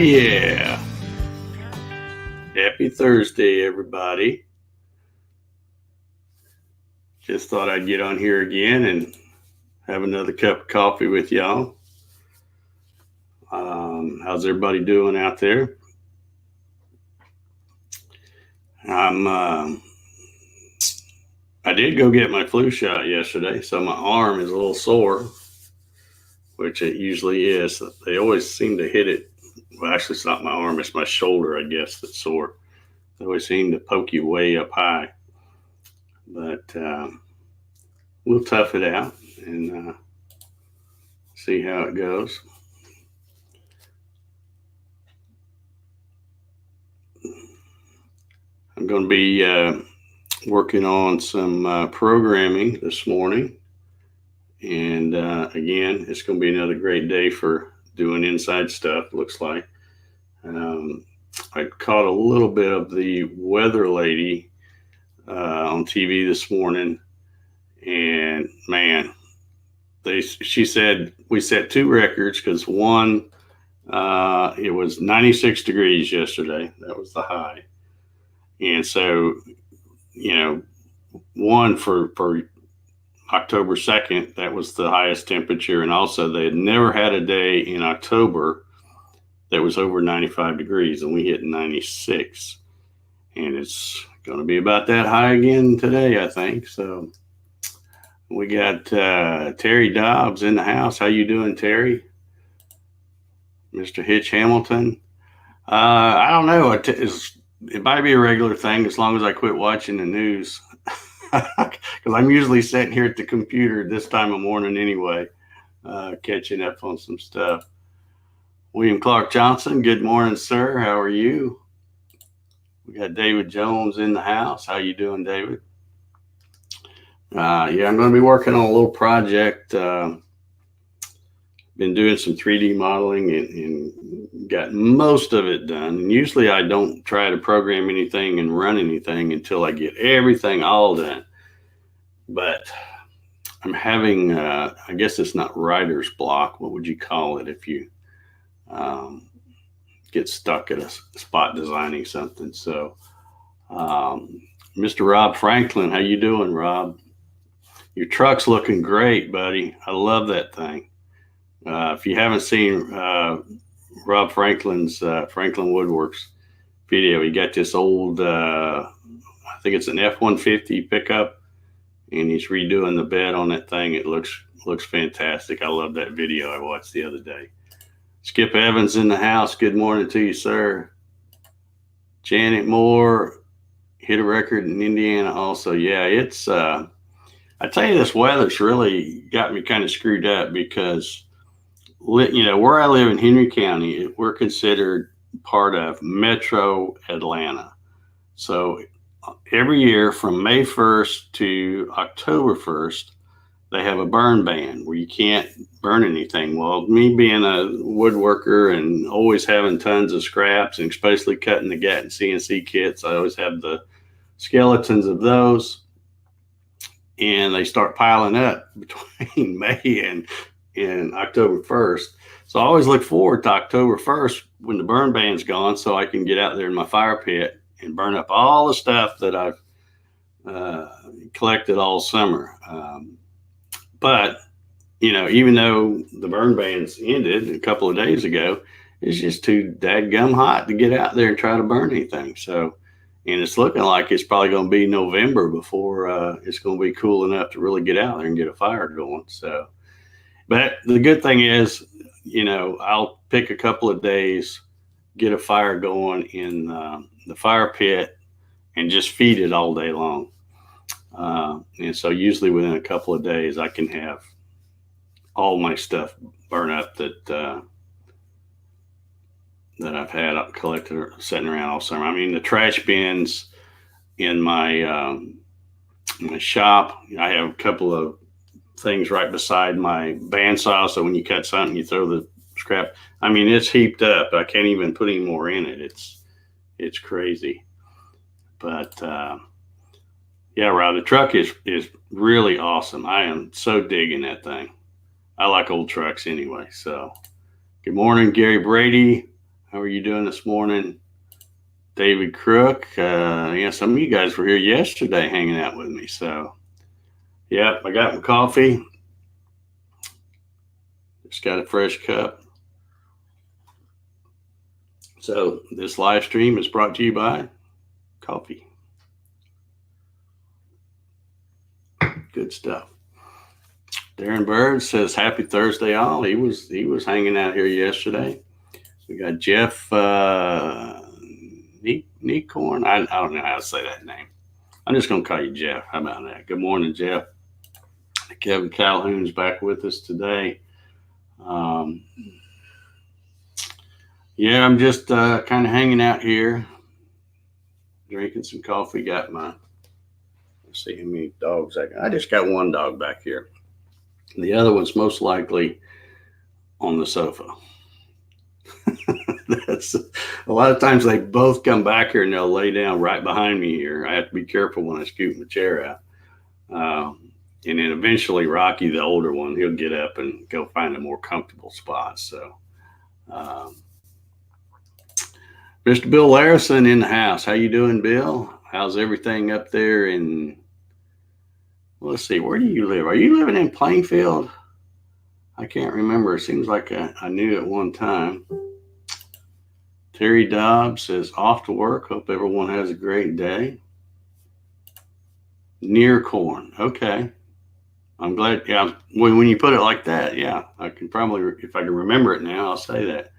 yeah. Happy Thursday, everybody. Just thought I'd get on here again and have another cup of coffee with y'all. How's everybody doing out there? I did go get my flu shot yesterday, so my arm is a little sore, which it usually is. They always seem to hit it. Well, actually, it's not my arm, it's my shoulder, I guess, that's sore. They always seem to poke you way up high. But we'll tough it out and see how it goes. I'm going to be working on some programming this morning. And again, it's going to be another great day for doing inside stuff, looks like. I caught a little bit of the weather lady on TV this morning. And man, she said we set two records because one, it was 96 degrees yesterday. That was the high. And so, one for October 2nd, that was the highest temperature. And also they had never had a day in October that was over 95 degrees, and we hit 96. And it's going to be about that high again today, I think. So we got Terry Dobbs in the house. How you doing, Terry? Mr. Hitch Hamilton? I don't know. It might be a regular thing as long as I quit watching the news. Because I'm usually sitting here at the computer this time of morning anyway, catching up on some stuff. William Clark Johnson, good morning, sir. How are you? We got David Jones in the house. How you doing, David? I'm going to be working on a little project. Been doing some 3D modeling and got most of it done. And usually I don't try to program anything and run anything until I get everything all done. But I'm having, I guess it's not writer's block. What would you call it if you get stuck at a spot designing something? So, Mr. Rob Franklin, how you doing, Rob? Your truck's looking great, buddy. I love that thing. If you haven't seen Rob Franklin's Franklin Woodworks video, he got this old, I think it's an F-150 pickup, and he's redoing the bed on that thing. It looks fantastic. I love that video I watched the other day. Skip Evans in the house. Good morning to you, sir. Janet Moore hit a record in Indiana also. Yeah, it's I tell you, this weather's really got me kind of screwed up because, where I live in Henry County, we're considered part of Metro Atlanta. So every year from May 1st to October 1st, they have a burn ban where you can't burn anything. Well, me being a woodworker and always having tons of scraps, and especially cutting the Gatton CNC kits, I always have the skeletons of those. And they start piling up between May and October 1st. So I always look forward to October 1st when the burn ban's gone so I can get out there in my fire pit and burn up all the stuff that I've collected all summer. But, even though the burn ban's ended a couple of days ago, it's just too dadgum hot to get out there and try to burn anything. So, and it's looking like it's probably going to be November before it's going to be cool enough to really get out there and get a fire going. So, but the good thing is, I'll pick a couple of days, get a fire going in the fire pit and just feed it all day long. And so usually within a couple of days, I can have all my stuff burn up that I've had collected or sitting around all summer. I mean, the trash bins in my shop, I have a couple of things right beside my bandsaw. So when you cut something, you throw the scrap. I mean, it's heaped up. I can't even put any more in it. It's crazy. But yeah, Rob, the truck is really awesome. I am so digging that thing. I like old trucks anyway. So good morning, Gary Brady. How are you doing this morning? David Crook. Yeah, some of you guys were here yesterday hanging out with me. So, yep, I got my coffee. Just got a fresh cup. So, this live stream is brought to you by coffee. Good stuff. Darren Bird says, "Happy Thursday, all." He was hanging out here yesterday. We got Jeff Neekorn. I don't know how to say that name. I'm just going to call you Jeff. How about that? Good morning, Jeff. Kevin Calhoun's back with us today. Yeah, I'm just kind of hanging out here, drinking some coffee. Got my, let's see how many dogs I got. I just got one dog back here. The other one's most likely on the sofa. That's a lot of times they both come back here and they'll lay down right behind me here. I have to be careful when I scoot my chair out. And then eventually Rocky, the older one, he'll get up and go find a more comfortable spot. So, Mr. Bill Larison in the house. How you doing, Bill? How's everything up there in, let's see, where do you live? Are you living in Plainfield? I can't remember. It seems like I knew at one time. Terry Dobbs says, "Off to work. Hope everyone has a great day." Near corn. Okay. I'm glad. Yeah. When you put it like that, yeah, I can probably, if I can remember it now, I'll say that.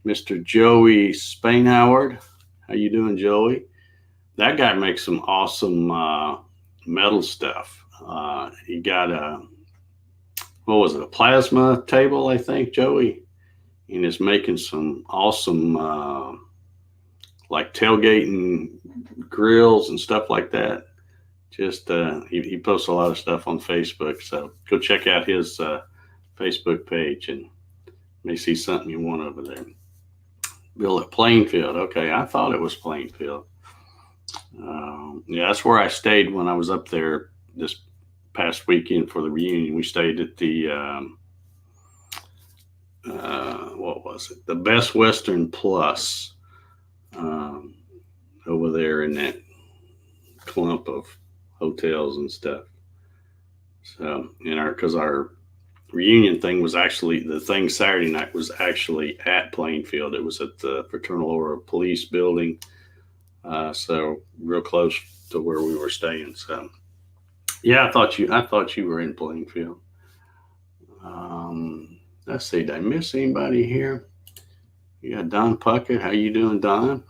Mr. Joey Spainhoward. How you doing, Joey? That guy makes some awesome metal stuff. He got a plasma table, I think, Joey, and is making some awesome like tailgating grills and stuff like that. Just he posts a lot of stuff on Facebook, so go check out his Facebook page and may see something you want over there. Bill at Plainfield. Okay, I thought it was Plainfield. Yeah, that's where I stayed when I was up there this past weekend for the reunion. We stayed at the what was it? The Best Western Plus over there in that clump of hotels and stuff. So, because our reunion thing was actually, the thing Saturday night was actually at Plainfield. It was at the Fraternal Order of Police building. So real close to where we were staying. So yeah, I thought you were in Plainfield. Let's see, did I miss anybody here? You got Don Puckett. How you doing, Don?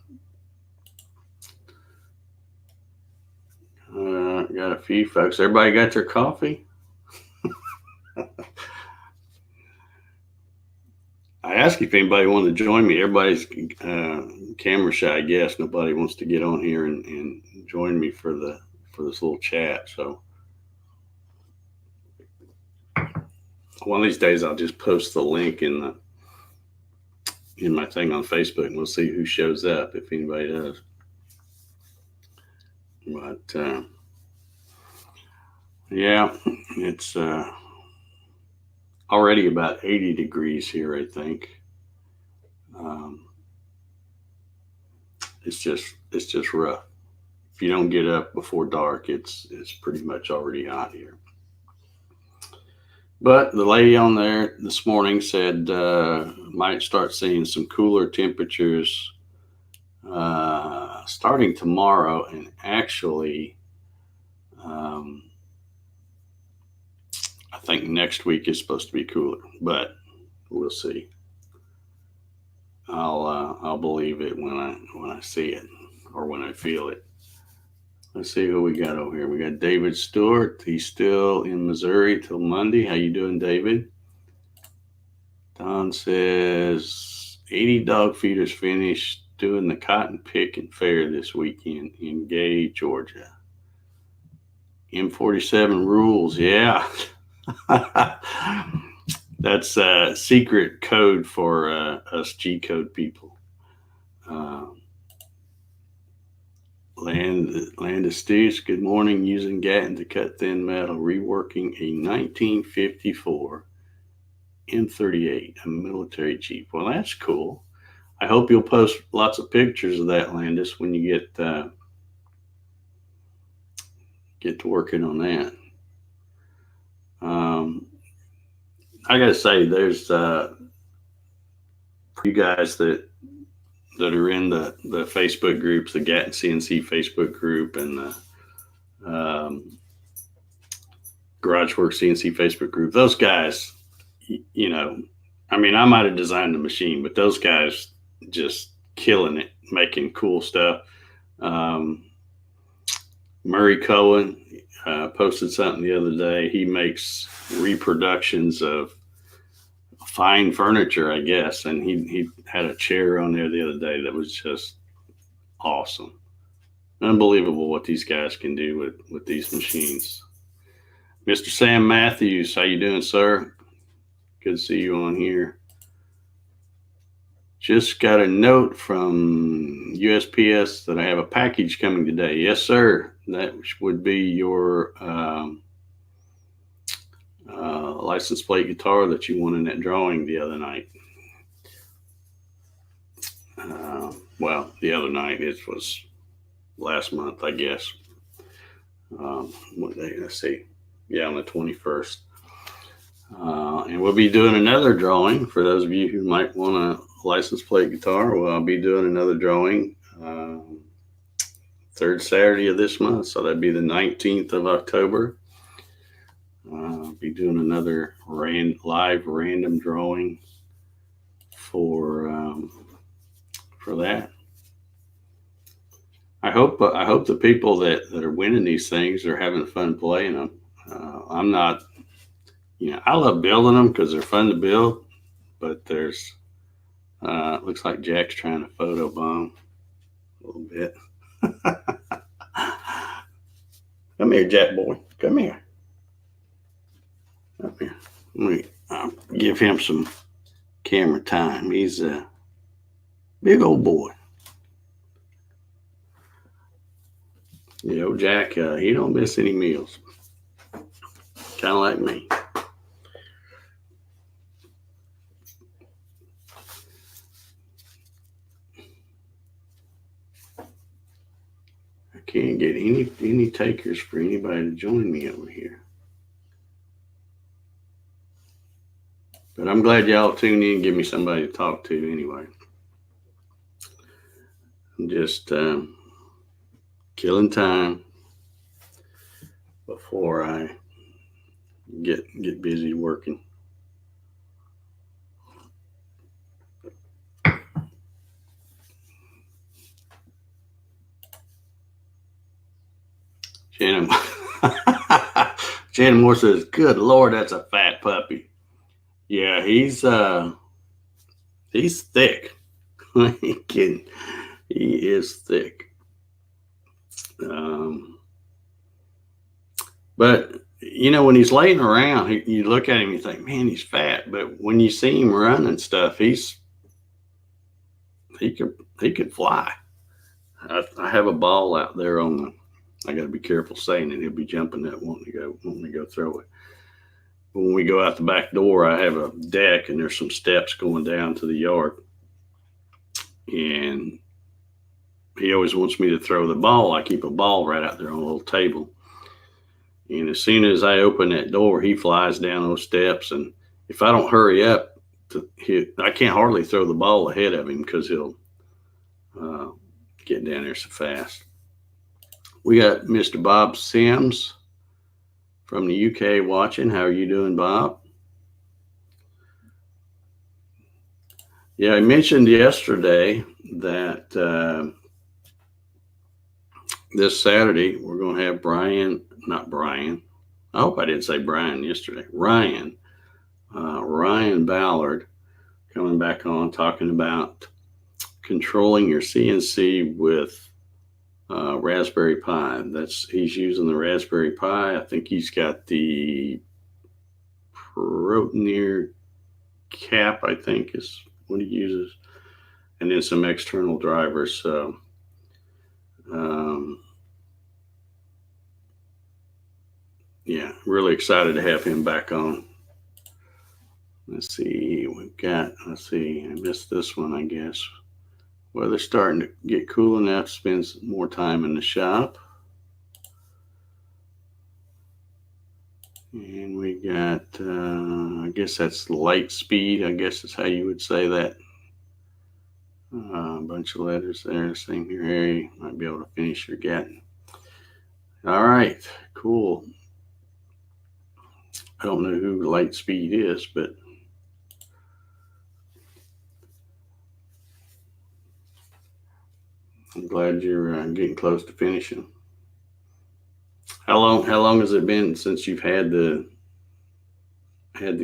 Got a few folks. Everybody got their coffee? I asked if anybody wanted to join me. Everybody's camera shy, I guess. Nobody wants to get on here and join me for this little chat. So one of these days I'll just post the link in my thing on Facebook, and we'll see who shows up, if anybody does. But yeah, it's already about 80 degrees here, I think. It's just rough. If you don't get up before dark, it's pretty much already hot here. But the lady on there this morning said might start seeing some cooler temperatures starting tomorrow, and actually I think next week is supposed to be cooler, but we'll see. I'll believe it when I see it or when I feel it. Let's see who we got over here. We got David Stewart. He's still in Missouri till Monday. How you doing, David? Don says 80 dog feeders finished doing the cotton picking fair this weekend in Gay, Georgia. M47 rules, yeah. That's a secret code for us G code people. Land Astutes, good morning. Using Gatton to cut thin metal, reworking a 1954 M38, a military Jeep. Well, that's cool. I hope you'll post lots of pictures of that, Landis, when you get to working on that. I gotta say, there's you guys that are in the Facebook groups, the Gatton CNC Facebook group, and the GarageWorks CNC Facebook group. Those guys, you know, I mean, I might have designed the machine, but those guys just killing it, making cool stuff. Murray Cohen posted something the other day. He makes reproductions of fine furniture, I guess, and he had a chair on there the other day that was just awesome. Unbelievable what these guys can do with these machines. Mr. Sam Matthews, how you doing, sir? Good to see you on here. Just got a note from USPS that I have a package coming today. Yes, sir. That would be your license plate guitar that you won in that drawing the other night. Well, the other night, it was last month, I guess. What day? Let's see. Yeah, on the 21st. And we'll be doing another drawing for those of you who might want a license plate guitar. Well, I'll be doing another drawing third Saturday of this month. So that'd be the 19th of October. I'll be doing another live random drawing for that. I hope the people that are winning these things are having fun playing them. I'm not, I love building them because they're fun to build, but there's, looks like Jack's trying to photobomb a little bit. Come here, Jack boy. Come here. Come here. Let me give him some camera time. He's a big old boy. Jack, he don't miss any meals. Kind of like me. I can't get any takers for anybody to join me over here. But I'm glad y'all tune in and give me somebody to talk to anyway. I'm just killing time before I get busy working. Shannon Moore says, "Good Lord, that's a fat puppy." Yeah, he's thick. I ain't kidding. He is thick. But when he's laying around, you look at him, you think, man, he's fat. But when you see him run and stuff, he could fly. I have a ball out there I got to be careful saying it. He'll be jumping that, wanting to go throw it. But when we go out the back door, I have a deck and there's some steps going down to the yard. And he always wants me to throw the ball. I keep a ball right out there on a little table. And as soon as I open that door, he flies down those steps. And if I don't hurry up, I can't hardly throw the ball ahead of him because he'll get down there so fast. We got Mr. Bob Sims from the UK watching. How are you doing, Bob? Yeah, I mentioned yesterday that this Saturday we're going to have Ryan Ballard coming back on talking about controlling your CNC with Raspberry Pi. He's using the Raspberry Pi. I think he's got the Protoneer cap, I think is what he uses, and then some external drivers. So yeah, really excited to have him back on. Let's see, I missed this one, I guess. Weather's starting to get cool enough to spend more time in the shop. And we got, I guess that's light speed. I guess is how you would say that. A bunch of letters there. Same here, Harry. Might be able to finish your Gatton. All right, cool. I don't know who light speed is, but I'm glad you're getting close to finishing. How long has it been since you've had the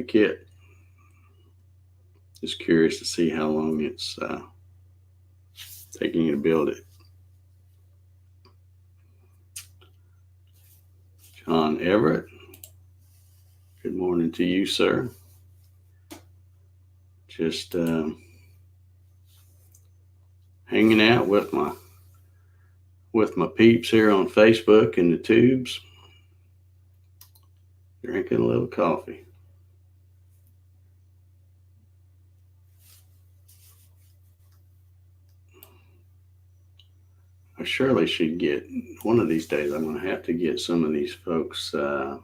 kit? Just curious to see how long it's taking you to build it. John Everett, good morning to you, sir. Just hanging out with my peeps here on Facebook and the tubes, drinking a little coffee. I surely should get, one of these days I'm going to have to get some of these folks, some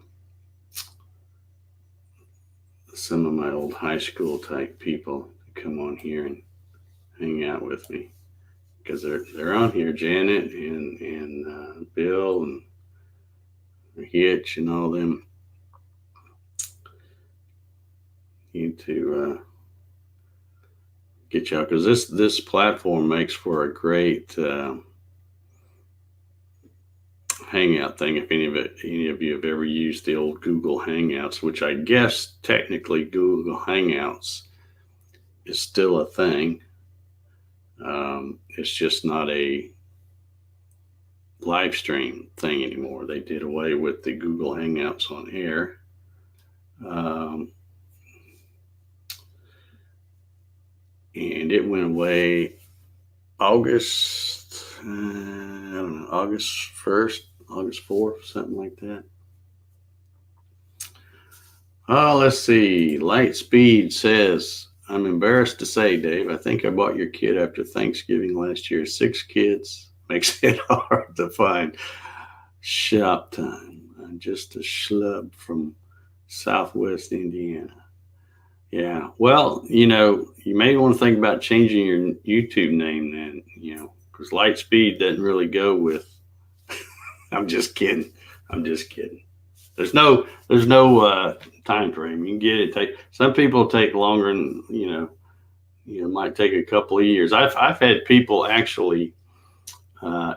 of my old high school type people to come on here and hang out with me, because they're on here, Janet and Bill and Hitch and all them. Need to get y'all, because this platform makes for a great hangout thing. If any of you have ever used the old Google Hangouts, which I guess technically Google Hangouts is still a thing. It's just not a live stream thing anymore. They did away with the Google Hangouts on air. And it went away August 1st, August 4th, something like that. Oh, let's see. Lightspeed says, I'm embarrassed to say, Dave, I think I bought your kid after Thanksgiving last year. 6 kids makes it hard to find shop time. I'm just a schlub from Southwest Indiana. Yeah. Well, you may want to think about changing your YouTube name then, because Lightspeed doesn't really go with. I'm just kidding. There's no time frame. You can get it. Some people take longer, and it might take a couple of years. I've had people actually,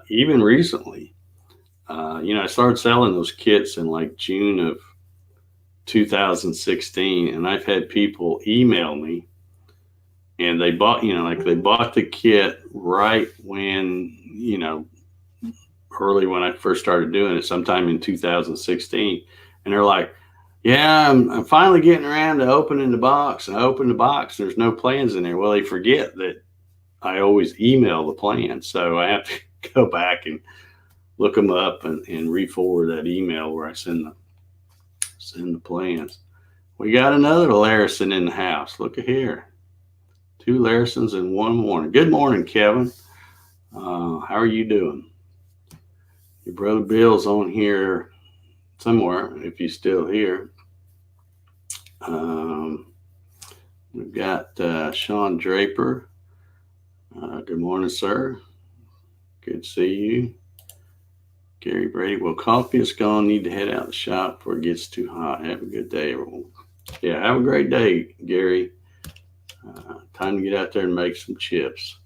even recently, I started selling those kits in like June of 2016, and I've had people email me, and they bought the kit right when, early when I first started doing it, sometime in 2016. And they're like, yeah, I'm finally getting around to opening the box. And I opened the box, there's no plans in there. Well, they forget that I always email the plans. So I have to go back and look them up and re-forward that email where I send the plans. We got another Larison in the house. Look at here. 2 Larisons in one morning. Good morning, Kevin. How are you doing? Your brother Bill's on here somewhere, if he's still here. We've got Sean Draper. Good morning, sir. Good to see you. Gary Brady. Well, coffee is gone. Need to head out the shop before it gets too hot. Have a good day, everyone. Yeah, have a great day, Gary. Time to get out there and make some chips.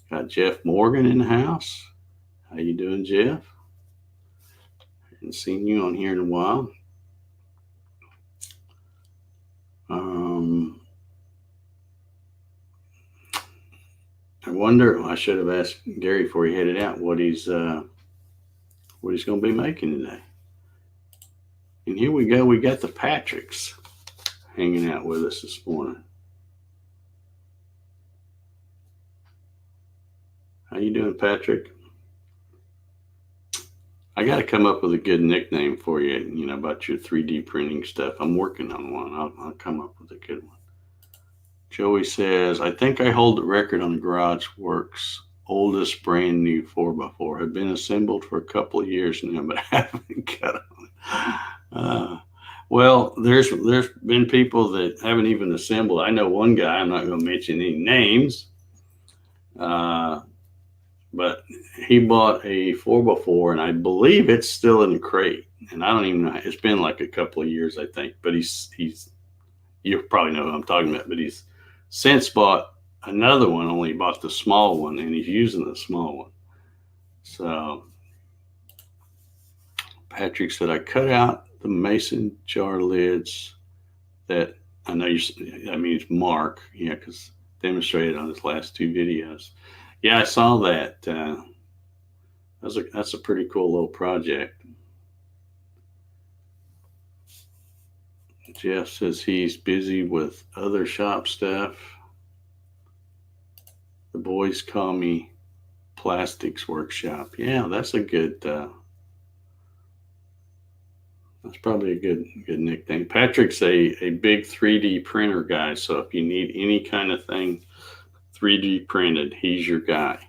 Got Jeff Morgan in the house. How you doing, Jeff? Haven't seen you on here in a while. I wonder, I should have asked Gary before he headed out what he's going to be making today. And here we go. We got the Patricks hanging out with us this morning. How you doing, Patrick? I got to come up with a good nickname for you, about your 3D printing stuff. I'm working on one. I'll come up with a good one. Joey says, I think I hold the record on the Garage Works oldest brand new 4x4. Have been assembled for a couple of years now, but I haven't got on it. Well, there's been people that haven't even assembled. I know one guy, I'm not going to mention any names, but he bought a 4x4, and I believe it's still in the crate. And I don't even know. It's been like a couple of years, I think. But he's you probably know who I'm talking about. But he's since bought another one. Only he bought the small one, and he's using the small one. So Patrick said, I cut out the mason jar lids that I know you. I mean, it's Mark, yeah, because demonstrated on his last two videos. Yeah, I saw that. That's a pretty cool little project. Jeff says he's busy with other shop stuff. The boys call me Plastics Workshop. Yeah, that's a good. That's probably a good nickname. Patrick's a big 3D printer guy, so if you need any kind of thing 3D printed, he's your guy.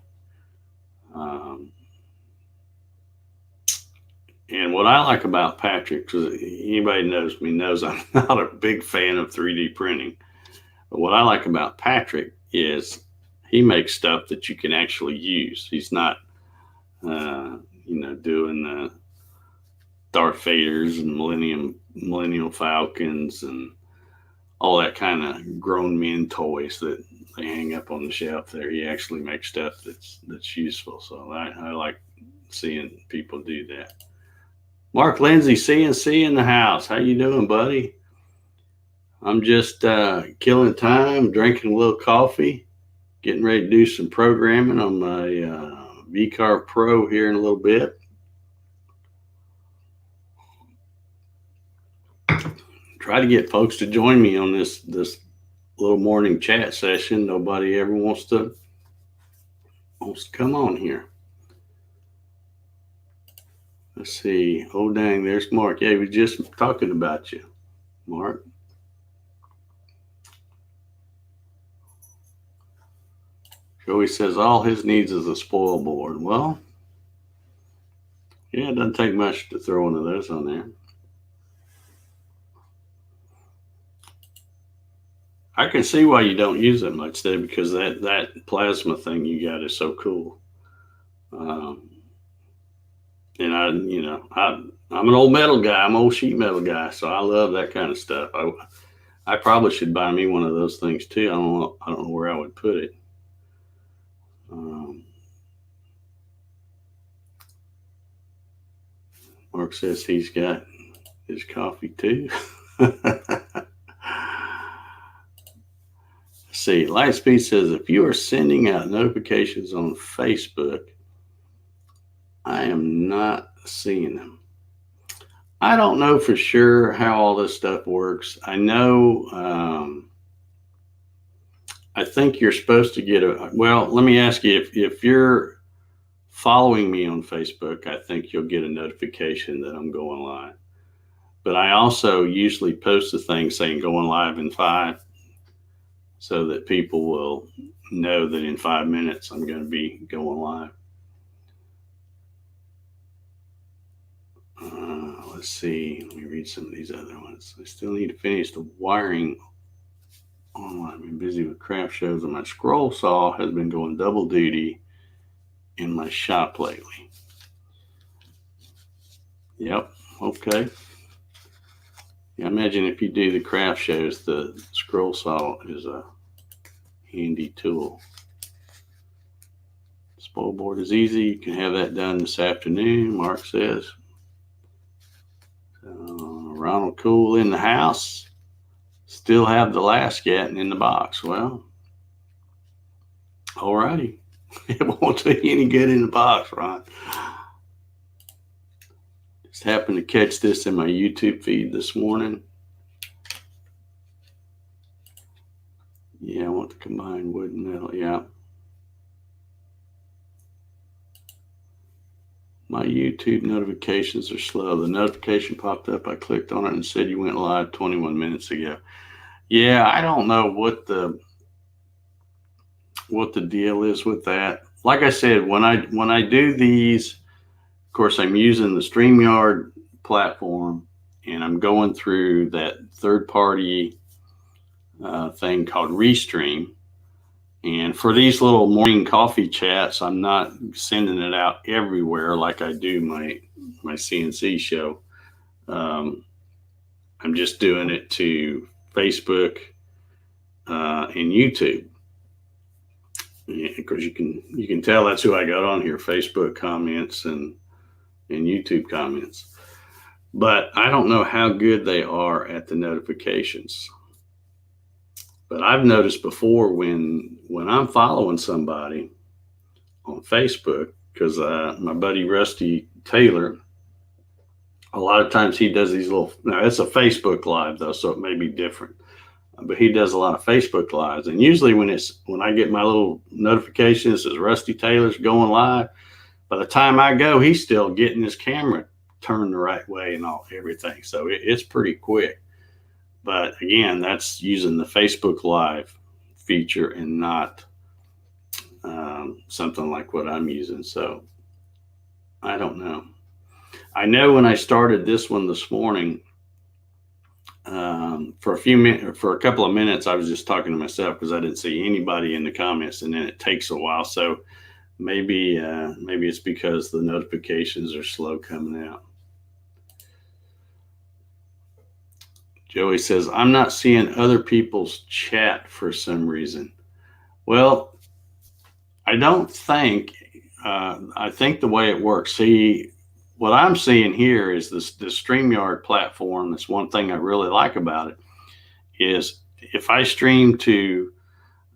And what I like about Patrick, because anybody knows me knows I'm not a big fan of 3D printing. But what I like about Patrick is he makes stuff that you can actually use. He's not, doing the Darth Vaders and Millennial Falcons and all that kind of grown men toys that they hang up on the shelf there. He actually makes stuff that's useful. So I like seeing people do that. Mark Lindsay, CNC in the house. How you doing, buddy? I'm just killing time, drinking a little coffee, getting ready to do some programming on my VCarve Pro here in a little bit. Try to get folks to join me on this little morning chat session. Nobody ever wants to come on here. Let's see. Oh, dang, there's Mark. Yeah, we were just talking about you, Mark. Joey says all his needs is a spoil board. Well, yeah, it doesn't take much to throw one of those on there. I can see why you don't use it much there, because that plasma thing you got is so cool. And I'm an old metal guy. I'm an old sheet metal guy, so I love that kind of stuff. I probably should buy me one of those things too. I don't know where I would put it. Mark says he's got his coffee too. Let's see. Lightspeed says if you are sending out notifications on Facebook, I am not seeing them. I don't know for sure how all this stuff works. I know, I think you're supposed to get well, let me ask you, if you're following me on Facebook, I think you'll get a notification that I'm going live. But I also usually post a thing saying going live in 5, so that people will know that in 5 minutes I'm going to be going live. Let's see. Let me read some of these other ones. I still need to finish the wiring online. I've been busy with craft shows, and my scroll saw has been going double duty in my shop lately. Yep. Okay. Yeah, imagine if you do the craft shows, the scroll saw is a handy tool. Spoil board is easy. You can have that done this afternoon, Mark says. Ronald Cool in the house. Still have the last Gatton in the box. Well, all righty. It won't do you any good in the box, Ron. Just happened to catch this in my YouTube feed this morning. Yeah, I want to combine wood and metal. Yeah. My YouTube notifications are slow. The notification popped up. I clicked on it and said you went live 21 minutes ago. Yeah, I don't know what what the deal is with that. Like I said, when I do these, of course, I'm using the StreamYard platform, and I'm going through that third party thing called Restream. And for these little morning coffee chats, I'm not sending it out everywhere like I do my CNC show. Um, I'm just doing it to Facebook and YouTube. Yeah, because you can tell that's who I got on here: Facebook comments and YouTube comments. But I don't know how good they are at the notifications. But I've noticed before when I'm following somebody on Facebook, because my buddy Rusty Taylor, a lot of times he does these little. Now it's a Facebook live though, so it may be different. But he does a lot of Facebook lives, and usually when I get my little notification that says Rusty Taylor's going live, by the time I go, he's still getting his camera turned the right way and everything. So it's pretty quick. But again, that's using the Facebook Live feature and not something like what I'm using. So I don't know. I know when I started this one this morning, for a couple of minutes, I was just talking to myself because I didn't see anybody in the comments, and then it takes a while. So maybe it's because the notifications are slow coming out. Joey says, I'm not seeing other people's chat for some reason. Well, I don't think, I think the way it works, see, what I'm seeing here is this StreamYard platform. That's one thing I really like about it, is if I stream to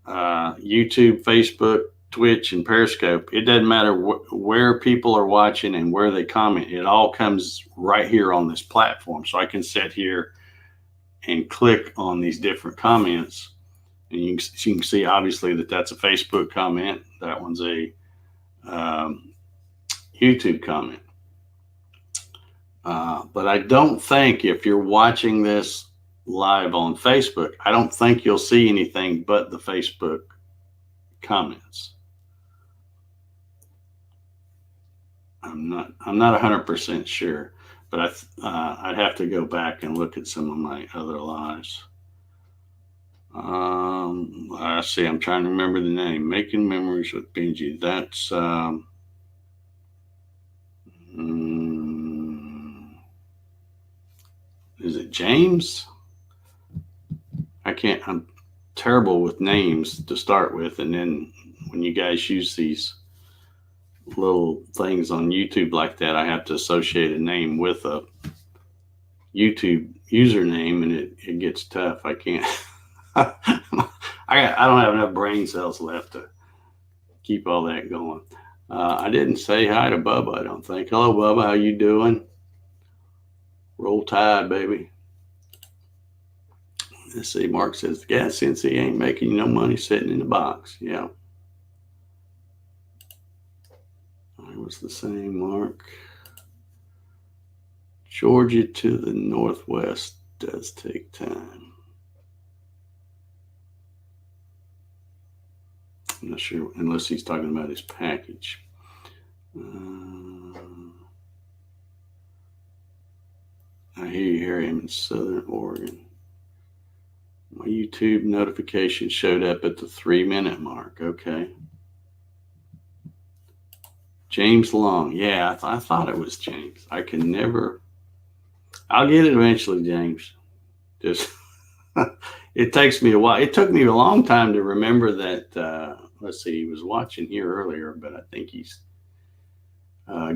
YouTube, Facebook, Twitch, and Periscope, it doesn't matter where people are watching and where they comment. It all comes right here on this platform. So I can sit here and click on these different comments, and you can see obviously that's a Facebook comment. That one's a YouTube comment. But I don't think if you're watching this live on Facebook, I don't think you'll see anything but the Facebook comments. I'm not 100% sure, but I'd have to go back and look at some of my other lives. I see. I'm trying to remember the name. Making Memories with Benji. That's is it James? I'm terrible with names to start with, and then when you guys use these little things on YouTube like that, I have to associate a name with a YouTube username, and it gets tough. I can't. I don't have enough brain cells left to keep all that going. I didn't say hi to Bubba, I don't think. Hello, Bubba. How you doing? Roll Tide, baby. Let's see. Mark says the gas CNC ain't making you no money sitting in the box. Yeah. It was the same, Mark. Georgia to the northwest does take time. I'm not sure, unless he's talking about his package. I hear him in Southern Oregon. My YouTube notification showed up at the 3-minute mark. Okay. James Long. Yeah, I thought it was James. I can never. I'll get it eventually, James. Just it takes me a while. It took me a long time to remember that. Let's see, he was watching here earlier, but I think he's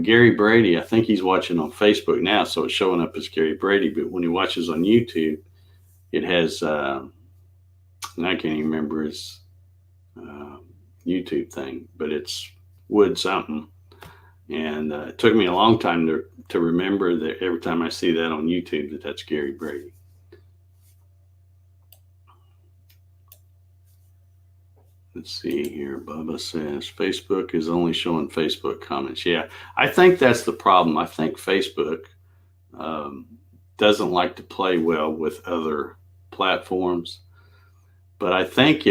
Gary Brady. I think he's watching on Facebook now, so it's showing up as Gary Brady. But when he watches on YouTube, it has, and I can't even remember his YouTube thing, but it's Wood something. And it took me a long time to remember that every time I see that on YouTube that's Gary Brady. Let's see here. Bubba says Facebook is only showing Facebook comments. Yeah, I think that's the problem. I think Facebook doesn't like to play well with other platforms. But I think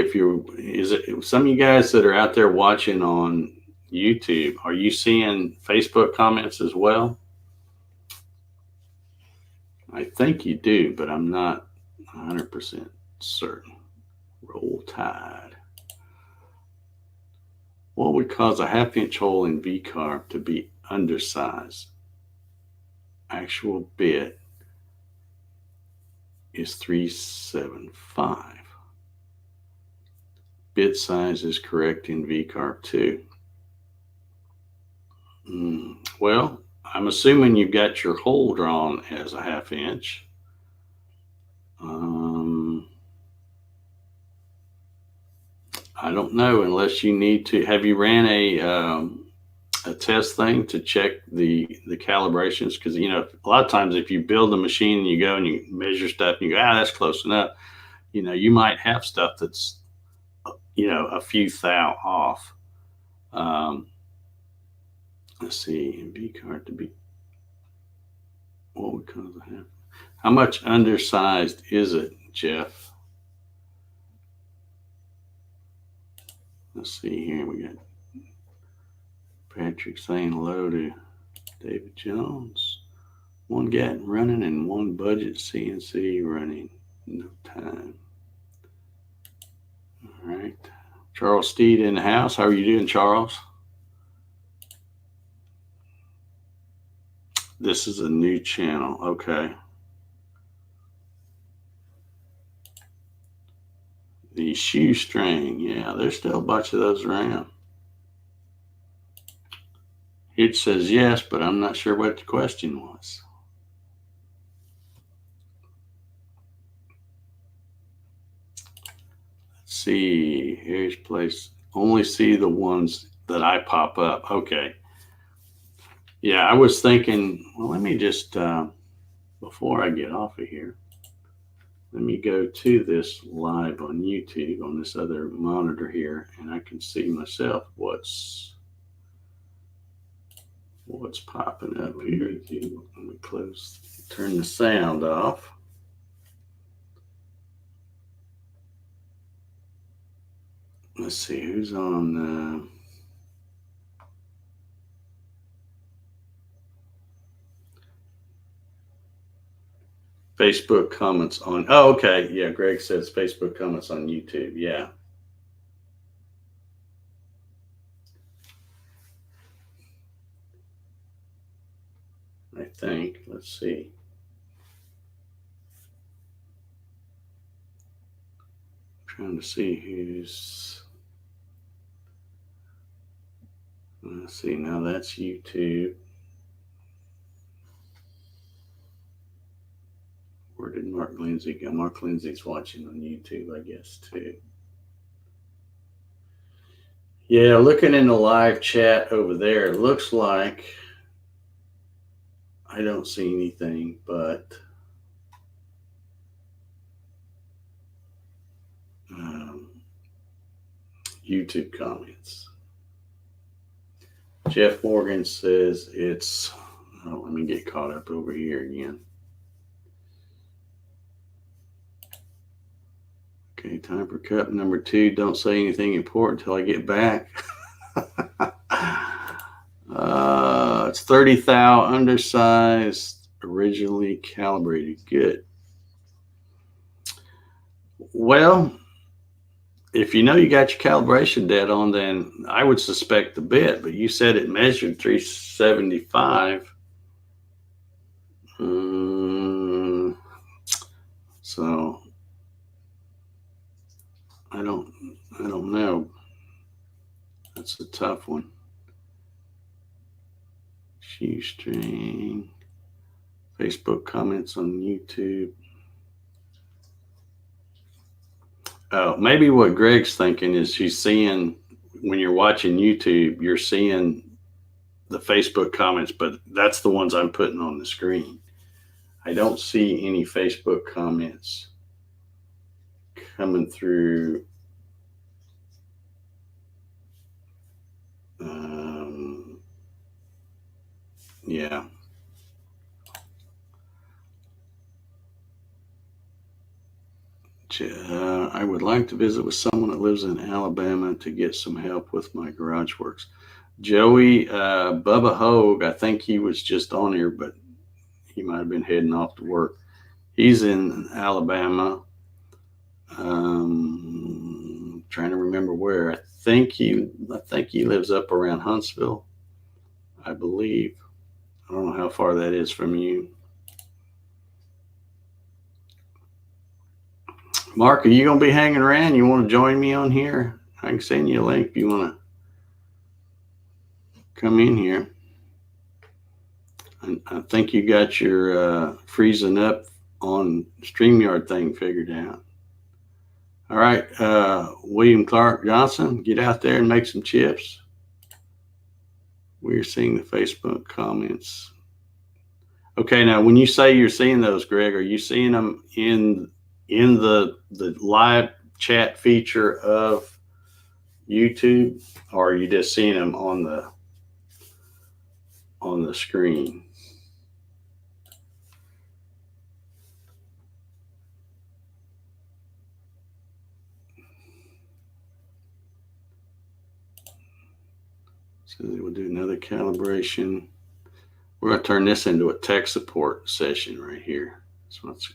some of you guys that are out there watching on YouTube, are you seeing Facebook comments as well? I think you do, but I'm not 100% certain. Roll Tide. What would cause a half-inch hole in V-carb to be undersized? Actual bit is 375. Bit size is correct in V-carb too. Well, I'm assuming you've got your hole drawn as a half inch. I don't know unless you need to. Have you ran a test thing to check the calibrations? Because a lot of times if you build a machine and you go and you measure stuff and you go, that's close enough. You might have stuff that's a few thou off. Let's see, B card to be. What would cause a half? How much undersized is it, Jeff? Let's see here. We got Patrick saying hello to David Jones. One Gatton running and one budget CNC running. No time. All right. Charles Steed in the house. How are you doing, Charles? This is a new channel. Okay. The shoestring. Yeah, there's still a bunch of those around. It says yes, but I'm not sure what the question was. Let's see. Here's place. Only see the ones that I pop up. Okay. Yeah, I was thinking, well, let me just, before I get off of here, let me go to this live on YouTube on this other monitor here, and I can see myself what's popping up here. Let me turn the sound off. Let's see who's on. Facebook comments on. Oh, okay. Yeah, Greg says Facebook comments on YouTube. Yeah. I think. Let's see. I'm trying to see who's. Let's see. Now that's YouTube. Where did Mark Lindsay go? Mark Lindsay's watching on YouTube, I guess, too. Yeah, looking in the live chat over there, it looks like I don't see anything but YouTube comments. Jeff Morgan says it's. Oh, let me get caught up over here again. Okay, time for cup number 2. Don't say anything important until I get back. It's 30 thou, undersized, originally calibrated. Good. Well, if you know you got your calibration dead on, then I would suspect the bit, but you said it measured 375. So I don't know. That's a tough one. Shoestring. Facebook comments on YouTube. Oh, maybe what Greg's thinking is he's seeing, when you're watching YouTube, you're seeing the Facebook comments, but that's the ones I'm putting on the screen. I don't see any Facebook comments coming through. Yeah. I would like to visit with someone that lives in Alabama to get some help with my garage works. Joey, Bubba Hogue, I think he was just on here, but he might have been heading off to work. He's in Alabama. Trying to remember where. I think he lives up around Huntsville, I believe. I don't know how far that is from you. Mark, are you going to be hanging around? You want to join me on here? I can send you a link if you want to come in here. I think you got your freezing up on StreamYard thing figured out. All right, William Clark Johnson, get out there and make some chips. We're seeing the Facebook comments. Okay, now when you say you're seeing those, Greg, are you seeing them in the live chat feature of YouTube, or are you just seeing them on the screen? So we'll do another calibration. We're going to turn this into a tech support session right here. That's what's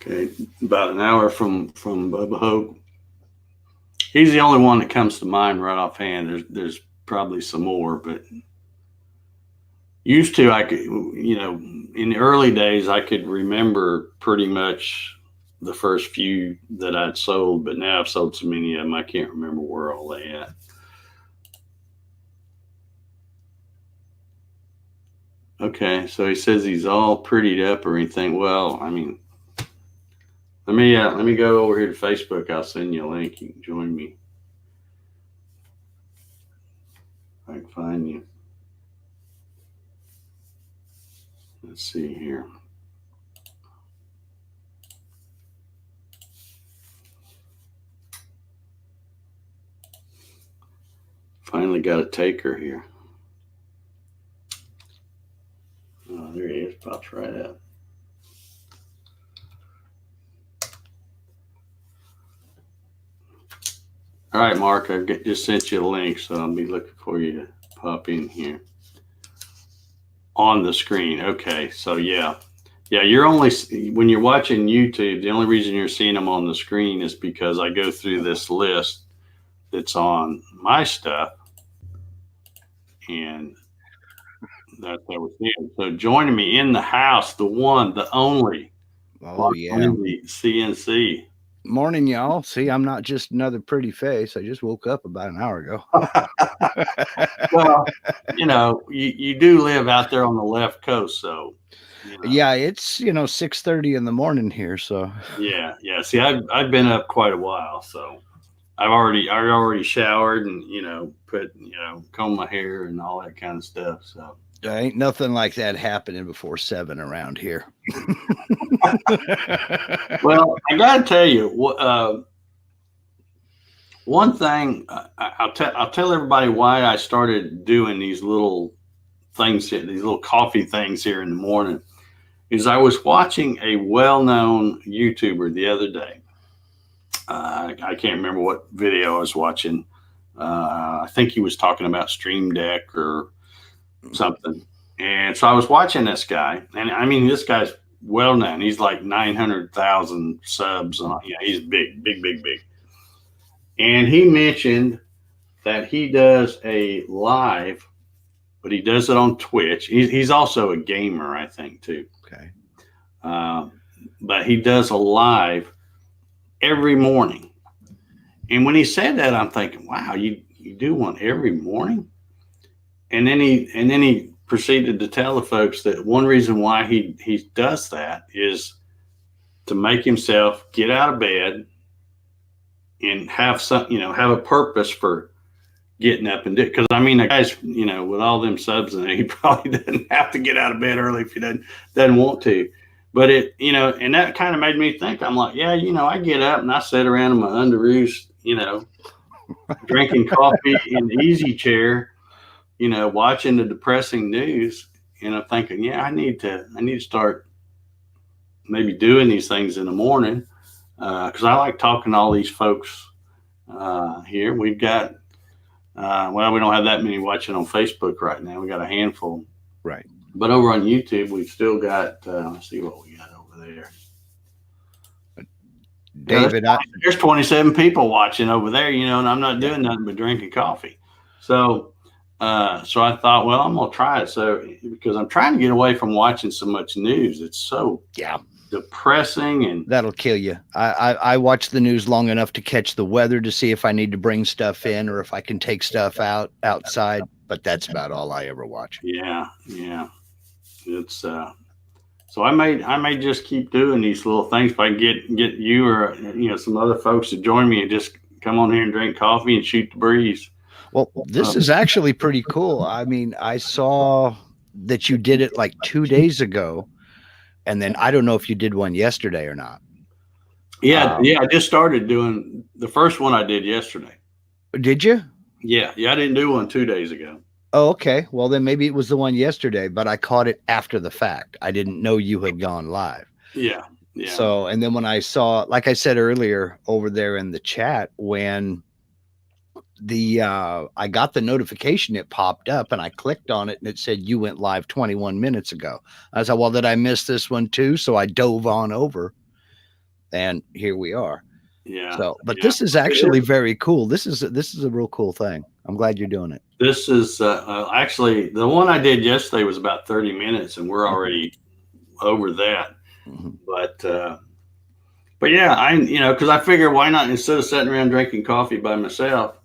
okay, about an hour from Bubba Hogue. He's the only one that comes to mind right offhand. There's probably some more, but used to, I could, in the early days, I could remember pretty much the first few that I'd sold, but now I've sold so many of them, I can't remember where all they at. Okay, so he says he's all prettied up or anything. Well, I mean, let me go over here to Facebook. I'll send you a link. You can join me. If I can find you. Let's see here. Finally got a taker here. Oh, there he is. Pops right up. All right, Mark, I just sent you a link, so I'll be looking for you to pop in here. On the screen. Okay, so yeah, you're only, when you're watching YouTube, the only reason you're seeing them on the screen is because I go through this list that's on my stuff, and that's how we're seeing. So joining me in the house, the one, the only, CNC. Morning, y'all. See, I'm not just another pretty face. I just woke up about an hour ago. Well, you do live out there on the left coast, so. Yeah, it's 6:30 in the morning here, so. Yeah. See, I've been up quite a while, so I already showered and combed my hair and all that kind of stuff. So there ain't nothing like that happening before 7 around here. Well, I got to tell you, one thing I'll tell everybody why I started doing these little things, these little coffee things here in the morning, is I was watching a well-known YouTuber the other day. I can't remember what video I was watching. I think he was talking about Stream Deck or something. And so I was watching this guy, and I mean, this guy's well known. He's like 900,000 subs. He's big. And he mentioned that he does a live, but he does it on Twitch. He's also a gamer, I think, too. Okay. But he does a live every morning. And when he said that, I'm thinking, wow, you do one every morning? And then he proceeded to tell the folks that one reason why he does that is to make himself get out of bed and have have a purpose for getting up and do it. Because I mean, the guy's, with all them subs in it, he probably doesn't have to get out of bed early if he doesn't want to. But and that kind of made me think. I'm like, yeah, I get up and I sit around in my underoos, drinking coffee in the easy chair, watching the depressing news, and I'm thinking, yeah, I need to start maybe doing these things in the morning, because I like talking to all these folks here. We've got, well, we don't have that many watching on Facebook right now. We got a handful. Right. But over on YouTube, we've still got, let's see what we got over there. David, there's 27 people watching over there, and I'm not doing nothing but drinking coffee. So I thought, well, I'm going to try it. So, because I'm trying to get away from watching so much news. It's so depressing, and that'll kill you. I watch the news long enough to catch the weather, to see if I need to bring stuff in or if I can take stuff outside. But that's about all I ever watch. Yeah. It's so I may just keep doing these little things. If I get you or some other folks to join me and just come on here and drink coffee and shoot the breeze. Well, this is actually pretty cool. I mean, I saw that you did it like 2 days ago, and then I don't know if you did one yesterday or not. Yeah, I just started doing the first one I did yesterday. Did you? Yeah, I didn't do one 2 days ago. Oh, okay. Well, then maybe it was the one yesterday, but I caught it after the fact. I didn't know you had gone live. Yeah. So, and then when I saw, like I said earlier over there in the chat, when I got the notification, it popped up and I clicked on it and it said you went live 21 minutes ago. I said, well, did I miss this one too? So I dove on over, and here we are. Yeah. So, but this is actually very cool. This is a real cool thing. I'm glad you're doing it. This is actually the one I did yesterday was about 30 minutes, and we're already over that. Mm-hmm. But yeah, because I figure, why not, instead of sitting around drinking coffee by myself,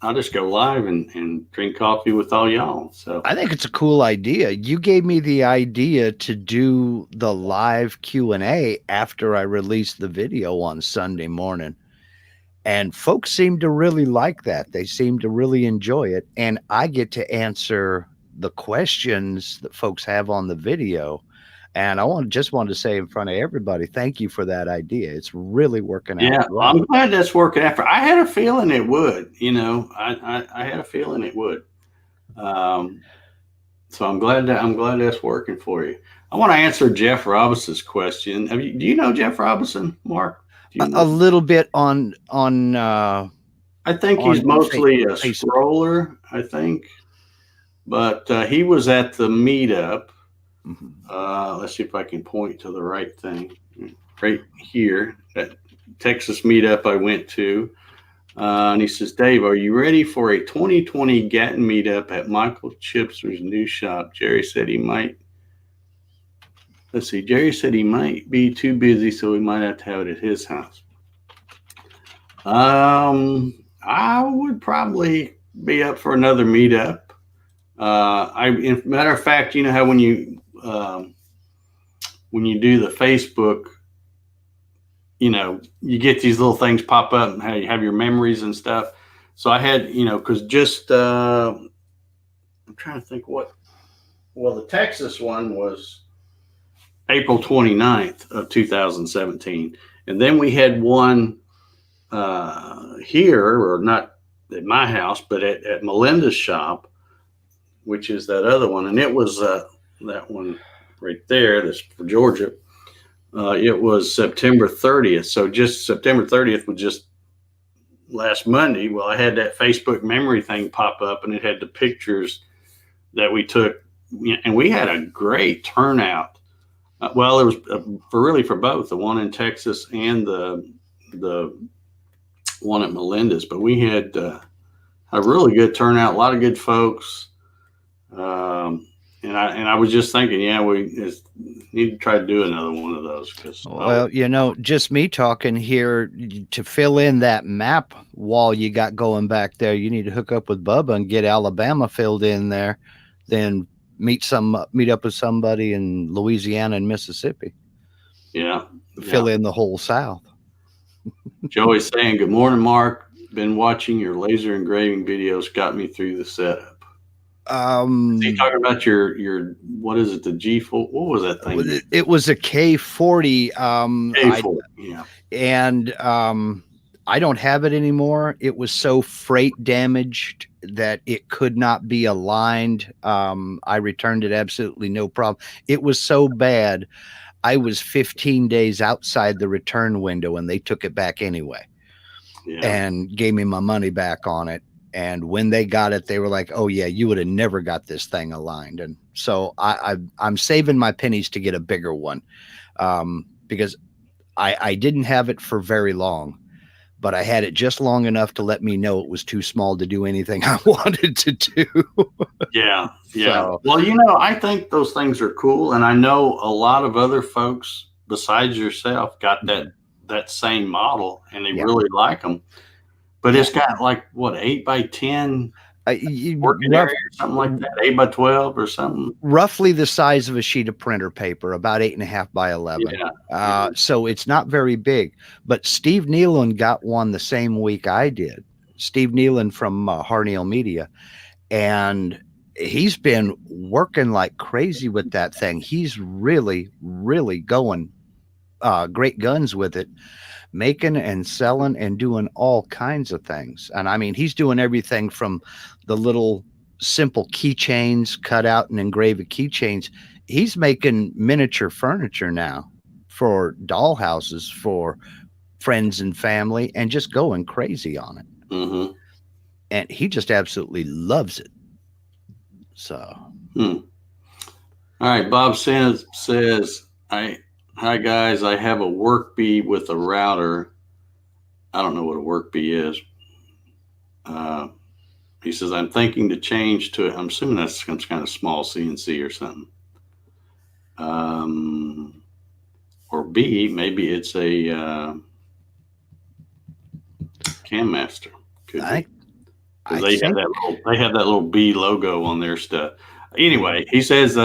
I'll just go live and drink coffee with all y'all. So I think it's a cool idea. You gave me the idea to do the live Q&A after I released the video on Sunday morning. And folks seem to really like that. They seem to really enjoy it. And I get to answer the questions that folks have on the video. And I just wanted to say in front of everybody, thank you for that idea. It's really working out. Yeah, well. I'm glad that's working out. I had a feeling it would. I had a feeling it would. So I'm glad that's working for you. I want to answer Jeff Robinson's question. Do you know Jeff Robinson, Mark? A little bit on I think he's mostly a scroller, I think. But he was at the meetup. Mm-hmm. Let's see if I can point to the right thing. Right here, that Texas meetup I went to. And he says, Dave, are you ready for a 2020 Gatton meetup at Michael Chipser's new shop? Jerry said he might. Let's see. Jerry said he might be too busy, so we might have to have it at his house. I would probably be up for another meetup. Matter of fact, you know how when you do the Facebook, you get these little things pop up and how you have your memories and stuff. So I had, because just I'm trying to think the Texas one was April 29th of 2017. And then we had one here, or not at my house, but at Melinda's shop, which is that other one. And it was that one right there, that's for Georgia. It was September 30th. So just September 30th was just last Monday. Well, I had that Facebook memory thing pop up, and it had the pictures that we took, and we had a great turnout. Well, it was for both the one in Texas and the one at Melinda's, but we had a really good turnout, a lot of good folks. And I was just thinking, we need to try to do another one of those. Well, just me talking here, to fill in that map wall you got going back there, you need to hook up with Bubba and get Alabama filled in there, then meet up with somebody in Louisiana and Mississippi. Yeah. Fill in the whole South. Joey's saying, good morning, Mark. Been watching your laser engraving videos, got me through the setup. Is he talking about your what is it, the G4? What was that thing? It was a K40. K40, yeah. And I don't have it anymore. It was so freight damaged that it could not be aligned. I returned it absolutely no problem. It was so bad. I was 15 days outside the return window and they took it back anyway Yeah. and gave me my money back on it. And when they got it, they were like, "Oh yeah, you would have never got this thing aligned." And so I'm saving my pennies to get a bigger one, because I didn't have it for very long, but I had it just long enough to let me know it was too small to do anything I wanted to do. Yeah. Yeah. So, Well, I think those things are cool. And I know a lot of other folks besides yourself got that same model and they yeah, really like them. But yeah. it's got like what, 8x10 working Rough, area or something like that, 8x12 or something. roughly the size of a sheet of printer paper, about 8.5 by 11. Yeah. So it's not very big. But Steve Nealon got one the same week I did. Steve Nealon from Harneal Media, and he's been working like crazy with that thing. He's really, really going great guns with it, making and selling and doing all kinds of things. And I mean, he's doing everything from the little simple keychains, cut out and engrave keychains. He's making miniature furniture now for dollhouses for friends and family and just going crazy on it. Mm-hmm. And he just absolutely loves it. So, All right. Bob says, hi guys, I have a work bee with a router. I don't know what a work bee is. He says, I'm thinking to change to it. I'm assuming that's some kind of small CNC or something. Or B, maybe it's a Cam Master. Could be. I They think have that little B logo on their stuff. Anyway, he says,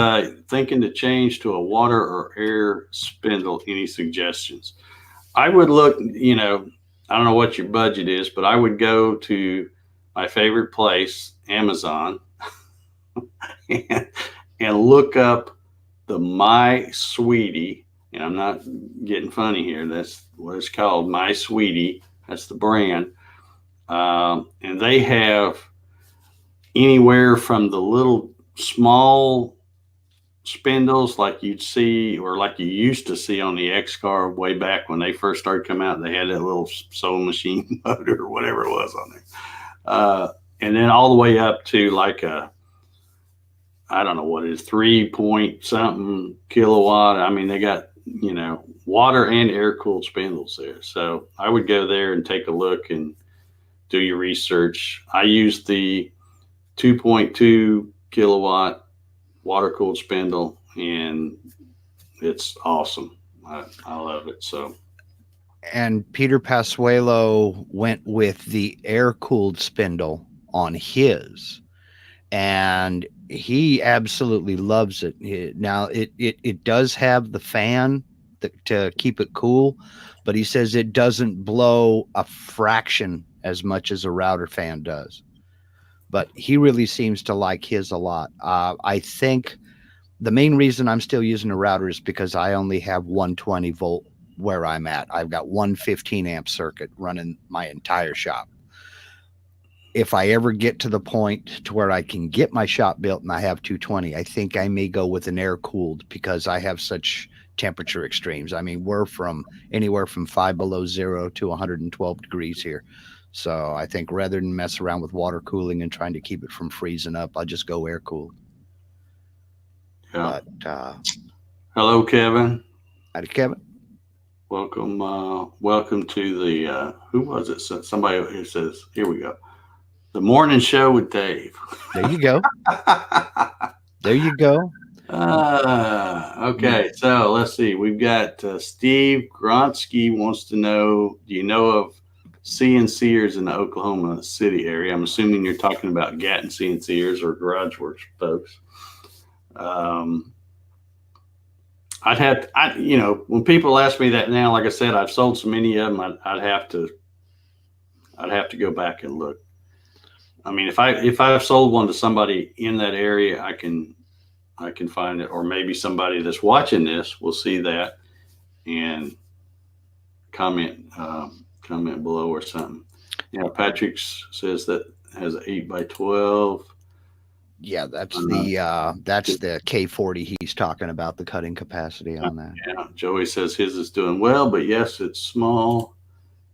thinking to change to a water or air spindle. Any suggestions? I would look, I don't know what your budget is, but I would go to my favorite place, Amazon, and look up the My Sweetie. And I'm not getting funny here. That's what it's called, My Sweetie. That's the brand. And they have anywhere from the little small spindles like you'd see or like you used to see on the X car way back when they first started coming out. They had that little sewing machine motor or whatever it was on there. And then all the way up to like I don't know what it is, 3 point something kilowatt. I mean, they got, water and air cooled spindles there. So I would go there and take a look and do your research. I use the 2.2 kilowatt water cooled spindle and it's awesome. I love it. So, and Peter Pasuelo went with the air cooled spindle on his, and he absolutely loves it. Now it does have the fan to keep it cool, but he says it doesn't blow a fraction as much as a router fan does. But he really seems to like his a lot. I think the main reason I'm still using a router is because I only have 120 volt where I'm at. I've got one 15 amp circuit running my entire shop. If I ever get to the point to where I can get my shop built and I have 220, I think I may go with an air cooled because I have such temperature extremes. I mean, we're from anywhere from 5 below zero to 112 degrees here. So I think rather than mess around with water cooling and trying to keep it from freezing up, I'll just go air cooled. yeah. But Hello, Kevin. howdy, Kevin. Welcome. Welcome to the, who was it? Somebody who says, here we go. The morning show with Dave. There you go. There you go. Okay, so let's see. We've got Steve Gronsky wants to know, do you know of CNCers in the Oklahoma City area? I'm assuming you're talking about Gatton CNCers or Garage Works folks. When people ask me that now, like I said, I've sold so many of them, I'd have to go back and look. I mean, if I've sold one to somebody in that area, I can find it, or maybe somebody that's watching this will see that and comment below or something. Yeah, Patrick says that has 8x12. Yeah, that's Uh, the K40 he's talking about, the cutting capacity on that. yeah, Joey says his is doing well, but yes, it's small.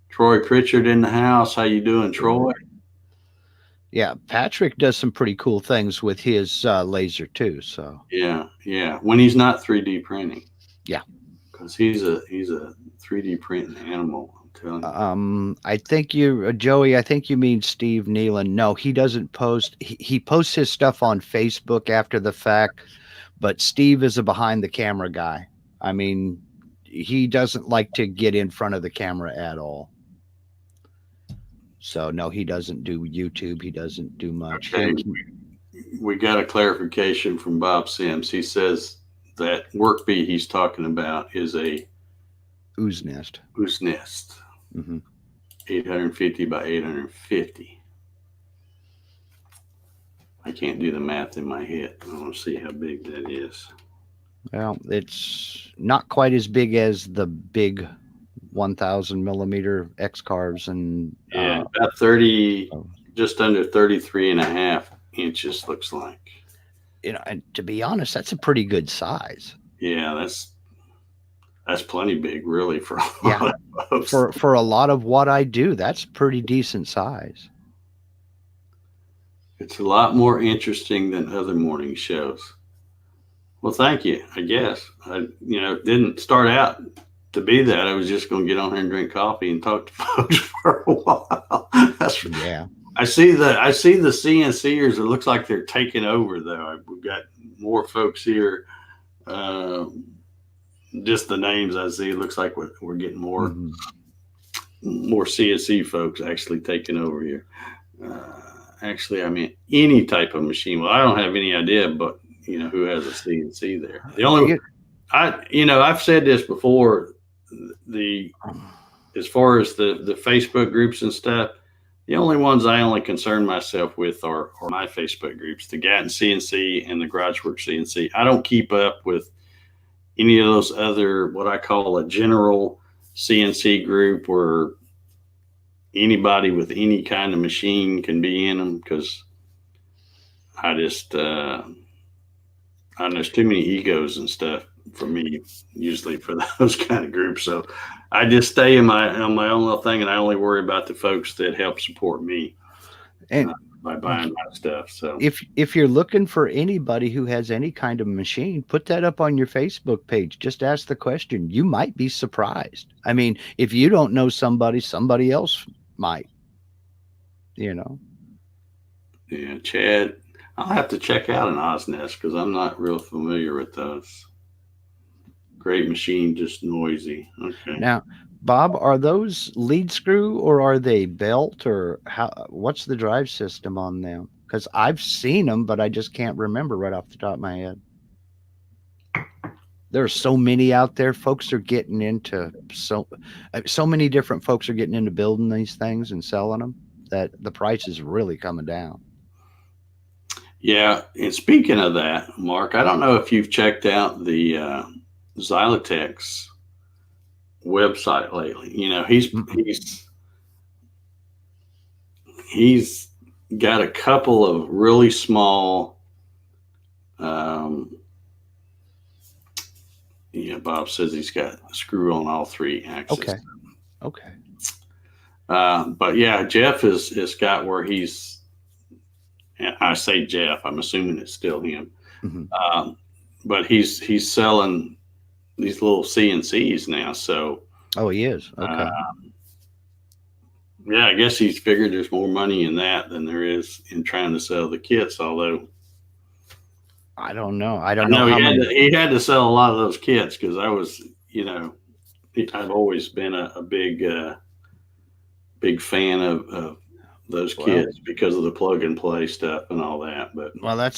Troy Pritchard in the house. How you doing, Troy? Yeah, Patrick does some pretty cool things with his laser too. So Yeah, yeah. When he's not 3D printing. yeah. Because he's a 3D printing animal. I'm telling you. I think you, Joey. I think you mean Steve Nealon. No, he doesn't post. He posts his stuff on Facebook after the fact, but Steve is a behind the camera guy. I mean, he doesn't like to get in front of the camera at all. So no, he doesn't do YouTube. He doesn't do much. Okay, we got a clarification from Bob Sims. He says that work bee he's talking about is a Ooze nest. ooze nest, Mm-hmm. 850 by 850. I can't do the math in my head. I want to see how big that is. Well, it's not quite as big as the big 1,000 millimeter X carves and Yeah, about 30, just under 33 and a half inches looks like. And to be honest, that's a pretty good size. Yeah, that's plenty big, really, for a lot of folks. For a lot of what I do, that's pretty decent size. It's a lot more interesting than other morning shows. Well, thank you. I guess I, didn't start out to be that. I was just going to get on here and drink coffee and talk to folks for a while. Yeah. I see the CNCers. It looks like they're taking over, though. We've got more folks here. Just the names I see, it looks like we're getting more more CNC folks actually taking over here. Actually, I mean any type of machine. Well, I don't have any idea, but who has a CNC there? The only I've said this before. As far as the Facebook groups and stuff, the only ones I only concern myself with are my Facebook groups, the Gatton CNC and the GarageWorks CNC. I don't keep up with any of those other, what I call a general CNC group where anybody with any kind of machine can be in them, because I just, there's too many egos and stuff for me, usually, for those kind of groups. So I just stay on my own little thing, and I only worry about the folks that help support me by buying my stuff. So if you're looking for anybody who has any kind of machine, put that up on your Facebook page. Just ask the question. You might be surprised. I mean, if you don't know somebody else might. Yeah, Chad, I'll have to check out an Osnest because I'm not real familiar with those. Great machine, just noisy. Okay. Now, Bob, are those lead screw or are they belt, or what's the drive system on them? Because I've seen them, but I just can't remember right off the top of my head. There are so many out there. Folks are getting into so many different folks are getting into building these things and selling them that the price is really coming down. Yeah. And speaking of that, Mark, I don't know if you've checked out the Xylotech's website lately. He's got a couple of really small, Bob says he's got a screw on all three axes. Okay. But yeah, Jeff has got where he's, I say Jeff, I'm assuming it's still him. Mm-hmm. But he's selling these little CNCs now. So he is. Okay. Yeah, I guess he's figured there's more money in that than there is in trying to sell the kits. Although I don't know. I don't know. He had to sell a lot of those kits because I was, I've always been a big fan of those kits because of the plug and play stuff and all that. But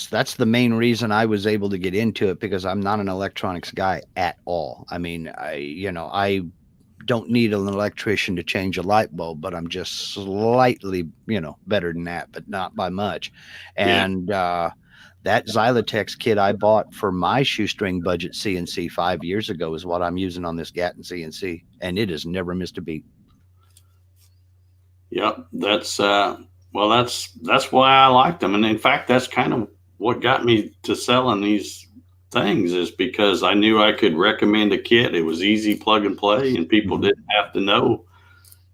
that's the main reason I was able to get into it, because I'm not an electronics guy at all. I mean, I don't need an electrician to change a light bulb, but I'm just slightly, better than that, but not by much. And that Xylotech kit I bought for my shoestring budget CNC 5 years ago is what I'm using on this Gatton CNC, and it has never missed a beat. Yep. That's why I liked them. And in fact, that's kind of what got me to selling these things, is because I knew I could recommend a kit. It was easy plug and play, and people Mm-hmm. didn't have to know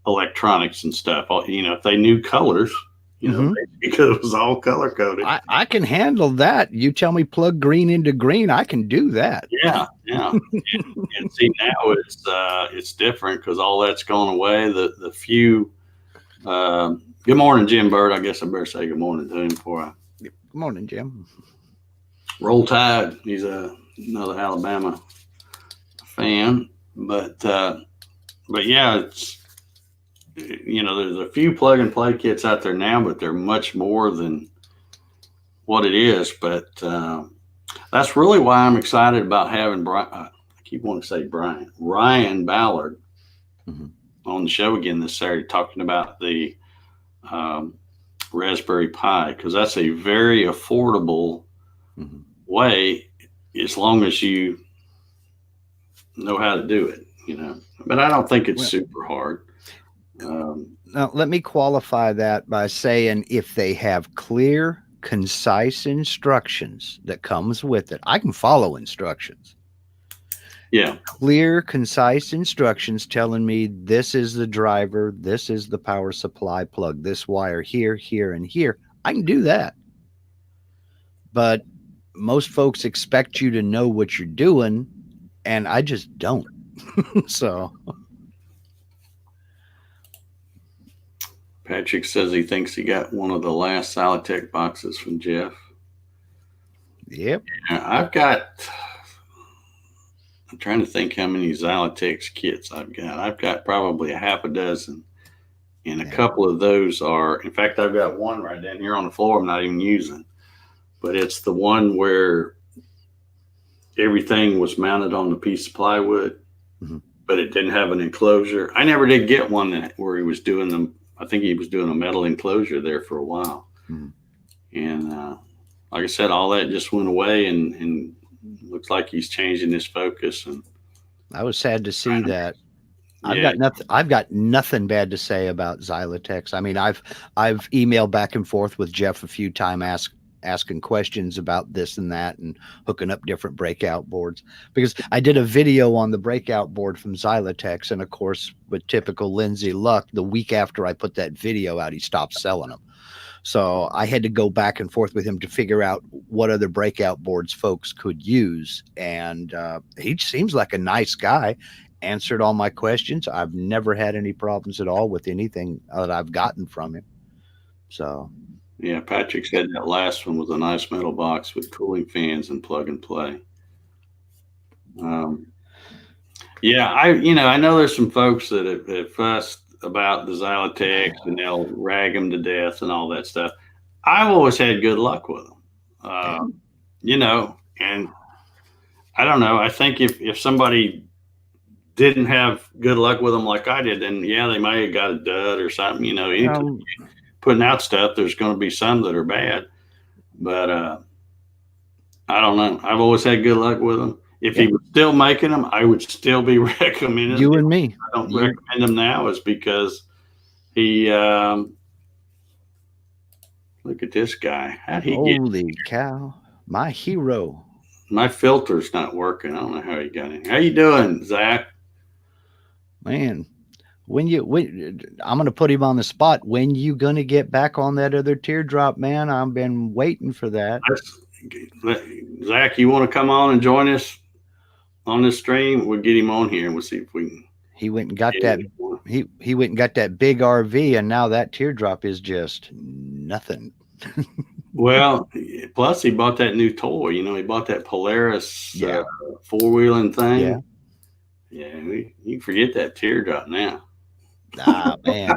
electronics and stuff. If they knew colors, Mm-hmm. because it was all color coded. I can handle that. You tell me plug green into green, I can do that. Yeah, yeah. And see, now it's different because all that's gone away. The few. Good morning, Jim Bird. I guess I better say good morning to him before I Good morning, Jim. roll tide. He's another Alabama fan, but yeah, there's a few plug and play kits out there now, but they're much more than what it is. But that's really why I'm excited about having I keep wanting to say Ryan Ballard Mm-hmm. on the show again this Saturday, talking about the um, Raspberry Pi, because that's a very affordable Mm-hmm. way, as long as you know how to do it. But I don't think it's Well, super hard. now let me qualify that by saying if they have clear, concise instructions that comes with it, I can follow instructions. Yeah, Clear, concise instructions telling me this is the driver, this is the power supply, plug this wire here, here, and here. I can do that. But most folks expect you to know what you're doing, and I just don't. So, Patrick says he thinks he got one of the last Solitech boxes from Jeff. yep. I've got. I'm trying to think how many Xylatex kits I've got. I've got probably a half a dozen, and a Yeah. couple of those are. In fact, I've got one right down here on the floor I'm not even using, but it's the one where everything was mounted on the piece of plywood, Mm-hmm. but it didn't have an enclosure. I never did get one where he was doing them. I think he was doing a metal enclosure there for a while, Mm-hmm. and like I said, all that just went away, and looks like he's changing his focus. And I was sad to see that. I've yeah, got nothing. I've got nothing bad to say about Xylatex. I mean, I've emailed back and forth with Jeff a few times, asking questions about this and that, and hooking up different breakout boards, because I did a video on the breakout board from Xylatex, and of course, with typical Lindsay luck, the week after I put that video out, he stopped selling them. So I had to go back and forth with him to figure out what other breakout boards folks could use. And he seems like a nice guy, answered all my questions. I've never had any problems at all with anything that I've gotten from him. So, yeah. Patrick said that last one was a nice metal box with cooling fans and plug and play. Um, yeah, I know there's some folks that have fussed about the Xylatex and they'll rag them to death and all that stuff. I've always had good luck with them. yeah. And I don't know. I think if somebody didn't have good luck with them like I did, then yeah, they may have got a dud or something. Anytime Um, putting out stuff, there's going to be some that are bad. But I don't know. I've always had good luck with them. If yeah, he was still making them, I would still be recommending them. you If and me. I don't You, recommend them now is because he look at this guy. How'd he get? holy cow, my hero. My filter's not working. I don't know how he got in. How you doing, Zach? Man, I'm going to put him on the spot. When you going to get back on that other teardrop, man? I've been waiting for that. Zach, you want to come on and join us on this stream? We'll get him on here and we'll see if we can. He went and got that. He went and got that big RV, and now that teardrop is just nothing. Well, plus he bought that new toy. He bought that Polaris Yeah. four-wheeling thing. Yeah. Yeah, you can forget that teardrop now. Ah, man.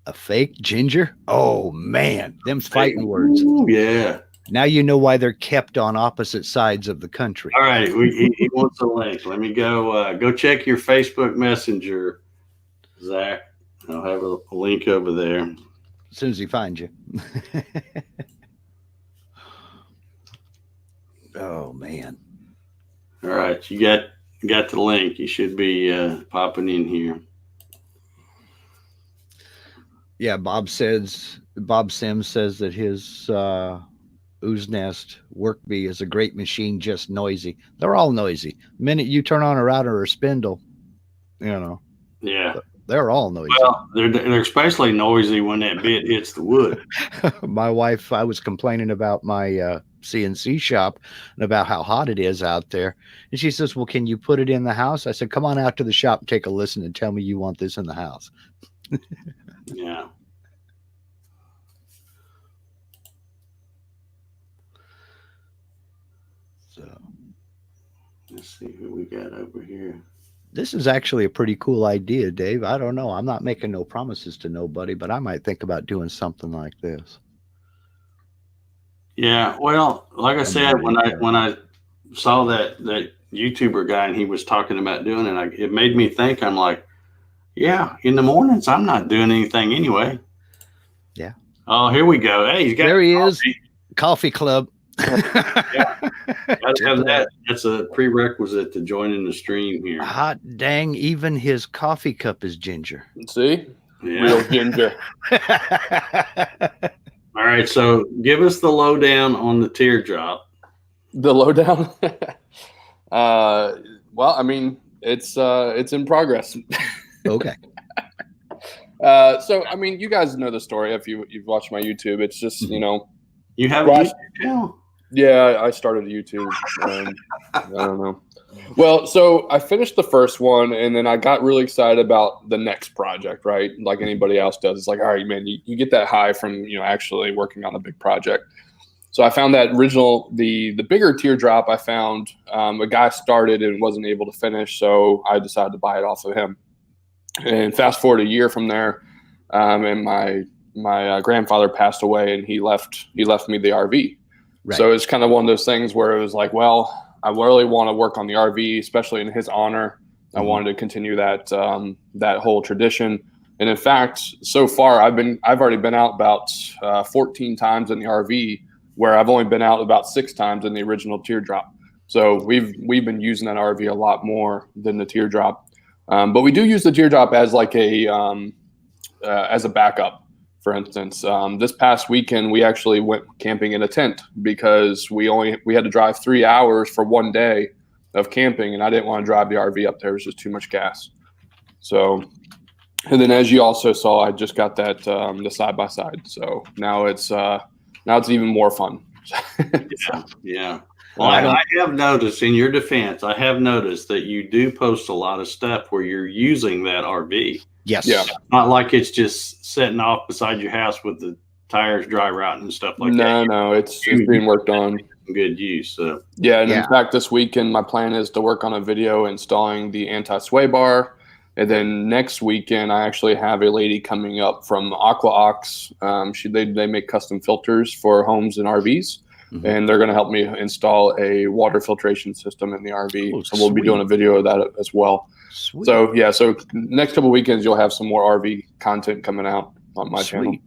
A fake ginger? Oh, man. Them's fighting words. Ooh, yeah. Now you know why they're kept on opposite sides of the country. All right. He wants a link. Let me go check your Facebook Messenger, Zach. I'll have a link over there. As soon as he finds you. Oh, man. All right. You got the link. You should be popping in here. Yeah, Bob Sims says that his ooze nest work bee is a great machine, just noisy. They're all noisy. The minute you turn on a router or a spindle, you know, Yeah. they're all noisy. Well, they're especially noisy when that bit hits the wood. My wife, I was complaining about my CNC shop and about how hot it is out there. And she says, well, can you put it in the house? I said, come on out to the shop and take a listen and tell me you want this in the house. Yeah. So Let's see who we got over here. this is actually a pretty cool idea, Dave. I don't know. I'm not making no promises to nobody, but I might think about doing something like this. Yeah. Well, like I said, when I saw that YouTuber guy and he was talking about doing it, it made me think. I'm like, yeah, in the mornings I'm not doing anything anyway. Yeah. Oh, here we go. Hey, he's got there he coffee. is. Coffee club. Yeah. Gotta have that. That's a prerequisite to joining the stream here. Hot dang, even his coffee cup is ginger. See? Yeah. Real ginger. All right, so give us the lowdown on the teardrop. The lowdown? Well, I mean, it's in progress. Okay. So, I mean, you guys know the story if you've watched my YouTube. It's just, you know. You have a YouTube channel? Yeah, I started a YouTube. I don't know. Well, so I finished the first one, and then I got really excited about the next project, right? Like anybody else does. It's like, all right, man, you get that high from, actually working on a big project. So I found that the bigger teardrop I found, a guy started and wasn't able to finish, so I decided to buy it off of him. And fast forward a year from there, and my grandfather passed away, and he left me the RV. Right. So it's kind of one of those things where it was like, well, I really want to work on the RV, especially in his honor. I wanted to continue that whole tradition. And in fact, so far I've already been out about 14 times in the RV, where I've only been out about 6 times in the original teardrop. So we've been using that RV a lot more than the teardrop. But we do use the teardrop as like as a backup. For instance, this past weekend, we actually went camping in a tent because we had to drive 3 hours for one day of camping, and I didn't want to drive the RV up there. It was just too much gas. So, and then as you also saw, I just got that the side-by-side. So now it's even more fun. Yeah. Well, I have noticed, in your defense, I have noticed that you do post a lot of stuff where you're using that RV. Yes. Yeah. Not like it's just sitting off beside your house with the tires dry rotting and stuff like that. No, it's being worked on. Good use. So. Yeah, and in fact, this weekend, my plan is to work on a video installing the anti-sway bar. And then next weekend, I actually have a lady coming up from Aqua Ox. They make custom filters for homes and RVs. Mm-hmm. And they're going to help me install a water filtration system in the RV. Oh, so we'll be doing a video of that as well. Sweet. So next couple of weekends, you'll have some more RV content coming out on my channel.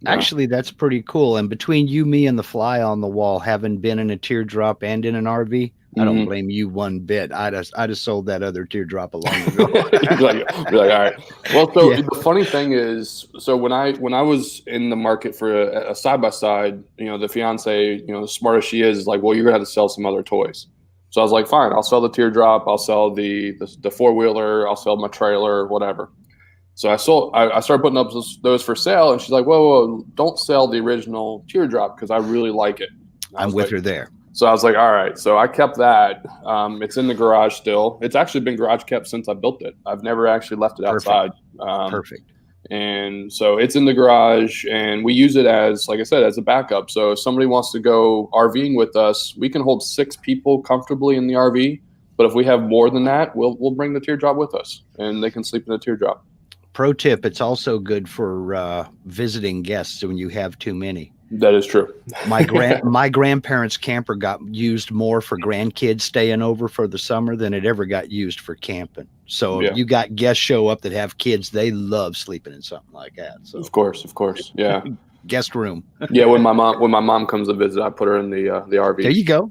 Actually, that's pretty cool. And between you, me, and the fly on the wall, having been in a teardrop and in an RV, I don't blame you one bit. I'd have sold that other teardrop a long ago. You're like, all right. Well, so the funny thing is, so when I was in the market for a side-by-side, the fiance, the smart as she is like, well, you're gonna have to sell some other toys. So I was like, fine, I'll sell the teardrop, I'll sell the 4-wheeler, I'll sell my trailer, whatever. So I started putting up those for sale, and she's like, whoa, don't sell the original teardrop because I really like it. I'm with her there. So I was like, all right. So I kept that. It's in the garage still. It's actually been garage kept since I built it. I've never actually left it outside. Perfect. And so it's in the garage, and we use it as, like I said, as a backup. So if somebody wants to go RVing with us, we can hold 6 people comfortably in the RV. But if we have more than that, we'll bring the teardrop with us, and they can sleep in the teardrop. Pro tip: it's also good for visiting guests when you have too many. That is true. My grandparents' camper got used more for grandkids staying over for the summer than it ever got used for camping. So if you got guests show up that have kids, they love sleeping in something like that. So of course, yeah. Guest room. Yeah, when my mom comes to visit, I put her in the RV. There you go.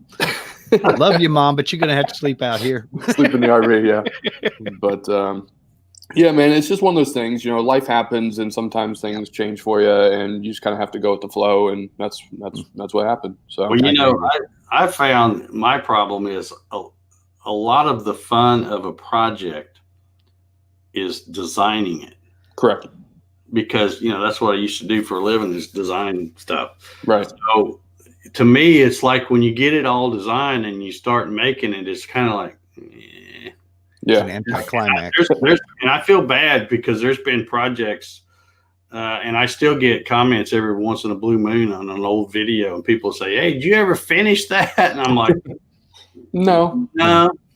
Love you, Mom, but you're gonna have to sleep out here. Sleep in the RV, yeah. But Yeah, man, it's just one of those things. Life happens, and sometimes things change for you, and you just kind of have to go with the flow, and that's what happened. So, Well, I found my problem is a lot of the fun of a project is designing it. Correct. Because that's what I used to do for a living, is design stuff. Right. So to me, it's like when you get it all designed and you start making it, it's kind of like, It's an anticlimax. And I feel bad because there's been projects, and I still get comments every once in a blue moon on an old video, and people say, "Hey, did you ever finish that?" And I'm like, No.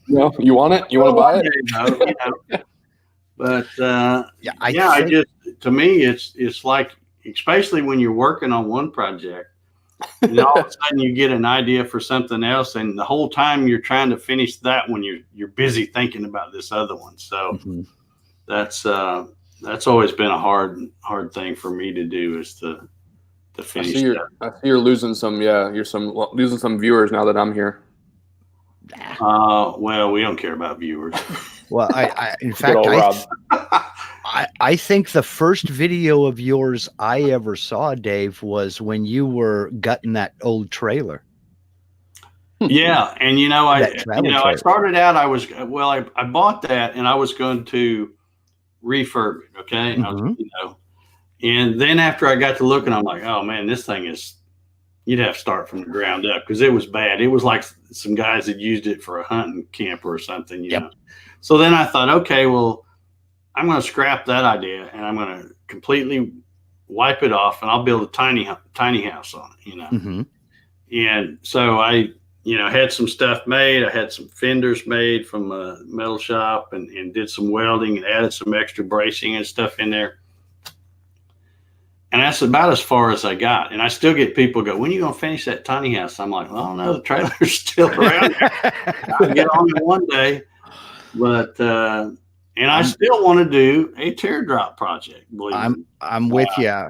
You want it? You want to buy it? But to me, it's like, especially when you're working on one project, and all of a sudden you get an idea for something else, and the whole time you're trying to finish that one, you're busy thinking about this other one. So that's always been a hard thing for me to do, is to finish. I see you're losing some. Yeah, losing some viewers now that I'm here. Well, we don't care about viewers. Well, in fact, I think the first video of yours I ever saw, Dave, was when you were gutting that old trailer. Yeah, and I started out. I bought that, and I was going to refurb it. Okay, and then after I got to looking, I'm like, oh man, this thing is. You'd have to start from the ground up because it was bad. It was like some guys had used it for a hunting camper or something, you know. So then I thought, okay, well, I'm going to scrap that idea and I'm going to completely wipe it off, and I'll build a tiny house on it, And so I, had some stuff made. I had some fenders made from a metal shop and did some welding and added some extra bracing and stuff in there. And that's about as far as I got. And I still get people go, when are you going to finish that tiny house? I'm like, well, no, the trailer's still around. I'll get on it one day. But, and I still want to do a teardrop project. I'm with you.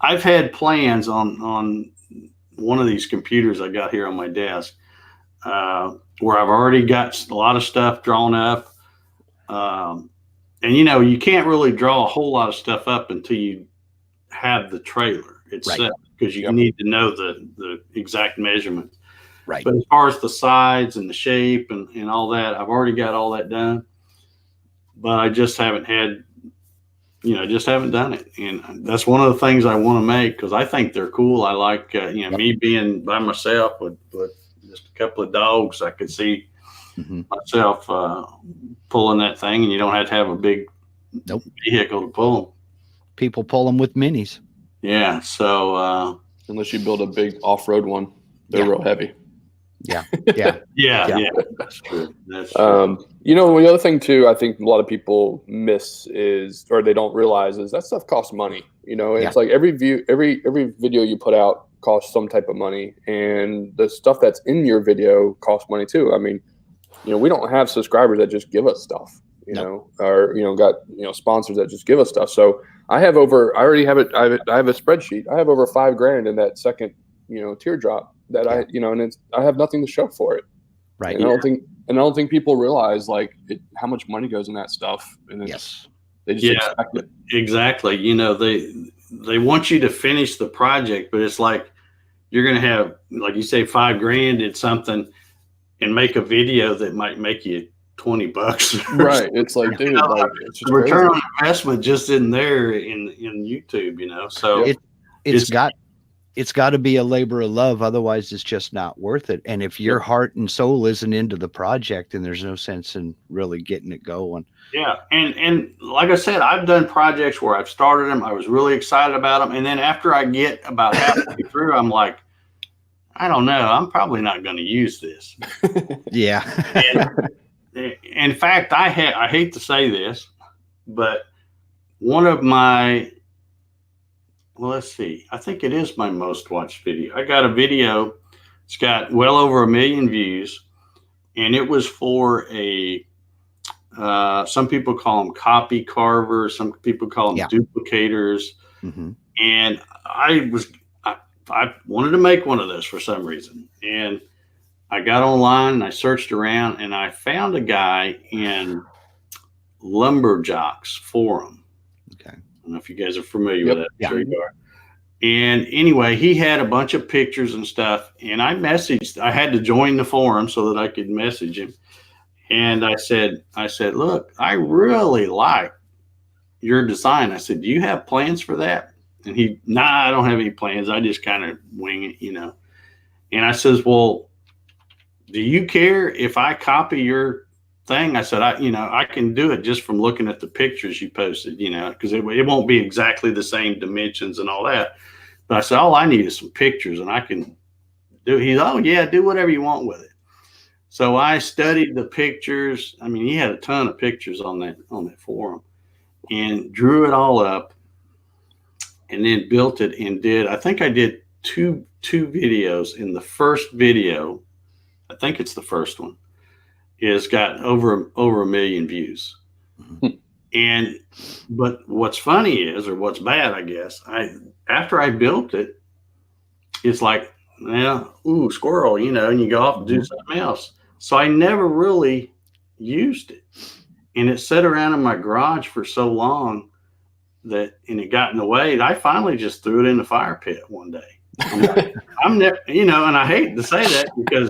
I've had plans on one of these computers I got here on my desk, where I've already got a lot of stuff drawn up. And you can't really draw a whole lot of stuff up until you have the trailer itself, because you need to know the exact measurements. Right. But as far as the sides and the shape and all that, I've already got all that done. But I just haven't done it. And that's one of the things I want to make, because I think they're cool. I like, me being by myself with just a couple of dogs, I could see myself pulling that thing, and you don't have to have a big vehicle to pull them. People pull them with minis. Yeah. So unless you build a big off-road one, they're real heavy. Yeah. That's true. The other thing too, I think a lot of people miss is, or they don't realize, is that stuff costs money. It's like every video you put out costs some type of money, and the stuff that's in your video costs money too. I mean, we don't have subscribers that just give us stuff, or got sponsors that just give us stuff. So I have I have a spreadsheet. I have over $5,000 in that second, teardrop that I have nothing to show for it. Right. And I don't think people realize how much money goes in that stuff. And they just expect it. Exactly. They want you to finish the project, but it's like you're going to have, like you say, $5,000 in something, and make a video that might make you $20. Right. It's like, dude, it's just return on investment just isn't there in YouTube, So it's got to be a labor of love. Otherwise it's just not worth it. And if your heart and soul isn't into the project, then there's no sense in really getting it going. Yeah. And like I said, I've done projects where I've started them. I was really excited about them. And then after I get about halfway through, I'm like, I don't know. I'm probably not going to use this. Yeah. And in fact, I hate to say this, but one of my, let's see, I think it is my most watched video. I got a video. It's got well over 1 million views, and it was for some people call them copy carvers. Some people call them duplicators. And I wanted to make one of those for some reason. And I got online and I searched around, and I found a guy in Lumberjocks forum. Okay. I don't know if you guys are familiar with that. Yeah. Sure you are. And anyway, he had a bunch of pictures and stuff. And I had to join the forum so that I could message him. And I said, look, I really like your design. I said, do you have plans for that? And I don't have any plans. I just kind of wing it, you know. And I says, well, do you care if I copy your thing? I said, I can do it just from looking at the pictures you posted, you know, because it won't be exactly the same dimensions and all that. But I said, all I need is some pictures and I can do it. He's, oh yeah, do whatever you want with it. So I studied the pictures. I mean, he had a ton of pictures on that forum and drew it all up and then built it and I think I did two videos. In the first video, I think it's the first one, is got over 1 million views. But what's funny is, or what's bad, I guess, after I built it, it's like, well, ooh, squirrel, you know, and you go off and do something else. So I never really used it. And it sat around in my garage for so long and it got in the way. I finally just threw it in the fire pit one day. I'm never, you know, and I hate to say that because,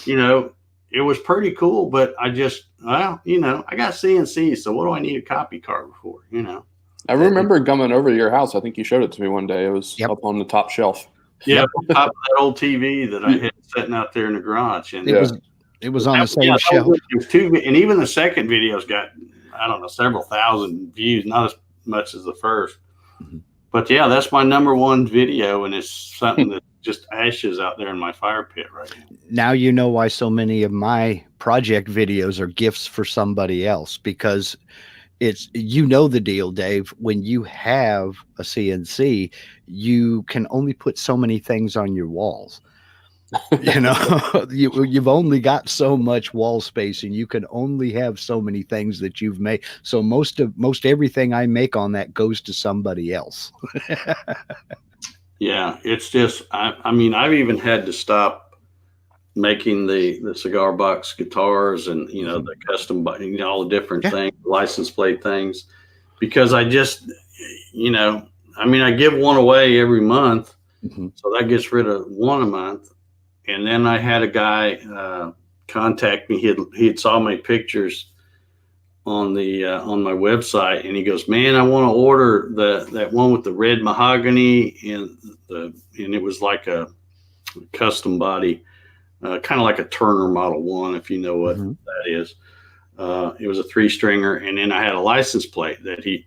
you know, it was pretty cool, but I just, well, you know, I got CNC, so what do I need a copy card for, you know? I remember coming over to your house. I think you showed it to me one day. It was up on the top shelf. Yeah, on top of that old TV that I had sitting out there in the garage. And it was on the same shelf. And even the second video's got, I don't know, several thousand views, not as much as the first. But yeah, that's my #1 video, and it's something that just ashes out there in my fire pit right now. Now you know why so many of my project videos are gifts for somebody else, because it's, you know, the deal, Dave. When you have a CNC, you can only put so many things on your walls. You know, you've only got so much wall space, and you can only have so many things that you've made. So most everything I make on that goes to somebody else. Yeah, it's just, I mean, I've even had to stop making the cigar box guitars and, you know, the custom, you know, all the different things, license plate things, because I just, you know, I mean, I give one away every month. So that gets rid of one a month. And then I had a guy contact me. He had saw my pictures on on my website, and he goes, "Man, I want to order that one with the red mahogany and it was like a custom body, kind of like a Turner Model 1, if you know what that is." It was a 3-stringer, and then I had a license plate that he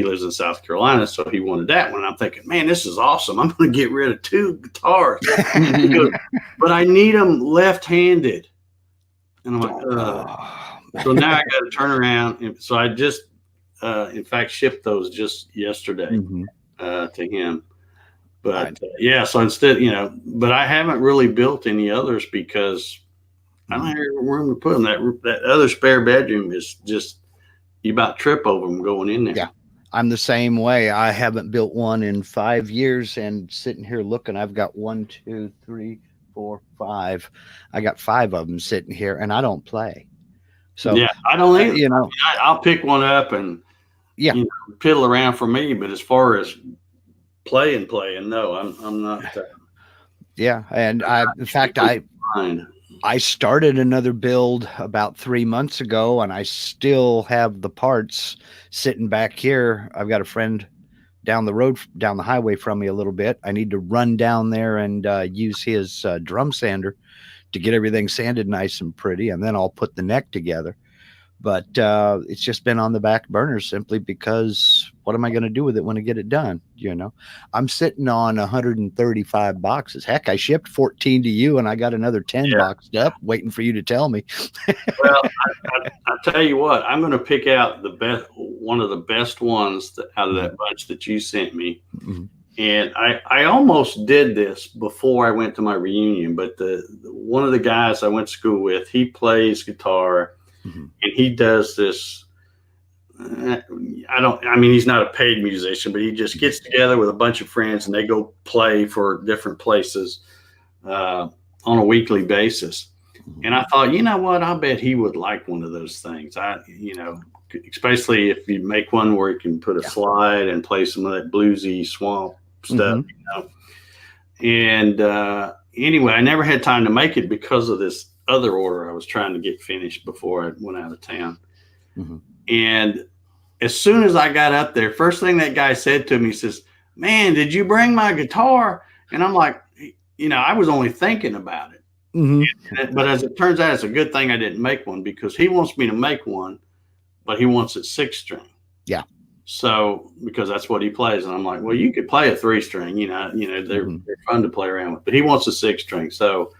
lives in South Carolina, so he wanted that one. I'm thinking, man, this is awesome. I'm going to get rid of 2 guitars. He goes, but I need them left-handed. And I'm like, so now I got to turn around. And so I just, in fact, shipped those just yesterday to him. But yeah, so instead, you know, but I haven't really built any others because I don't have room to put them. That other spare bedroom is just, you about trip over them going in there. Yeah, I'm the same way. I haven't built one in 5 years, and sitting here looking, I've got 1, 2, 3, 4, 5. I got 5 of them sitting here, and I don't play. So yeah, I don't either. You know, I'll pick one up and you know, piddle around for me. But as far as playing, no, I'm not. Yeah, and in fact, I started another build about 3 months ago, and I still have the parts sitting back here. I've got a friend down the highway from me a little bit. I need to run down there and use his drum sander to get everything sanded nice and pretty, and then I'll put the neck together. But it's just been on the back burner simply because what am I going to do with it when I get it done? You know, I'm sitting on 135 boxes. Heck, I shipped 14 to you, and I got another 10 boxed up waiting for you to tell me. Well, I tell you what, I'm going to pick out one of the best ones out of that bunch that you sent me. And I almost did this before I went to my reunion, but one of the guys I went to school with, he plays guitar. And he does this. I mean, he's not a paid musician, but he just gets together with a bunch of friends and they go play for different places on a weekly basis. And I thought, you know what? I bet he would like one of those things. Because especially if you make one where you can put a slide and play some of that bluesy swamp stuff, And anyway, I never had time to make it because of this other order I was trying to get finished before I went out of town. And as soon as I got up there, first thing that guy said to me, he says, "Man, did you bring my guitar?" And I'm like, I was only thinking about it. But as it turns out, it's a good thing I didn't make one, because he wants me to make one, but he wants it 6-string. Yeah. So, because that's what he plays. And I'm like, well, you could play a 3-string, they're fun to play around with, but he wants a 6-string. So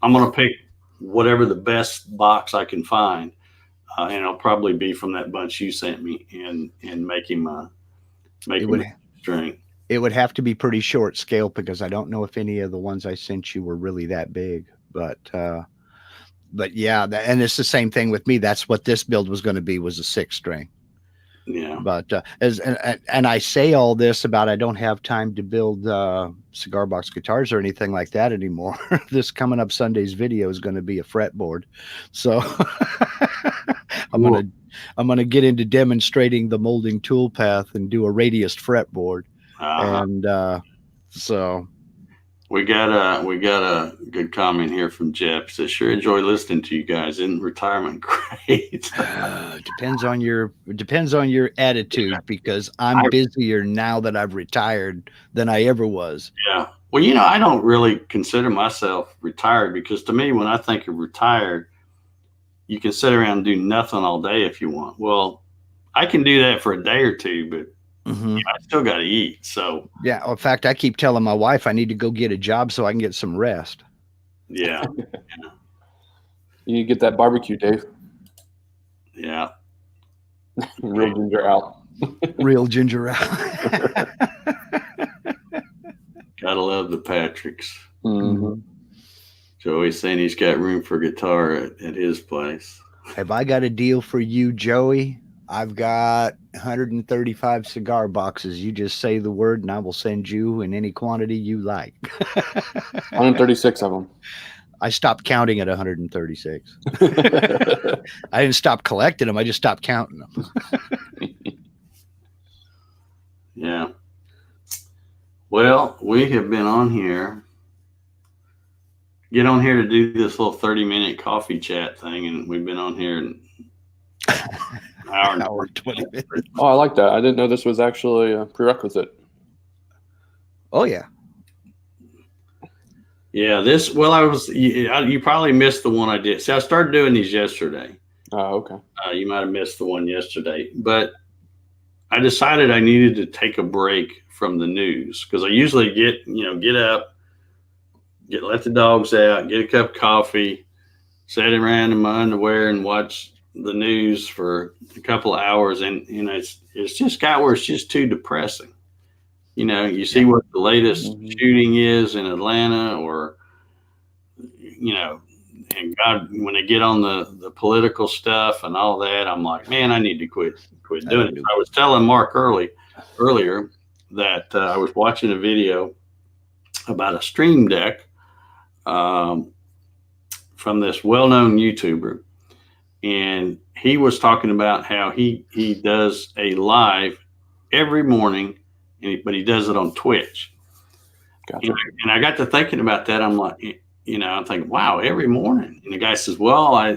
I'm going to pick whatever the best box I can find. And it'll probably be from that bunch you sent me, and make him a string. It would have to be pretty short scale, because I don't know if any of the ones I sent you were really that big, but yeah, and it's the same thing with me. That's what this build was going to be, was a 6-string. Yeah. But and I say all this about I don't have time to build cigar box guitars or anything like that anymore. This coming up Sunday's video is going to be a fretboard, so I'm gonna get into demonstrating the molding toolpath and do a radiused fretboard, and so. We got a good comment here from Jeff. Says, "Sure enjoy listening to you guys in retirement." Great. Depends on your attitude, because I'm busier now that I've retired than I ever was. Yeah. Well, I don't really consider myself retired, because to me, when I think of retired, you can sit around and do nothing all day if you want. Well, I can do that for a day or two, but I still got to eat. So yeah. In fact, I keep telling my wife I need to go get a job so I can get some rest. Yeah. You need to get that barbecue, Dave. Yeah. Real ginger out. Real ginger out. Gotta love the Patricks. Joey's saying he's got room for guitar at his place. Have I got a deal for you, Joey? I've got 135 cigar boxes. You just say the word and I will send you in any quantity you like. 136 of them. I stopped counting at 136. I didn't stop collecting them. I just stopped counting them. Yeah. Well, we have been on here. Get on here to do this little 30-minute coffee chat thing, and we've been on here an hour and 20 minutes. Oh, I like that. I didn't know this was actually a prerequisite. Oh, yeah. Yeah, you probably missed the one I did. See, I started doing these yesterday. Oh, okay. You might have missed the one yesterday, but I decided I needed to take a break from the news, because I usually get up, let the dogs out, get a cup of coffee, sit around in my underwear and watch the news for a couple of hours. And, it's just got where it's just too depressing. You see what the latest shooting is in Atlanta, or, and God, when they get on the political stuff and all that, I'm like, man, I need to quit doing it. I was telling Mark earlier that I was watching a video about a stream deck from this well-known YouTuber. And he was talking about how he does a live every morning, but he does it on Twitch. Gotcha. And I got to thinking about that. I'm like, I'm thinking, wow, every morning. And the guy says, well, I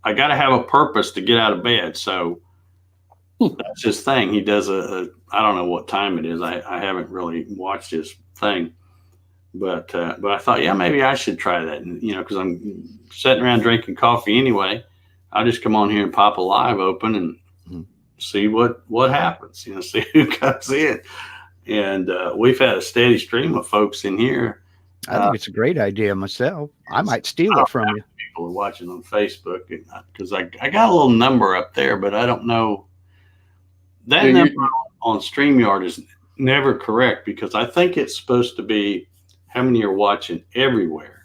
got to have a purpose to get out of bed. So that's his thing. He does I don't know what time it is. I haven't really watched his thing. But I thought, yeah, maybe I should try that. And, because I'm sitting around drinking coffee anyway. I'll just come on here and pop a live open and see what happens, see who comes in. And we've had a steady stream of folks in here. I think it's a great idea myself. I might steal it from you. People are watching on Facebook, because I got a little number up there, but I don't know. That number on StreamYard is never correct, because I think it's supposed to be how many are watching everywhere.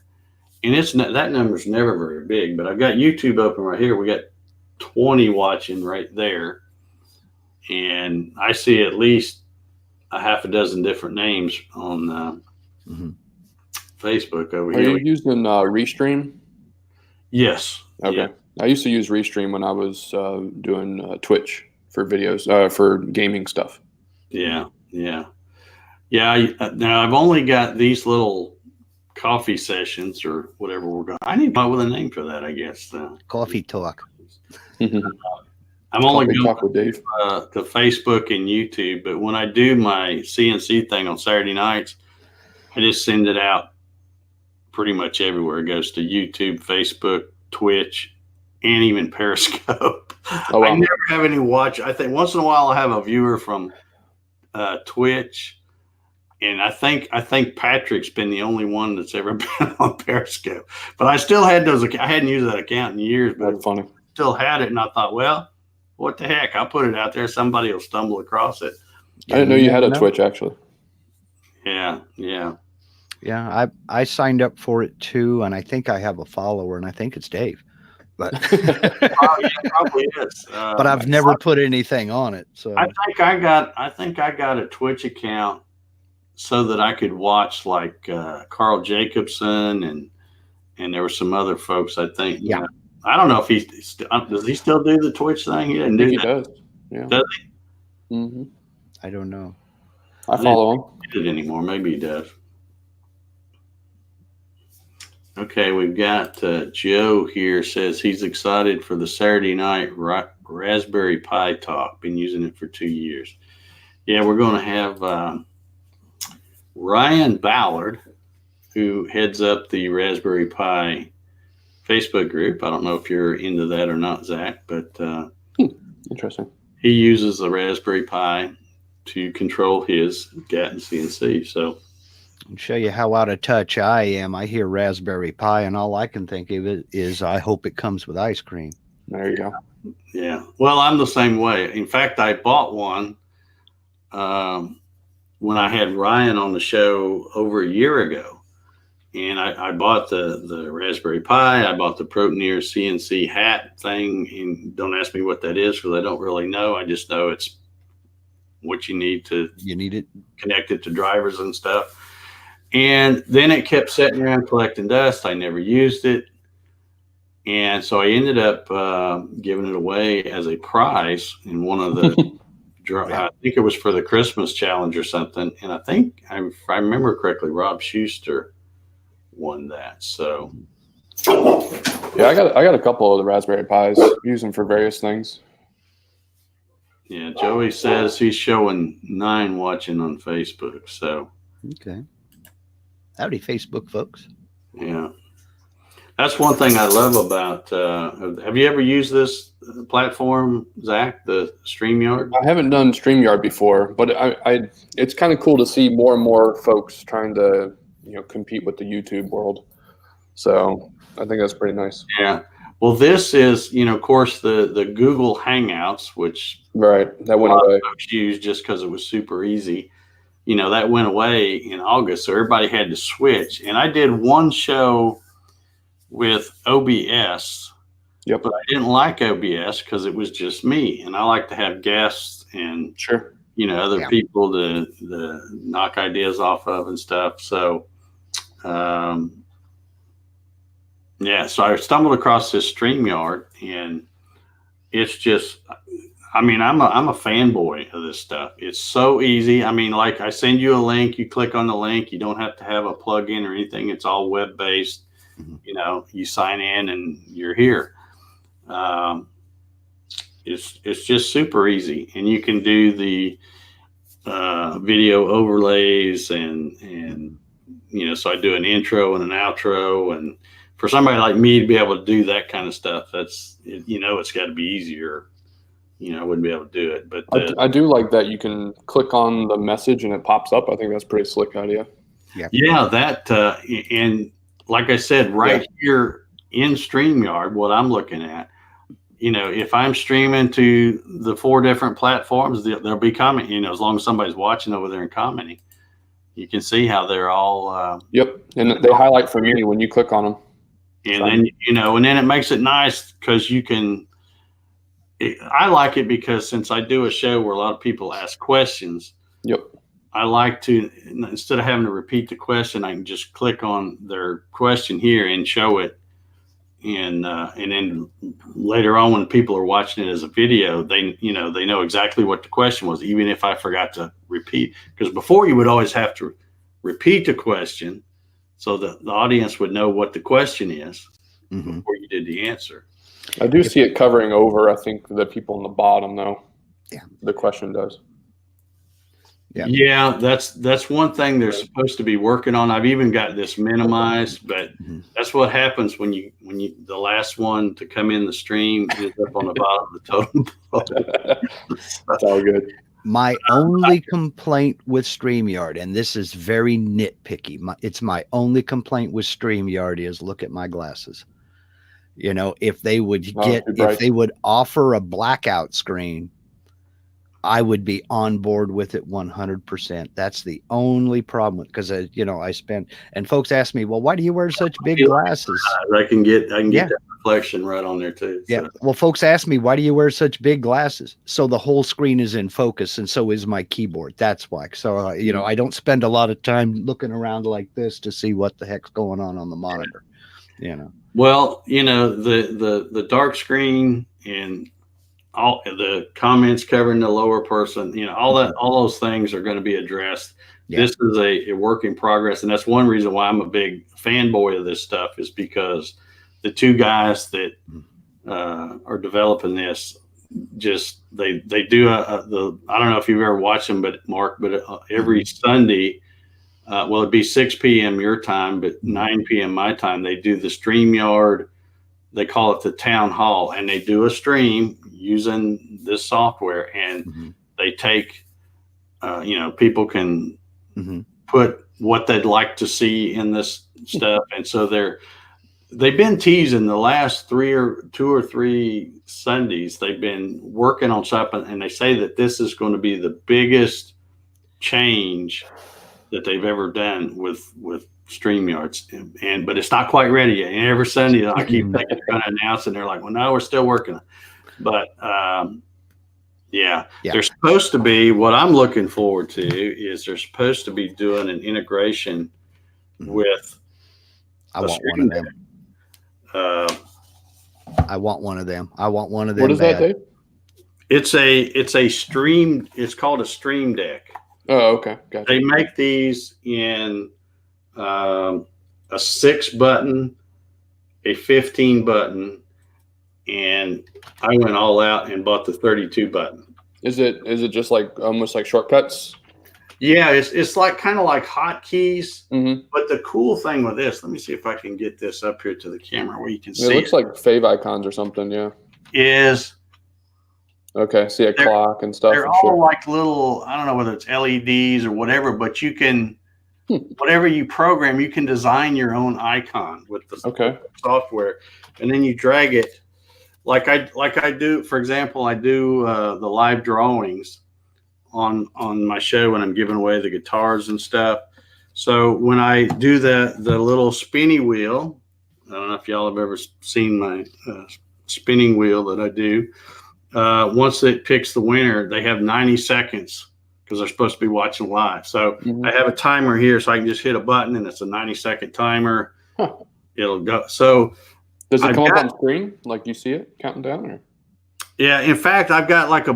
And that number's never very big, but I've got YouTube open right here. We got 20 watching right there. And I see at least a half a dozen different names on Facebook over here. Are you using Restream? Yes. Okay. I used to use Restream when I was doing Twitch for videos, for gaming stuff. Yeah. Now I've only got these little coffee sessions or whatever we're going. I need to come up with a name for that, I guess. Coffee talk. I'm only Coffee going talk with Dave. to Facebook and YouTube, but when I do my CNC thing on Saturday nights, I just send it out pretty much everywhere. It goes to YouTube, Facebook, Twitch, and even Periscope. Oh, wow. I never have any watch. I think once in a while I have a viewer from Twitch. And I think Patrick's been the only one that's ever been on Periscope. But I still had those. I hadn't used that account in years, but That's funny. still had it. And I thought, well, what the heck? I'll put it out there. Somebody will stumble across it. I didn't know you had a Twitch, actually. Yeah. Yeah, I signed up for it too, and I think I have a follower, and I think it's Dave. But Oh, yeah, probably is. but I've never put anything on it. So I think I got a Twitch account so that I could watch like Carl Jacobson and there were some other folks. I think. Yeah. I don't know if does he still do the Twitch thing? He didn't do that. He does. Yeah. Does he? Mm-hmm. I don't know. I follow him. Do it anymore? Maybe he does. Okay, we've got Joe here says he's excited for the Saturday night Raspberry Pi talk. Been using it for 2 years. Yeah, we're going to have Ryan Ballard, who heads up the Raspberry Pi Facebook group. I don't know if you're into that or not, Zach, but Interesting. he uses the Raspberry Pi to control his Gatton CNC. So I'll show you how out of touch I am. I hear Raspberry Pi, and all I can think of it is I hope it comes with ice cream. There you go. yeah, well, I'm the same way. In fact, I bought one when I had Ryan on the show over a year ago, and I bought the Raspberry Pi. I bought the Protoneer CNC hat thing, and don't ask me what that is because I don't really know. I just know it's what you need it. Connect it to drivers and stuff. And then it kept sitting around collecting dust. I never used it. And so I ended up giving it away as a prize in one of the, I think it was for the Christmas challenge or something. And I think, if I remember correctly, Rob Schuster won that. So, yeah, I got a couple of the Raspberry Pis. Use them for various things. Yeah, Joey says he's showing 9 watching on Facebook. So, Okay. Howdy, Facebook folks. yeah. That's one thing I love about. Have you ever used this platform, Zach, the StreamYard? I haven't done StreamYard before, but it's kind of cool to see more and more folks trying to compete with the YouTube world. So I think that's pretty nice. Yeah. Well, this is, of course, the Google Hangouts, which that went away. Folks use just because it was super easy. That went away in August, so everybody had to switch. And I did one show with OBS, Yep. but I didn't like OBS because it was just me, and I like to have guests and Sure. Other people to knock ideas off of and stuff. So, so I stumbled across this StreamYard, and it's just, I'm a fanboy of this stuff. It's so easy. Like I send you a link, you click on the link, you don't have to have a plug-in or anything. It's all web-based. You sign in and you're here. It's just super easy, and you can do the video overlays and so I do an intro and an outro, and for somebody like me to be able to do that kind of stuff, it's got to be easier. I wouldn't be able to do it, but I do like that you can click on the message and it pops up. I think that's a pretty slick idea. Yeah, that and like I said, here in StreamYard, what I'm looking at, if I'm streaming to the 4 different platforms, there'll be comment, as long as somebody's watching over there and commenting, you can see how they're all. Yep. And they highlight for me when you click on them. And then, and then it makes it nice because you can, I like it because since I do a show where a lot of people ask questions. Yep. I like to, instead of having to repeat the question, I can just click on their question here and show it and then later on when people are watching it as a video, they know exactly what the question was, even if I forgot to repeat. Because before you would always have to repeat the question so that the audience would know what the question is before you did the answer. I do see it covering over, I think, the people on the bottom, though. Yeah. The question does. Yeah, that's one thing they're supposed to be working on. I've even got this minimized, but that's what happens when you the last one to come in the stream is up on the bottom of the totem pole. That's all good. My only complaint with StreamYard, and this is very nitpicky, it's my only complaint with StreamYard is look at my glasses. You know, if they would offer a blackout screen, I would be on board with it 100%. That's the only problem, because I spent, and folks ask me, well, why do you wear such big glasses? I can get that reflection right on there too. Yeah. So. Well, folks ask me, why do you wear such big glasses? So the whole screen is in focus, and so is my keyboard. That's why. So I don't spend a lot of time looking around like this to see what the heck's going on the monitor. Well, the dark screen and all the comments covering the lower person, all those things are going to be addressed. Yeah. This is a work in progress. And that's one reason why I'm a big fanboy of this stuff, is because the two guys that are developing this, just they do I don't know if you've ever watched them, but Mark, every Sunday, it'd be 6 p.m. your time, but 9 p.m. my time, they do the StreamYard. They call it the town hall, and they do a stream using this software, and they take, people can put what they'd like to see in this stuff. And so they've been teasing the last 2 or 3 Sundays. They've been working on something, and they say that this is going to be the biggest change that they've ever done with StreamYards, but it's not quite ready yet. And every Sunday I keep thinking they're going to announce, and they're like, well, no, we're still working. But they're supposed to be, what I'm looking forward to is they're supposed to be doing an integration with I want one of them. I want one of them. What is that, Dave? It's a stream. It's called a Stream Deck. Oh, okay. Gotcha. They make these in a 6-button, a 15-button, and I went all out and bought the 32-button. Is it just like almost like shortcuts? Yeah, it's like kind of like hotkeys. But the cool thing with this, let me see if I can get this up here to the camera where you can see. It looks like fave icons or something. Yeah. Is okay. See a clock and stuff. They're all like little. I don't know whether it's LEDs or whatever, but you can. Whatever you program, you can design your own icon with the software, and then you drag it. Like I do, for example, I do the live drawings on my show when I'm giving away the guitars and stuff. So when I do the little spinny wheel, I don't know if y'all have ever seen my spinning wheel that I do. Once it picks the winner, they have 90 seconds. Because they're supposed to be watching live. So I have a timer here, so I can just hit a button, and it's a 90-second timer. It'll go. So does it come up on screen like you see it counting down? Or? Yeah, in fact, I've got like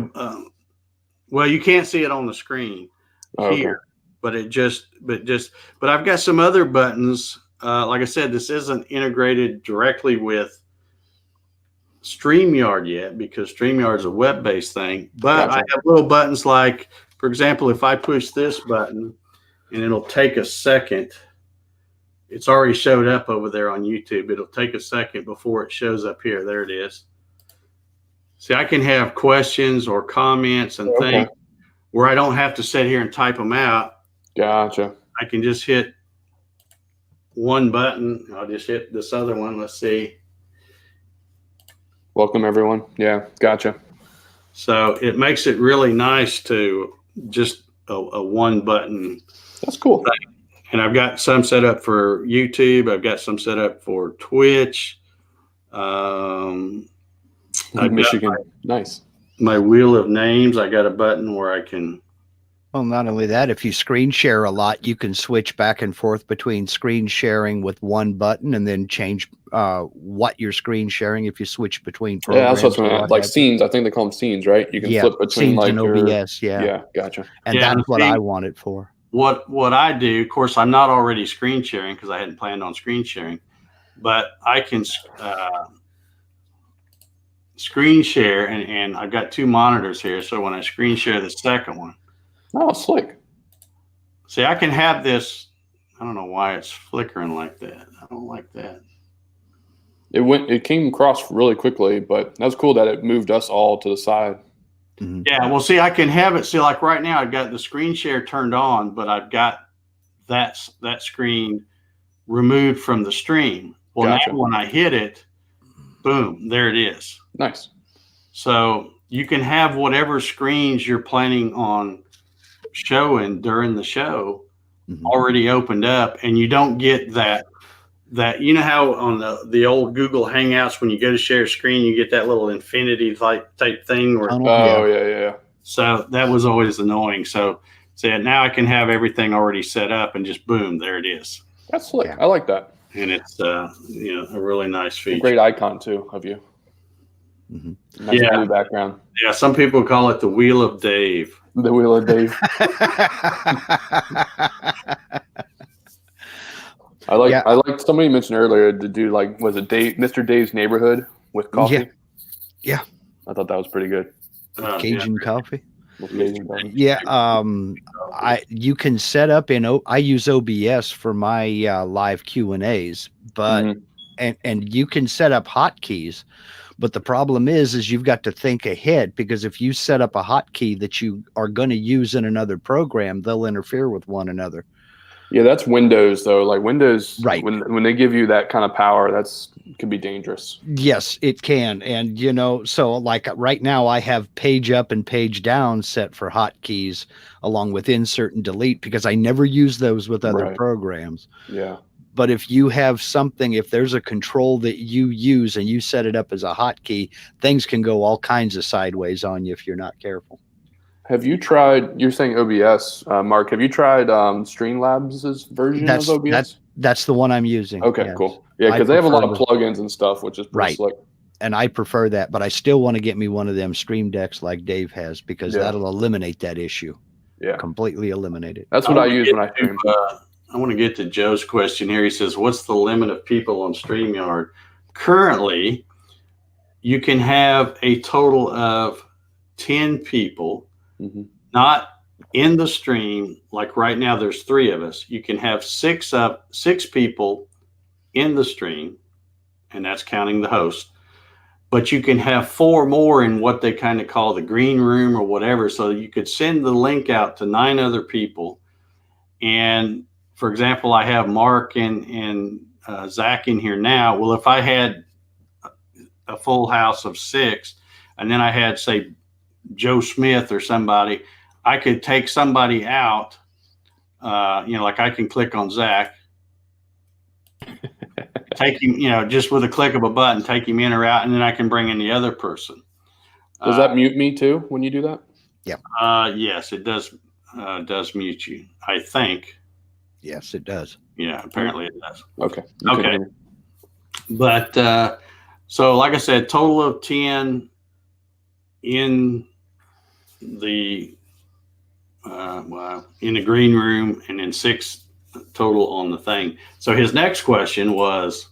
well, you can't see it on the screen here, but I've got some other buttons. Like I said, this isn't integrated directly with StreamYard yet, because StreamYard is a web-based thing. But I have little buttons like, for example, if I push this button and it'll take a second, it's already showed up over there on YouTube. It'll take a second before it shows up here. There it is. See, I can have questions or comments and things where I don't have to sit here and type them out. Gotcha. I can just hit one button. I'll just hit this other one. Let's see. Welcome, everyone. Yeah, gotcha. So it makes it really nice to just a one button. That's cool. Thing. And I've got some set up for YouTube. I've got some set up for Twitch. Michigan. Nice. My wheel of names. I got a button where I can Well, not only that, if you screen share a lot, you can switch back and forth between screen sharing with one button and then change what you're screen sharing if you switch between Yeah, that's programs what's or what like have you. scenes. I think they call them scenes, right? You can Yeah, flip between scenes like and your OBS, yeah. yeah, gotcha. And Yeah, that's what see, I want it for. What I do, of course, I'm not already screen sharing because I hadn't planned on screen sharing, but I can screen share, and I've got two monitors here. So when I screen share the second one, Oh, slick. see, I can have this. I don't know why it's flickering like that. I don't like that. It came across really quickly, but that's cool that it moved us all to the side. Mhm. Yeah, well, see, I can have it. See, like right now, I've got the screen share turned on, but I've got that screen removed from the stream. Well, Gotcha. now when I hit it, boom, there it is. Nice. So you can have whatever screens you're planning on showing during the show Mhm. already opened up, and you don't get that you know how on the old Google Hangouts when you go to share a screen you get that little infinity type thing where Tunnel, Oh yeah. so that was always annoying. So now I can have everything already set up and just boom, there it is. That's slick. Yeah. I like that. And it's a really nice A feature. great icon too of you. Mhm. Nice Yeah. blue background. Yeah, some people call it the Wheel of Dave. The Wheel of Dave. I like somebody mentioned earlier to do like was it Mr. Dave's Neighborhood with coffee? Yeah. I thought that was pretty good. Cajun coffee. With Cajun coffee. Yeah, you can set up I use OBS for my live Q&As, but Mhm. and you can set up hotkeys, but the problem is you've got to think ahead, because if you set up a hotkey that you are going to use in another program, they'll interfere with one another. Yeah, that's Windows though. Like Windows, Right. when they give you that kind of power, can be dangerous. Yes, it can. And so like right now I have page up and page down set for hotkeys along with insert and delete, because I never use those with other Right. programs. Yeah. But if you have something, if there's a control that you use and you set it up as a hotkey, things can go all kinds of sideways on you if you're not careful. Have you tried? You're saying OBS, Mark. Have you tried Streamlabs' version of OBS? That's the one I'm using. Okay, yes. cool. Yeah, because they have a lot of plugins and stuff, which is pretty Right. slick. And I prefer that, but I still want to get me one of them Stream Decks like Dave has, because Yeah. that'll eliminate that issue. Yeah, Completely eliminate it. that's what I use when I stream. I want to get to Joe's question here. He says, what's the limit of people on StreamYard? Currently, you can have a total of 10 people, Mhm. not in the stream. Like right now, there's 3 of us. You can have 6 people in the stream, and that's counting the host. But you can have 4 more in what they kind of call the green room or whatever. So you could send the link out to 9 other people. And for example, I have Mark and Zach in here now. Well, if I had a full house of 6, and then I had, say, Joe Smith or somebody, I could take somebody out. Like I can click on Zach, take him, just with a click of a button, take him in or out, and then I can bring in the other person. Does that mute me too when you do that? Yes, it does. Does mute you, I think. Yes, it does. Yeah, apparently it does. Okay. Okay. But so, like I said, total of 10 in the in the green room, and then 6 total on the thing. So his next question was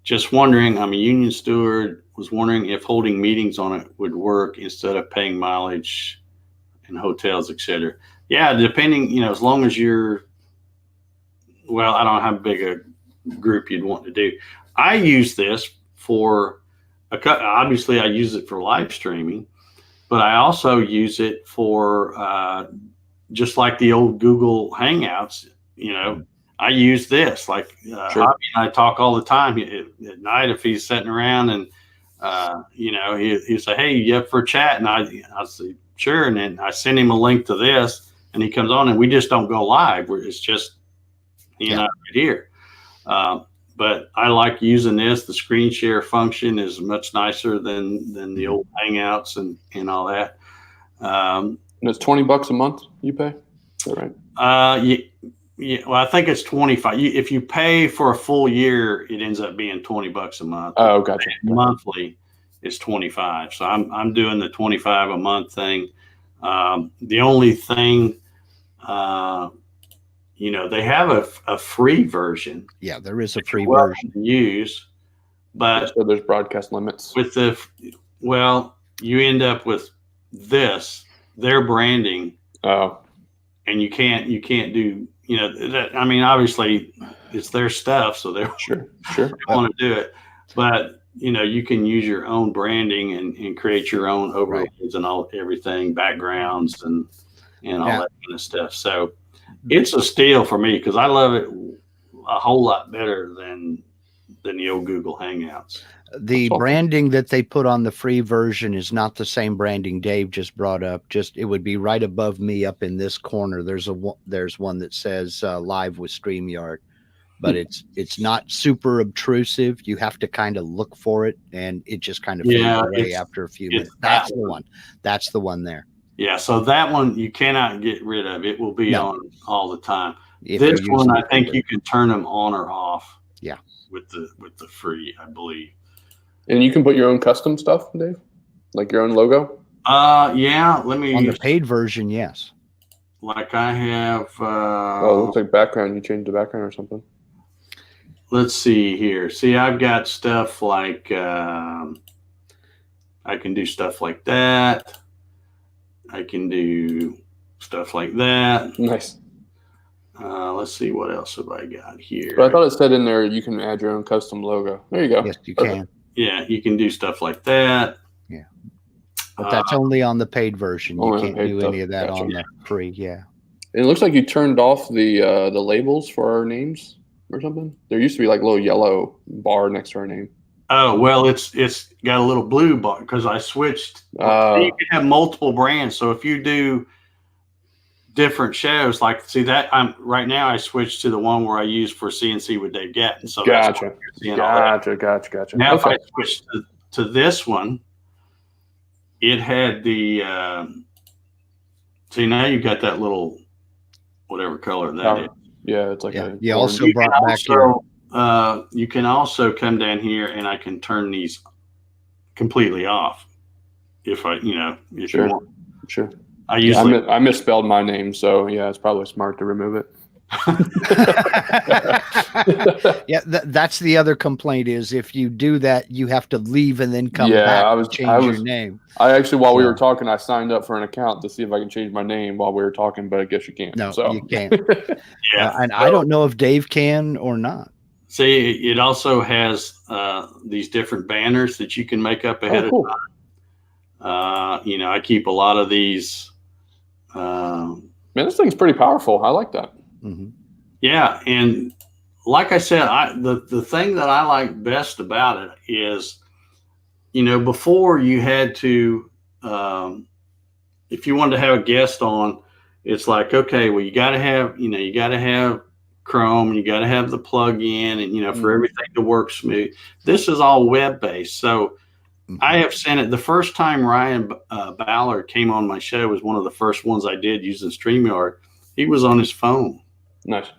just wondering, I'm a union steward, was wondering if holding meetings on it would work instead of paying mileage and hotels, etc. Yeah, depending, as long as you're, well, I don't know how big a group you'd want to do. I use this for obviously I use it for live streaming, but I also use it for just like the old Google Hangouts. I use this like Sure. Hobby and I talk all the time at night if he's sitting around, and he'll say, "Hey, you up for a chat?" And I say, "Sure." And then I send him a link to this, and he comes on, and we just don't go live. It's just he and I right here. But I like using this. The screen share function is much nicer than the old Hangouts and all that. And it's $20 a month you pay. Is that right? Yeah. Well, I think it's 25. If you pay for a full year, it ends up being $20 a month. Oh, gotcha. Monthly is 25. So I'm doing the 25 a month thing. The only thing, they have a free version. Yeah, there is a free version to use, but so there's broadcast limits. You end up with their branding. Oh, and you can't do, that. I mean, obviously it's their stuff, so they're sure they want to do it, but you can use your own branding and create your own overlays and everything, backgrounds and all that kind of stuff. So it's a steal for me because I love it a whole lot better than the old Google Hangouts. The branding that they put on the free version is not the same branding Dave just brought up. It would be right above me up in this corner. There's one that says live with StreamYard, but it's not super obtrusive. You have to kind of look for it, and it just kind of fades away after a few minutes. That's the one. That's the one there. Yeah. So that one you cannot get rid of. It will be on all the time. This one, I think you can turn them on or off. Yeah. With the free, I believe. And you can put your own custom stuff, Dave? Like your own logo? Yeah. Let me. On the paid version, yes. Like I have. It looks like background. You changed the background or something. Let's see here. See, I've got stuff like I can do stuff like that. I can do stuff like that. Nice. Let's see, what else have I got here? But I thought it said in there you can add your own custom logo. There you go. Yes, you can. Yeah, you can do stuff like that. Yeah. But that's only on the paid version. You can't do any of that on the free. Yeah. And it looks like you turned off the labels for our names or something. There used to be like a little yellow bar next to our name. Oh, well, it's got a little blue bar because I switched. So you can have multiple brands. So if you do different shows, like that, right now I switched to the one where I use for CNC with Dave Gatton. So gotcha. Now if I switch to this one, it had the see, now you've got that little whatever color that is. Yeah, it's like you also brought back you can also come down here and I can turn these completely off if you want. Sure. I misspelled my name, so yeah, it's probably smart to remove it. Yeah, that's the other complaint is if you do that, you have to leave and then come back and change your name. I actually, while we were talking, I signed up for an account to see if I can change my name while we were talking, but I guess you can't. No, so. you can't. And I don't know if Dave can or not. See, it also has these different banners that you can make up ahead of time. I keep a lot of these. Man, this thing's pretty powerful. I like that. Mm-hmm. Yeah, and like I said, the thing that I like best about it is, before you had to, if you wanted to have a guest on, it's like, okay, well, you got to have Chrome, and you got to have the plug-in, and for everything to work smooth. This is all web-based, so. I have sent it. The first time Ryan Ballard came on my show was one of the first ones I did using StreamYard. He was on his phone. Nice.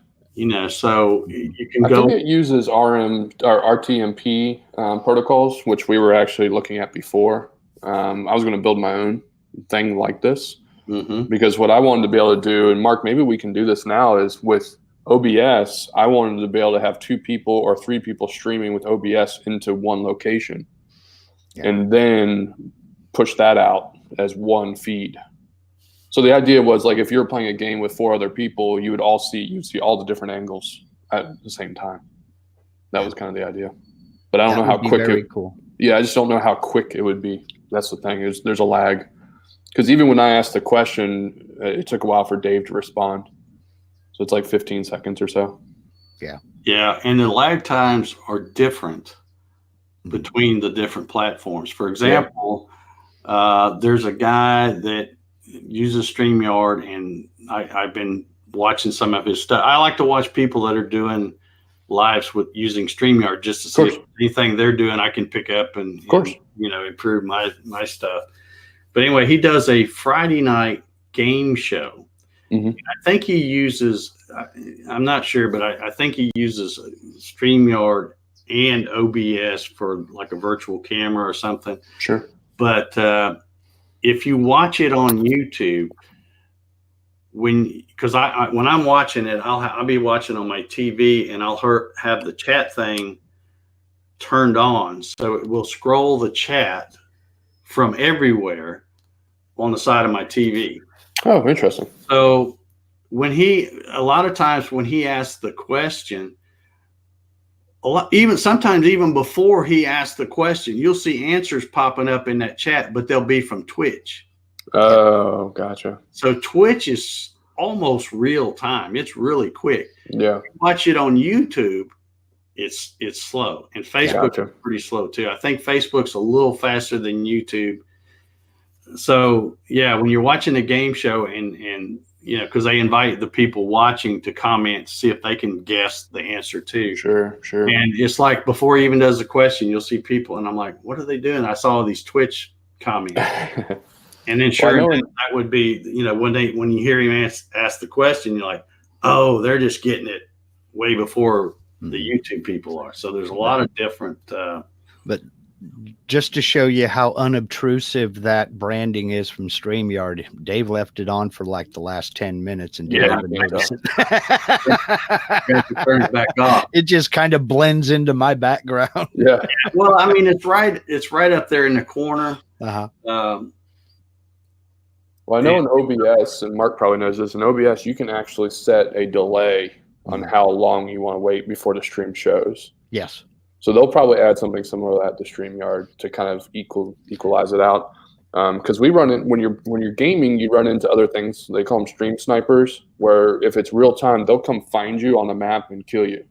So you can I think it uses RTMP protocols, which we were actually looking at before. I was going to build my own thing like this because what I wanted to be able to do, and Mark, maybe we can do this now, is with OBS, I wanted to be able to have 2 people or 3 people streaming with OBS into one location. Yeah. And then push that out as one feed. So the idea was like if you were playing a game with 4 other people, you'd see all the different angles at the same time. That was kind of the idea. But I don't know how quick cool. Yeah, I just don't know how quick it would be. That's the thing, there's a lag. Because even when I asked the question, it took a while for Dave to respond. So it's like 15 seconds or so. Yeah. Yeah, and the lag times are different between the different platforms. For example, there's a guy that uses StreamYard, and I've been watching some of his stuff. I like to watch people that are doing lives with using StreamYard just to see if anything they're doing I can pick up and improve my stuff. But anyway, he does a Friday night game show. Mhm. I think he uses, I'm not sure, but I think he uses StreamYard and OBS for like a virtual camera or something. Sure. But if you watch it on YouTube, because when I'm watching it, I'll be watching on my TV and I'll have the chat thing turned on, so it will scroll the chat from everywhere on the side of my TV. Oh, interesting. So a lot of times when he asks the question, sometimes even before he asks the question, you'll see answers popping up in that chat, but they'll be from Twitch. Oh, gotcha. So Twitch is almost real time. It's really quick. Yeah. Watch it on YouTube, it's slow. And Facebook Gotcha. is pretty slow too. I think Facebook's a little faster than YouTube. So yeah, when you're watching a game show and because they invite the people watching to comment to see if they can guess the answer too. Sure. And it's like before he even does the question, you'll see people, and I'm like, what are they doing? I saw these Twitch comments. And then sure enough, that would be, when you hear him ask the question, you're like, oh, they're just getting it way before the YouTube people are. So there's a lot of different. But just to show you how unobtrusive that branding is from StreamYard, Dave left it on for like the last 10 minutes and didn't even notice it. Turn it back off. It just kind of blends into my background. Yeah. Well, I mean, it's right up there in the corner. Uh-huh. Well, I know in OBS, and Mark probably knows this, in OBS, you can actually set a delay on how long you want to wait before the stream shows. Yes. So they'll probably add something similar to that to StreamYard to kind of equalize it out. Because we run in when you're gaming, you run into other things. They call them stream snipers, where if it's real time, they'll come find you on the map and kill you.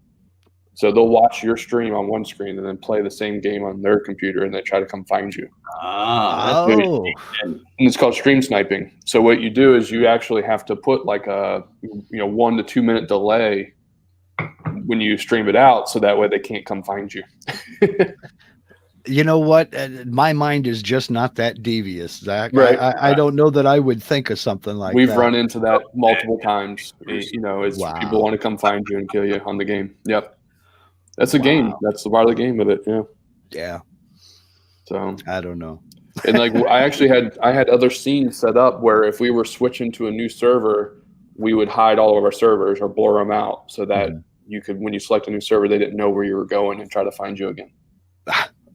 So they'll watch your stream on one screen and then play the same game on their computer, and they try to come find you. And it's called stream sniping. So what you do is you actually have to put like a 1 to 2 minute delay when you stream it out, so that way they can't come find you. You know what? My mind is just not that devious, Zach. Right. I don't know that I would think of something like We've that. run into that multiple times. People want to come find you and kill you on the game. Yep. That's a game. That's the part of the game with it. Yeah. Yeah. So I don't know. And like I had other scenes set up where if we were switching to a new server, we would hide all of our servers or blur them out so that you could, when you select a new server, they didn't know where you were going and try to find you again.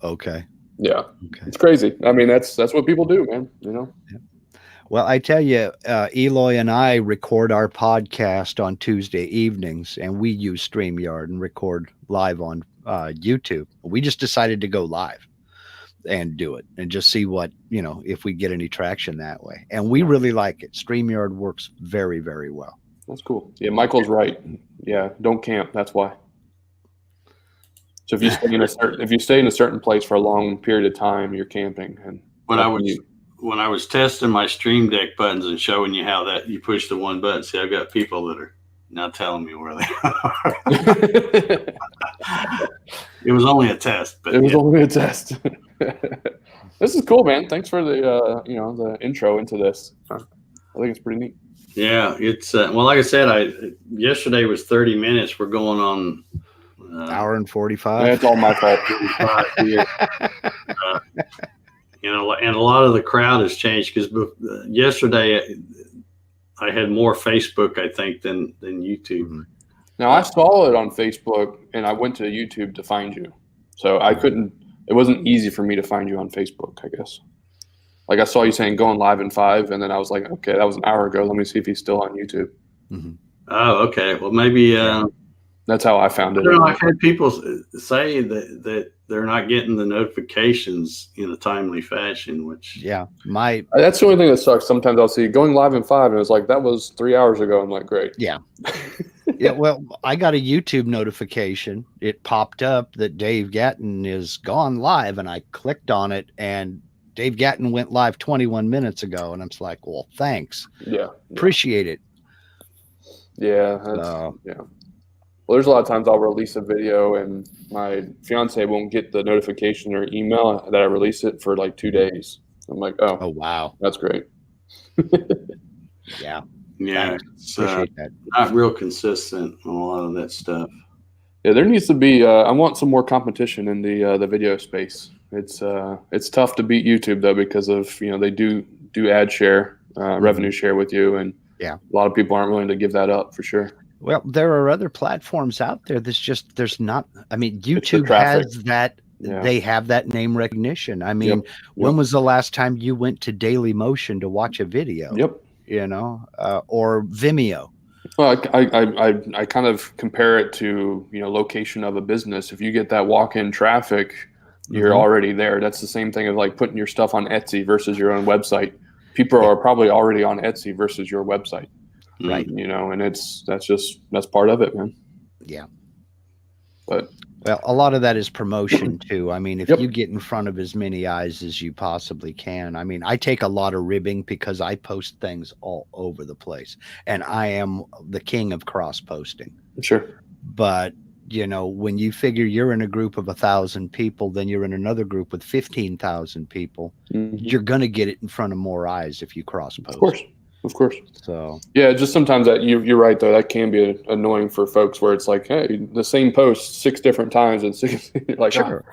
Okay. Yeah. Okay. It's crazy. I mean, that's what people do, man. Yeah. Well, I tell you, Eloy and I record our podcast on Tuesday evenings, and we use StreamYard and record live on YouTube. We just decided to go live and do it and just see what, if we get any traction that way. And we really like it. StreamYard works very, very well. That's cool. Yeah, Michael's right. Yeah, don't camp. That's why. So if you stay in a certain place for a long period of time, you're camping. And when I was testing my Stream Deck buttons and showing you how that you push the one button, see, I've got people that are now telling me where they are. It was only a test, but it was only a test. This is cool, man. Thanks for the intro into this. I think it's pretty neat. Yeah, it's well, like I said, yesterday was 30 minutes. We're going on hour and 45. It's all my fault. And a lot of the crowd has changed because yesterday I had more Facebook, I think, than YouTube. Mm-hmm. Now I saw it on Facebook and I went to YouTube to find you. So it wasn't easy for me to find you on Facebook, I guess. Like I saw you saying going live in 5, and then I was like, okay, that was an hour ago. Let me see if he's still on YouTube. Mm-hmm. Oh, okay. Well, maybe that's how I found it. I don't know, I've had people say that they're not getting the notifications in a timely fashion, which that's the only thing that sucks. Sometimes I'll see going live in 5, and it's like that was 3 hours ago. I'm like, great. Yeah. Yeah. Well, I got a YouTube notification. It popped up that Dave Gatton is gone live, and I clicked on it, and Dave Gatton went live 21 minutes ago, and I'm just like, well, thanks. Yeah. Appreciate it. Yeah. Yeah. Well, there's a lot of times I'll release a video and my fiance won't get the notification or email that I release it for like 2 days. I'm like, oh wow. That's great. Yeah. Yeah, Thanks. it's Appreciate that. not real consistent on a lot of that stuff. Yeah, there needs to be. I want some more competition in the video space. It's tough to beat YouTube though because of they do ad share, revenue share with you, and Yeah. a lot of people aren't willing to give that up for sure. Well, there are other platforms out there there's not. I mean, YouTube traffic. has that. Yeah. They have that name recognition. I mean, when was the last time you went to Daily Motion to watch a video? Yep. Or Vimeo? Well, I kind of compare it to location of a business. If you get that walk-in traffic, you're already there. That's the same thing as like putting your stuff on Etsy versus your own website. People are probably already on Etsy versus your website. Right. And that's part of it, man. Yeah. But well, a lot of that is promotion too. I mean, if you get in front of as many eyes as you possibly can. I mean, I take a lot of ribbing because I post things all over the place, and I am the king of cross posting. Sure. But when you figure you're in a group of 1,000 people, then you're in another group with 15,000 people. You're going to get it in front of more eyes if you cross post. Of course. So yeah, just sometimes that you're right though. That can be annoying for folks where it's like, hey, the same post 6 different times and 6 like sure.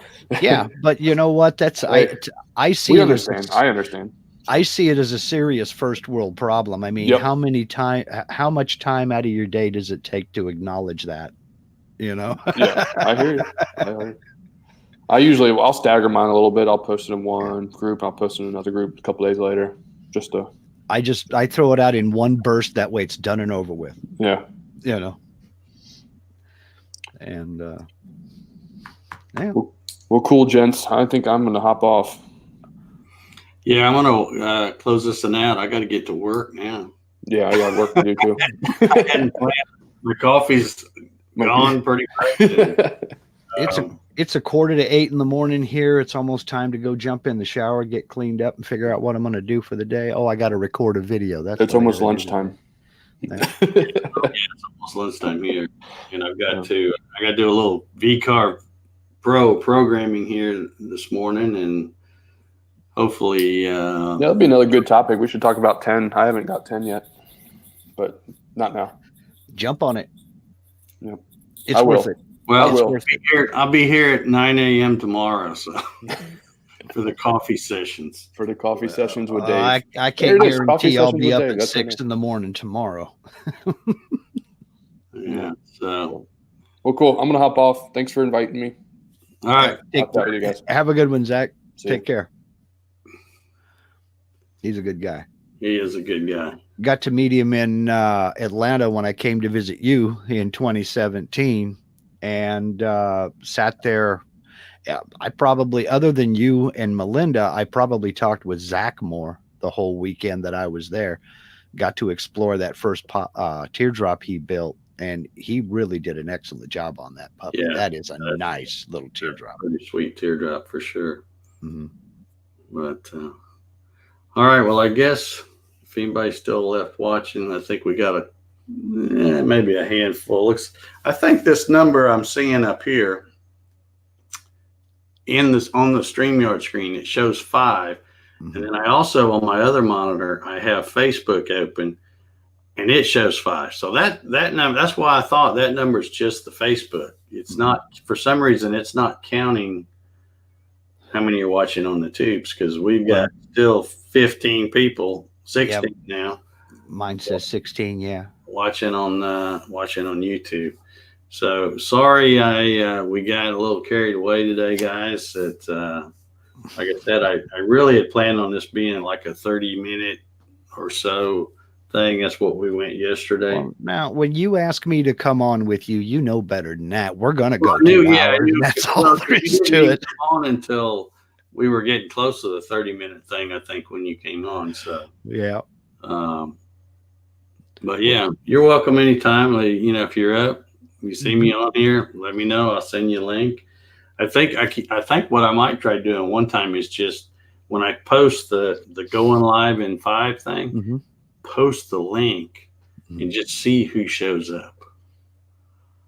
Yeah, but you know what? That's I see. We understand. I understand. I see it as a serious first world problem. I mean, how much time out of your day does it take to acknowledge that? Yeah, I hear you. I'll stagger mine a little bit. I'll post it in one group. I'll post it in another group a couple days later. I throw it out in one burst. That way it's done and over with. Yeah. And yeah. Well, cool, gents. I think I'm going to hop off. Yeah, I'm going to close this one out. I got to get to work now. Yeah, I got work to do too. I hadn't planned. My coffee's gone pretty quick. It's 7:45 in the morning here. It's almost time to go jump in the shower, get cleaned up, and figure out what I'm going to do for the day. Oh, I got to record a video. It's almost lunchtime. It's almost lunchtime here, and I got to do a little VCarve Pro programming here this morning, and hopefully that'll be another good topic. We should talk about 10. I haven't got 10 yet, but not now. Jump on it. Yep. It's worth it. Well, I'll be here at 9 a.m. tomorrow, so for the coffee sessions. For the coffee sessions with Dave. I can't guarantee I'll be up at 6 in the morning tomorrow. Yeah. So. Well, cool. I'm gonna hop off. Thanks for inviting me. All right. Talk to you guys. Have a good one, Zach. Take care. He's a good guy. He is a good guy. Got to meet him in Atlanta when I came to visit you in 2017. And sat there. I probably, other than you and Melinda, I probably talked with Zach more the whole weekend that I was there. Got to explore that first teardrop he built, and he really did an excellent job on that puppy. Yeah, that is a nice little teardrop. Pretty sweet teardrop for sure. Mm-hmm. But all right, well, I guess if anybody's still left watching, I think we got maybe a handful. I think this number I'm seeing up here on the StreamYard screen, it shows 5. Mm-hmm. And then I also, on my other monitor, I have Facebook open and it shows 5. So that number, that's why I thought that number is just the Facebook. It's not, for some reason, it's not counting how many are watching on the tubes, because we've got still 15 people, 16 now. Mine says 16, yeah. Watching on YouTube. So sorry, we got a little carried away today, guys. Like I said, I really had planned on this being like a 30-minute or so thing. That's what we went yesterday. Well, now, when you ask me to come on with you, you know better than that. We're gonna go 2 hours. That's all there is to it. On until we were getting close to the 30-minute thing, I think, when you came on. So yeah. But yeah, you're welcome anytime. If you're up, you see me on here, let me know. I'll send you a link. I think what I might try doing one time is just when I post the going live in 5 thing, post the link and just see who shows up.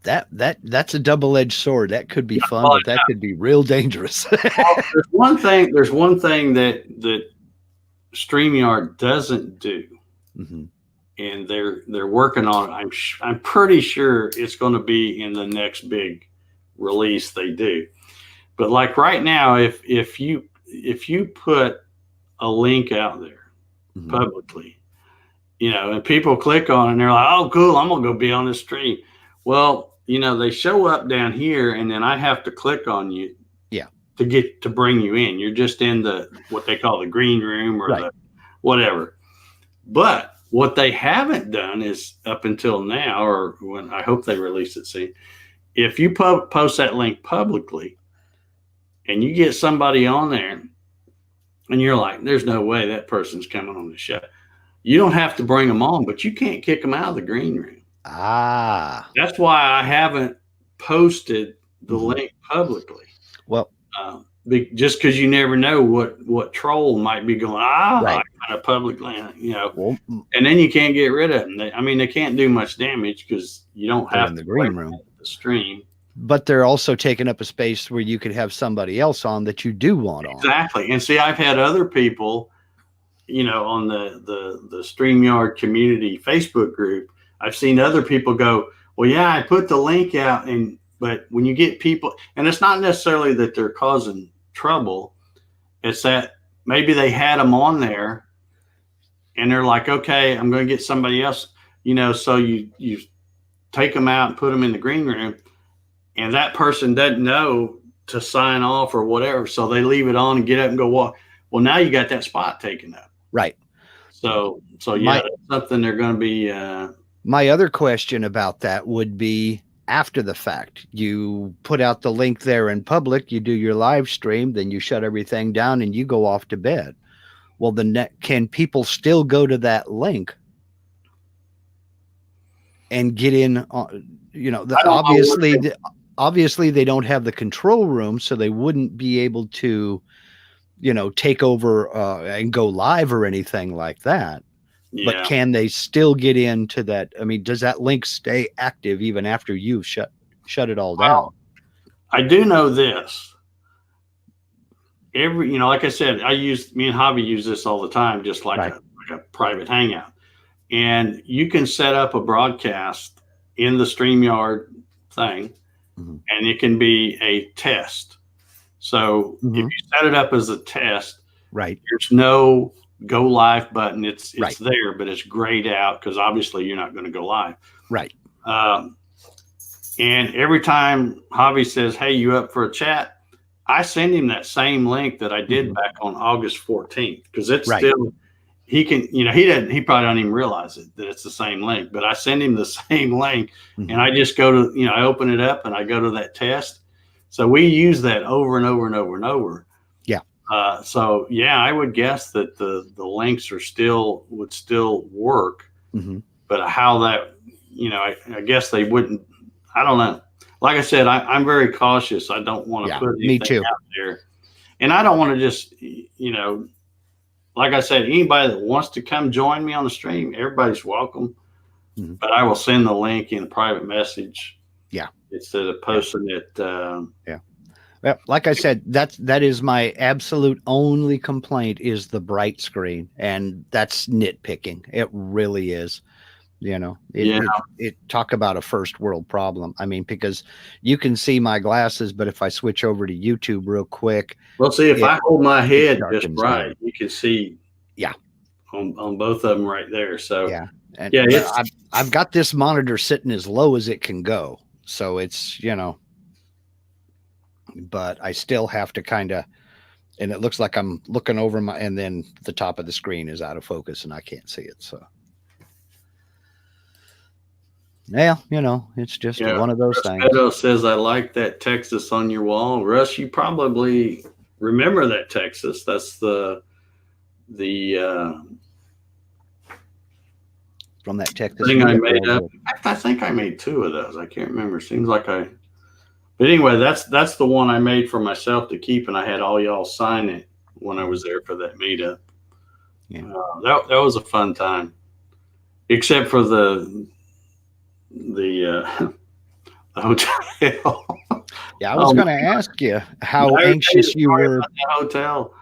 That's a double-edged sword. That could be fun, but that could be real dangerous. There's one thing that StreamYard doesn't do. and they're working on it. I'm pretty sure it's going to be in the next big release they do. But like right now, if you put a link out there publicly, and people click on it and they're like, oh, cool, I'm gonna go be on this stream. Well, they show up down here, and then I have to click on you, to bring you in. You're just in what they call the green room or the whatever. But what they haven't done is, up until now, or when I hope they release it soon, if you post that link publicly and you get somebody on there and you're like, there's no way that person's coming on the show, you don't have to bring them on, but you can't kick them out of the green room. That's why I haven't posted the link publicly. Well, just because you never know what troll might be going, I kind of publicly, well, and then you can't get rid of them. They can't do much damage because you don't have in the green room the stream. But they're also taking up a space where you could have somebody else on that you do want on. Exactly. And see, I've had other people, on the StreamYard community Facebook group, I've seen other people go, well, yeah, I put the link out, but when you get people, and it's not necessarily that they're causing trouble, it's that maybe they had them on there and they're like, okay, I'm going to get somebody else, so you take them out and put them in the green room, and that person doesn't know to sign off or whatever, so they leave it on and get up and go walk. Well, now you got that spot taken up. Right. So yeah, that's something they're going to be. My other question about that would be, after the fact, you put out the link there in public, you do your live stream, then you shut everything down and you go off to bed. Well, can people still go to that link and get in? Obviously they don't have the control room, so they wouldn't be able to, take over and go live or anything like that. Yeah. But can they still get into that? I mean, does that link stay active even after you've shut it all down? I do know this. Like I said, me and Javi use this all the time, just like a private hangout. And you can set up a broadcast in the StreamYard thing, and it can be a test. So if you set it up as a test, there's no go live button. It's there, but it's grayed out because obviously you're not going to go live. Right. And every time Javi says, hey, you up for a chat? I send him that same link that I did back on August 14th, because it's still, he can, he probably don't even realize that it's the same link, but I send him the same link and I just go to, I open it up and I go to that test. So we use that over and over and over and over. Yeah. So yeah, I would guess that the links would still work, but how that, I guess they wouldn't, I don't know. Like I said, I'm very cautious. I don't want to put anything out there, and I don't want to just, like I said, anybody that wants to come join me on the stream, everybody's welcome, but I will send the link in a private message. Yeah. Instead of posting it. Well, like I said, that is my absolute only complaint, is the bright screen, and that's nitpicking. It really is. It talk about a first world problem. I mean, because you can see my glasses, but if I switch over to YouTube real quick, well, see, if I hold my head just right, you can see, on both of them right there. So I've got this monitor sitting as low as it can go, so it's but I still have to kind of, and it looks like I'm looking over and then the top of the screen is out of focus and I can't see it. So. Yeah, it's just one of those things. Beto says, I like that Texas on your wall. Russ, you probably remember that Texas. That's the from that Texas thing I made up. In fact, I think I made 2 of those. I can't remember. Seems like but anyway, that's the one I made for myself to keep, and I had all y'all sign it when I was there for that meetup. Yeah. That was a fun time, except for the hotel. Yeah, I was going to ask you how anxious you were. The hotel.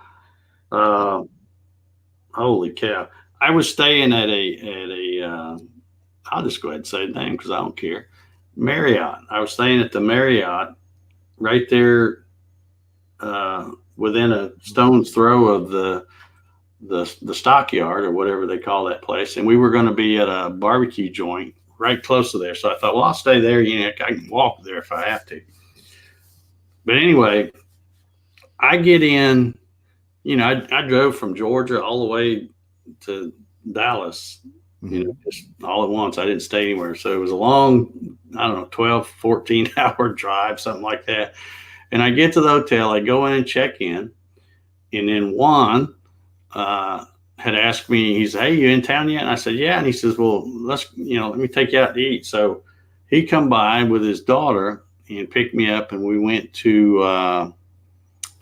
Holy cow! I was staying at I'll just go ahead and say the name because I don't care. Marriott. I was staying at the Marriott right there, within a stone's throw of the stockyard or whatever they call that place, and we were going to be at a barbecue joint right close to there. So I thought, well, I'll stay there. I can walk there if I have to. But anyway, I get in. I drove from Georgia all the way to Dallas, just all at once. I didn't stay anywhere. So it was a long, I don't know, 12, 14-hour drive, something like that. And I get to the hotel, I go in and check in. And then Juan had asked me, he said, hey, you in town yet? And I said, yeah. And he says, well, let me take you out to eat. So he come by with his daughter and picked me up, and we went to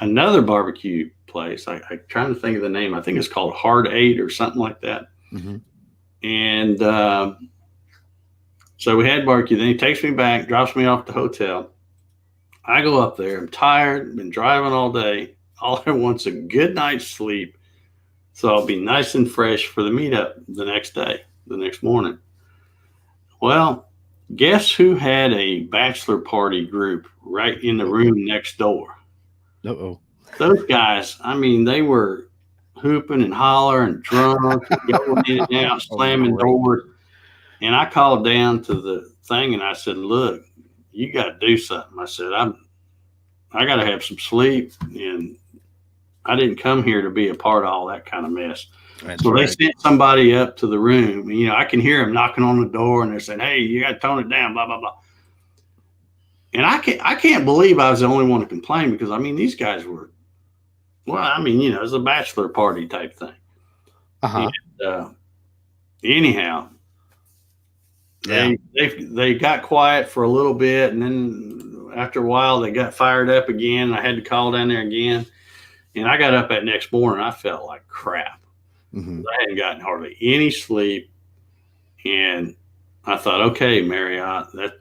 another barbecue place. I'm trying to think of the name. I think it's called Hard 8 or something like that. Mm-hmm. And so we had barbecue. Then he takes me back, drops me off at the hotel. I go up there. I'm tired, been driving all day. All I want's a good night's sleep, so I'll be nice and fresh for the meetup the next day, the next morning. Well, guess who had a bachelor party group right in the room next door? Uh-oh. Those guys, I mean, they were hooping and hollering, drunk, going in and out, slamming doors. And I called down to the thing and I said, look, you got to do something. I said, I got to have some sleep, and I didn't come here to be a part of all that kind of mess. That's so right. They sent somebody up to the room, and, I can hear them knocking on the door, and they're saying, hey, you got to tone it down, blah, blah, blah. And I can't believe I was the only one to complain, because, these guys were, it was a bachelor party type thing. Uh-huh. And, anyhow, they got quiet for a little bit, and then after a while they got fired up again. I had to call down there again, and I got up that next morning. I felt like crap. Mm-hmm. I hadn't gotten hardly any sleep, and I thought, okay, Marriott, that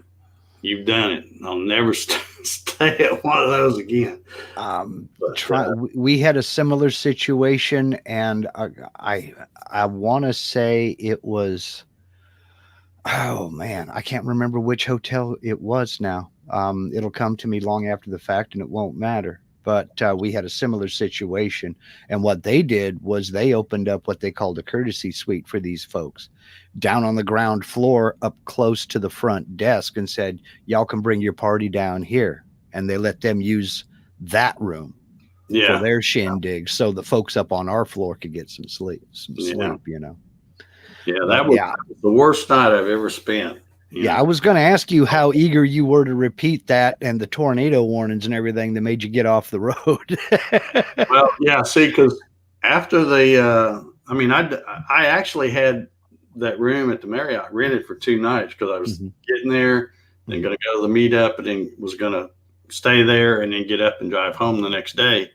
you've done it. I'll never stay at one of those again. We had a similar situation, and I want to say it was. Oh man, I can't remember which hotel it was now. It'll come to me long after the fact, and it won't matter. But we had a similar situation, and what they did was they opened up what they called a courtesy suite for these folks down on the ground floor, up close to the front desk, and said, y'all can bring your party down here. And they let them use that room for their shindig, so the folks up on our floor could get some sleep, Yeah, that was the worst night I've ever spent. Yeah, I was going to ask you how eager you were to repeat that and the tornado warnings and everything that made you get off the road. Well, yeah, see, because after I actually had that room at the Marriott rented for 2 nights because I was getting there, then going to go to the meetup, and then was going to stay there and then get up and drive home the next day.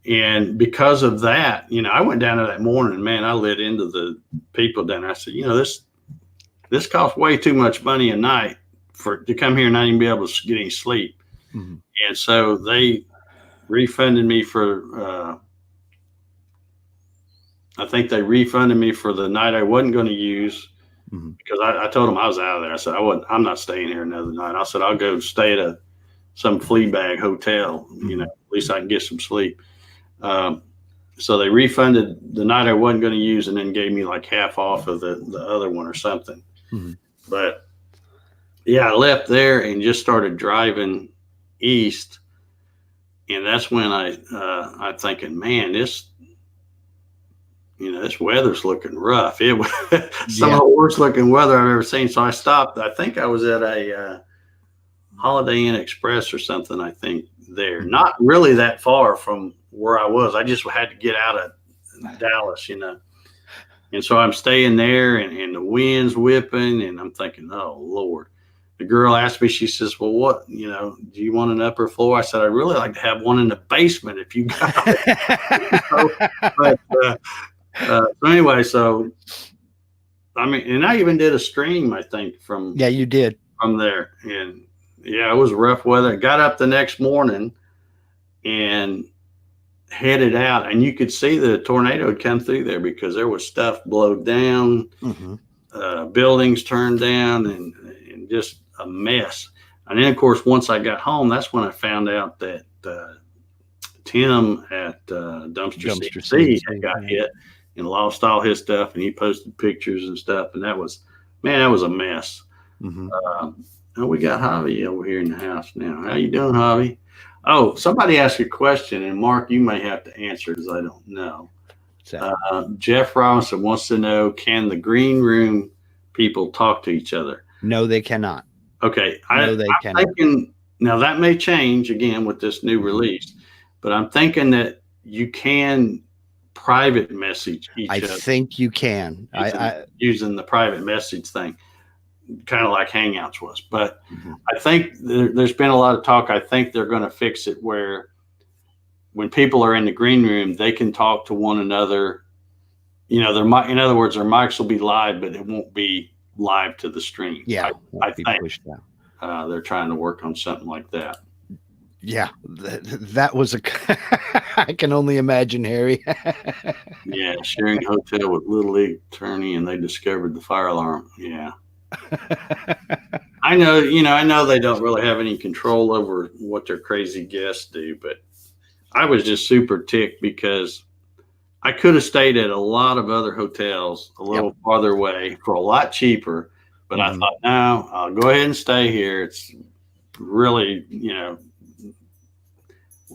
And because of that, I went down there that morning, and man, I lit into the people down there. I said, this costs way too much money a night to come here and not even be able to get any sleep. Mm-hmm. And so they refunded me for, I think they refunded me for the night I wasn't going to use, because I told them I was out of there. I said, I'm not staying here another night. I said, I'll go stay at some flea bag hotel, at least I can get some sleep. So they refunded the night I wasn't going to use, and then gave me like half off of the other one or something. Mm-hmm. But I left there and just started driving east. And that's when I'm thinking, man, this weather's looking rough. It was some of the worst looking weather I've ever seen. So I stopped. I think I was at a Holiday Inn Express or something, I think there. Not really that far from where I was. I just had to get out of Dallas, And so I'm staying there, and the wind's whipping, and I'm thinking, oh, Lord. The girl asked me, she says, well, what, do you want an upper floor? I said, I'd really like to have one in the basement if you got it. So anyway, and I even did a stream, I think, from. Yeah, you did. From there. And it was rough weather. Got up the next morning, and headed out, and you could see the tornado had come through there because there was stuff blowed down, buildings turned down, and just a mess. And then, of course, once I got home, that's when I found out that Tim at Dumpster CNC had got hit and lost all his stuff, and he posted pictures and stuff, and that was a mess. We got Javi over here in the house now. How you doing, Javi? Oh, somebody asked a question, and Mark, you may have to answer because I don't know. Jeff Robinson wants to know, can the green room people talk to each other? No, they cannot. Okay. I'm thinking, now that may change again with this new release, but I'm thinking that you can private message each other. I think you can. Using the private message thing, kind of like Hangouts was. But I think there's been a lot of talk. I think they're going to fix it where when people are in the green room, they can talk to one another. In other words, their mics will be live, but it won't be live to the stream. Yeah, I think they're trying to work on something like that. Yeah, that was I can only imagine, Harry. Yeah, sharing a hotel with Little League attorney, and they discovered the fire alarm. Yeah. I know they don't really have any control over what their crazy guests do, but I was just super ticked because I could have stayed at a lot of other hotels a little farther away for a lot cheaper, but I thought, no, I'll go ahead and stay here. It's really,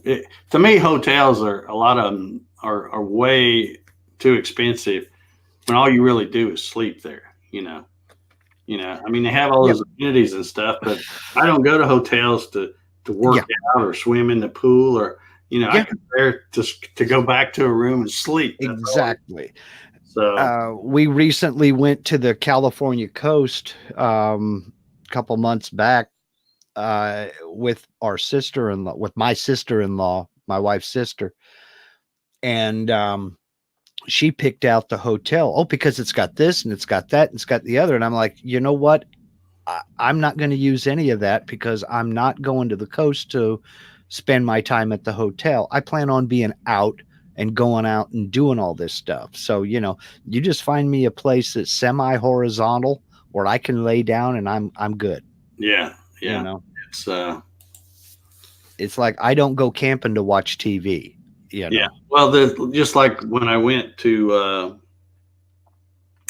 to me, hotels a lot of them are way too expensive when all you really do is sleep there, I mean, they have all those amenities and stuff, but I don't go to hotels to work out or swim in the pool or, I come there to go back to a room and sleep. Exactly. So we recently went to the California coast a couple months back with our sister-in-law, with my sister-in-law, my wife's sister. And she picked out the hotel. Because it's got this and it's got that and it's got the other. And I'm like, you know what? I'm not going to use any of that because I'm not going to the coast to spend my time at the hotel. I plan on being out and going out and doing all this stuff. So, you just find me a place that's semi-horizontal where I can lay down and I'm good. Yeah. It's like I don't go camping to watch TV. Yeah. Well, just like when I went to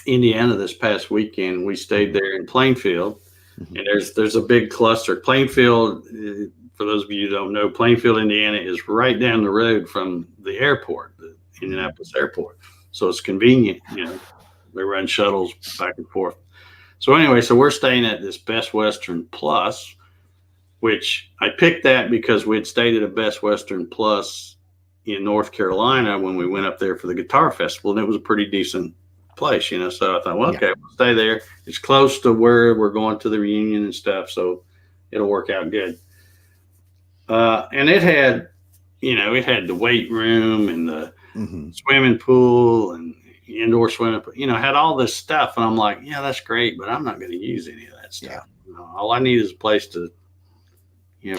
Indiana this past weekend, we stayed there in Plainfield, and there's a big cluster. Plainfield, for those of you who don't know, Plainfield, Indiana is right down the road from the airport, the Indianapolis airport. So it's convenient. They run shuttles back and forth. So anyway, we're staying at this Best Western Plus, which I picked that because we'd stayed at a Best Western Plus in North Carolina when we went up there for the guitar festival, and it was a pretty decent place, So I thought, well, okay, we'll stay there. It's close to where we're going to the reunion and stuff, so it'll work out good. And it had, it had the weight room and the swimming pool and indoor swimming pool, had all this stuff. And I'm like, yeah, that's great, but I'm not going to use any of that stuff. All I need is a place to,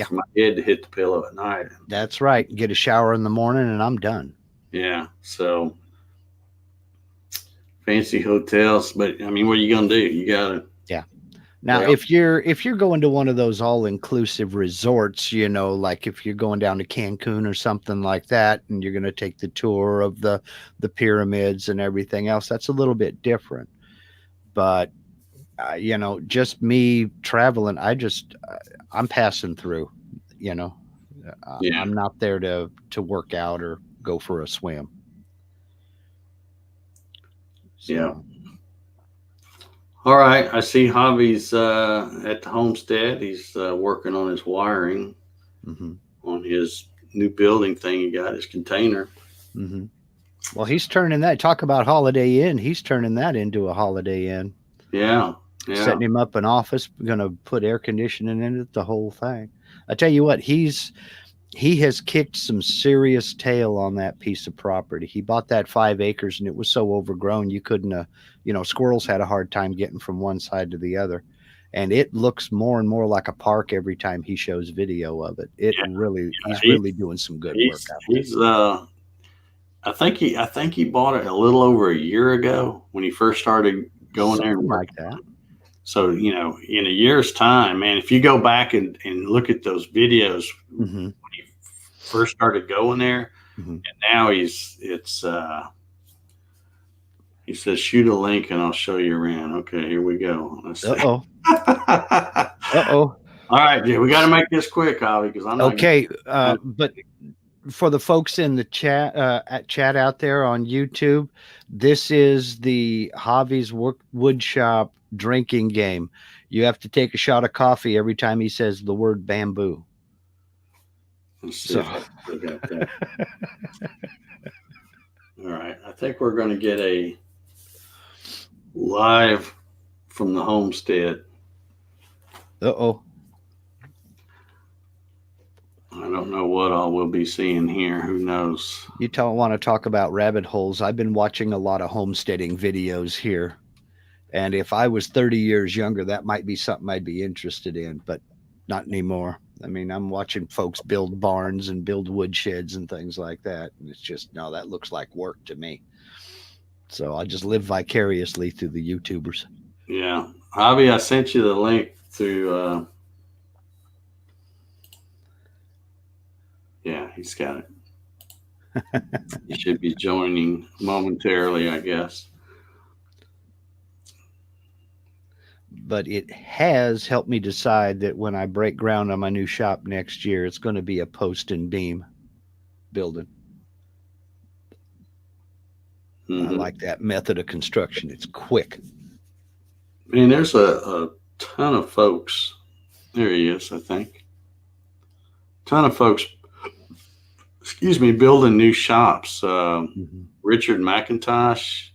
for my head to hit the pillow at night. That's right. Get a shower in the morning and I'm done. Yeah. So fancy hotels, but I mean, what are you going to do? You got to. Now, if you're going to one of those all-inclusive resorts, like if you're going down to Cancun or something like that, and you're going to take the tour of the pyramids and everything else, that's a little bit different. But, just me traveling, I'm passing through, I'm not there to work out or go for a swim. So. Yeah. All right, I see Javi's at the homestead. He's working on his wiring on his new building thing. He got his container. Well, he's turning that. Talk about Holiday Inn. He's turning that into a Holiday Inn. Yeah. Setting him up an office. Going to put air conditioning in it. The whole thing. I tell you what, he has kicked some serious tail on that piece of property. He bought that 5 acres and it was so overgrown you couldn't, squirrels had a hard time getting from one side to the other. And it looks more and more like a park every time he shows video of it. He's really doing some good work out there. I think he bought it a little over a year ago when he first started going there. Something like that. So, you know, in a year's time, man, if you go back and look at those videos Mm-hmm. when he first started going there, Mm-hmm. and now he says, shoot a link and I'll show you around. Okay, here we go. Let's see. Uh-oh. Uh-oh. All right, yeah, we got to make this quick, Javi, because I'm not Okay, but for the folks in the chat out there on YouTube, this is the Javi's wood shop drinking game. You have to take a shot of coffee every time he says the word bamboo. Let's see if I still got that. All right, I think we're going to get a live from the homestead. Uh-oh. I don't know what all we'll be seeing here. Who knows? You don't want to talk about rabbit holes. I've been watching a lot of homesteading videos here. And if I was 30 years younger, that might be something I'd be interested in, but not anymore. I mean, I'm watching folks build barns and build wood sheds and things like that. And it's just, no, that looks like work to me. So I just live vicariously through the YouTubers. Yeah. Javi, I sent you the link to yeah, he's got it. He should be joining momentarily, I guess. But it has helped me decide that when I break ground on my new shop next year, it's going to be a post and beam building. Mm-hmm. I like that method of construction. It's quick. Man, there's a ton of folks. There he is, I think. Ton of folks, building new shops. Richard McIntosh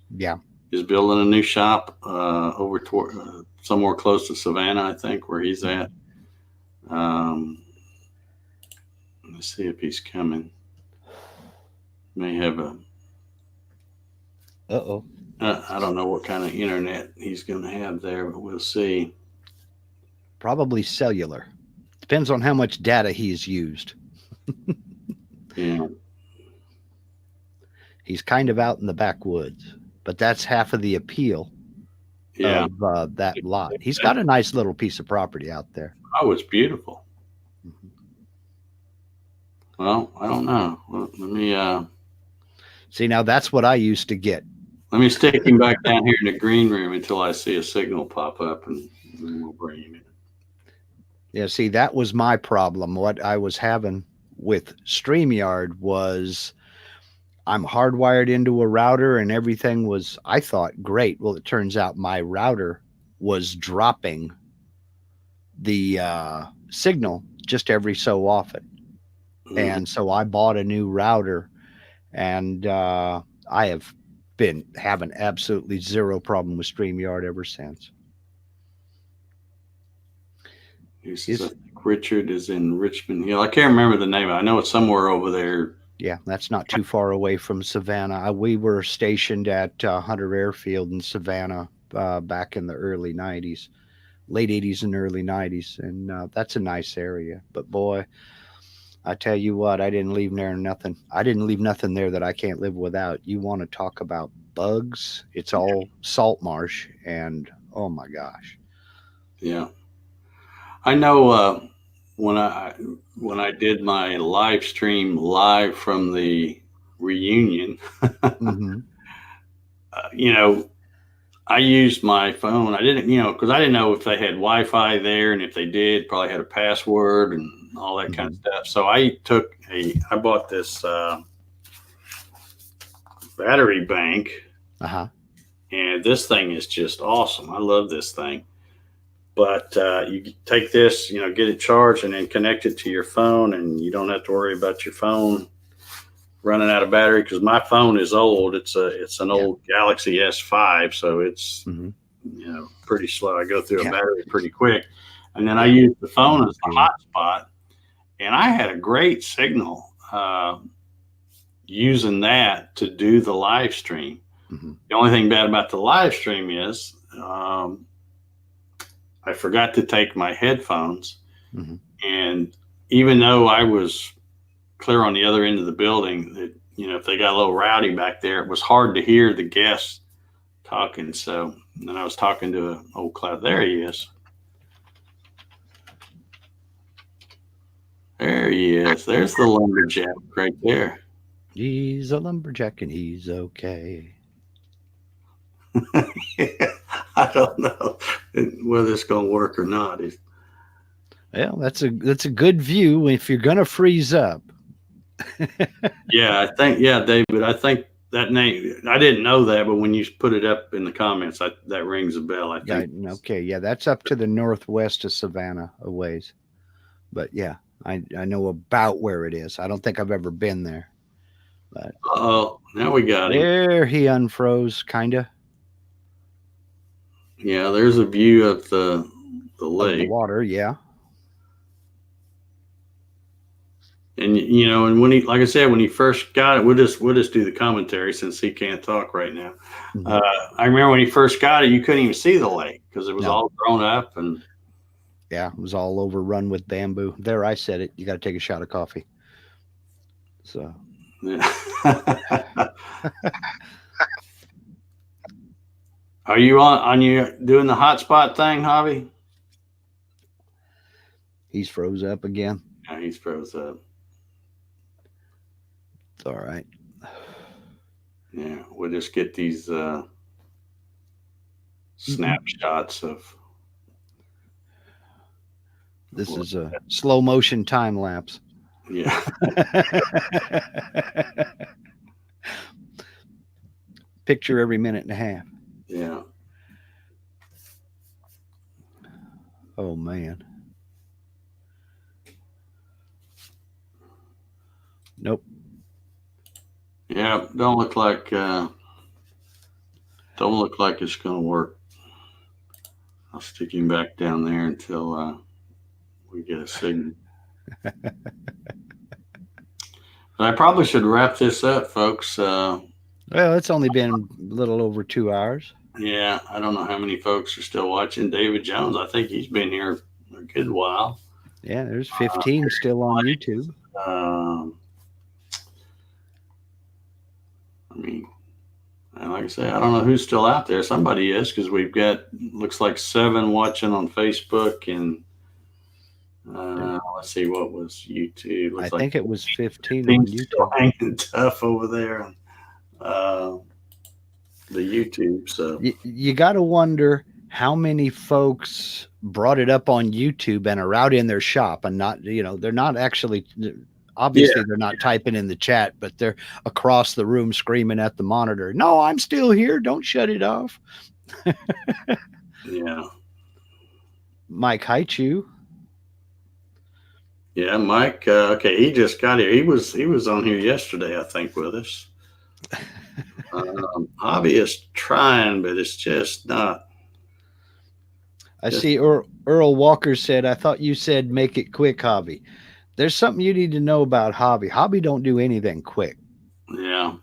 is building a new shop over toward somewhere close to Savannah, I think, where he's at. Let's see if he's coming. May have a. Uh-oh. I don't know what kind of internet he's going to have there, but we'll see. Probably cellular. Depends on how much data he's used. Yeah. He's kind of out in the backwoods, but that's half of the appeal of that lot. He's got a nice little piece of property out there. Oh, it's beautiful. Well, I don't know. Let me see, now that's what I used to get. Let me stick him back down here in the green room until I see a signal pop up, and then we'll bring him in. Yeah, see, that was my problem. What I was having with StreamYard was I'm hardwired into a router and everything was, I thought, great. Well, it turns out my router was dropping the signal just every so often. And so I bought a new router, and I have been having absolutely zero problem with StreamYard ever since. Richard is in Richmond Hill. I can't remember the name. I know it's somewhere over there. Yeah, that's not too far away from Savannah. We were stationed at Hunter Airfield in Savannah back in the early 90s, late 80s and early 90s. And that's a nice area. But boy, I tell you what, I didn't leave nothing there that I can't live without. You want to talk about bugs? It's all salt marsh, and oh my gosh. Yeah. I know when I did my live stream live from the reunion, I used my phone. I didn't, because I didn't know if they had Wi-Fi there, and if they did, probably had a password and all that kind of stuff. So I bought this battery bank, and this thing is just awesome. I love this thing. But you take this, get it charged and then connect it to your phone, and you don't have to worry about your phone running out of battery, because my phone is old. It's an old Galaxy S5, so it's pretty slow. I go through a battery pretty quick, and then I use the phone as the hotspot, and I had a great signal using that to do the live stream. The only thing bad about the live stream is I forgot to take my headphones, and even though I was clear on the other end of the building, that if they got a little rowdy back there, it was hard to hear the guests talking. So then I was talking to an old cloud. There he is. There he is. There's the lumberjack right there. He's a lumberjack and he's okay. I don't know whether it's going to work or not. Well, that's a good view if you're going to freeze up. Yeah, David, I think that name, I didn't know that, but when you put it up in the comments, that rings a bell. I think. Okay, yeah, that's up to the northwest of Savannah a ways. But yeah, I know about where it is. I don't think I've ever been there. But now we got him. There he unfroze, kind of. Yeah, there's a view of the lake. Of the water, yeah. And and when he, like I said, when he first got it, we'll just do the commentary since he can't talk right now. Mm-hmm. I remember when he first got it, you couldn't even see the lake because it was all grown up and yeah, it was all overrun with bamboo. There, I said it. You got to take a shot of coffee. So, yeah. Are you on you doing the hotspot thing, Javi? He's froze up again. Yeah, he's froze up. It's all right. Yeah, we'll just get these snapshots of. This is a slow motion time lapse. Yeah. Picture every minute and a half. Yeah. Oh man. Nope. Yeah, don't look like it's gonna work. I'll stick him back down there until we get a signal. But I probably should wrap this up, folks. Well, it's only been a little over 2 hours. Yeah, I don't know how many folks are still watching. David Jones, I think he's been here a good while. Yeah, there's 15 still on YouTube. I mean, like I say, I don't know who's still out there. Somebody is, because we've got, looks like 7 watching on Facebook, and let's see, what was YouTube? I think it was 15 on YouTube. Still hanging tough over there on the YouTube. So you got to wonder how many folks brought it up on YouTube and are out in their shop and not, they're not actually. Obviously, they're not typing in the chat, but they're across the room screaming at the monitor. No, I'm still here. Don't shut it off. Yeah. Mike Haichu. Yeah, Mike. Okay, he just got here. He was on here yesterday, I think, with us. Hobby is trying, but it's just not. I see Earl Walker said, I thought you said make it quick, Hobby. There's something you need to know about Hobby. Hobby don't do anything quick. Yeah.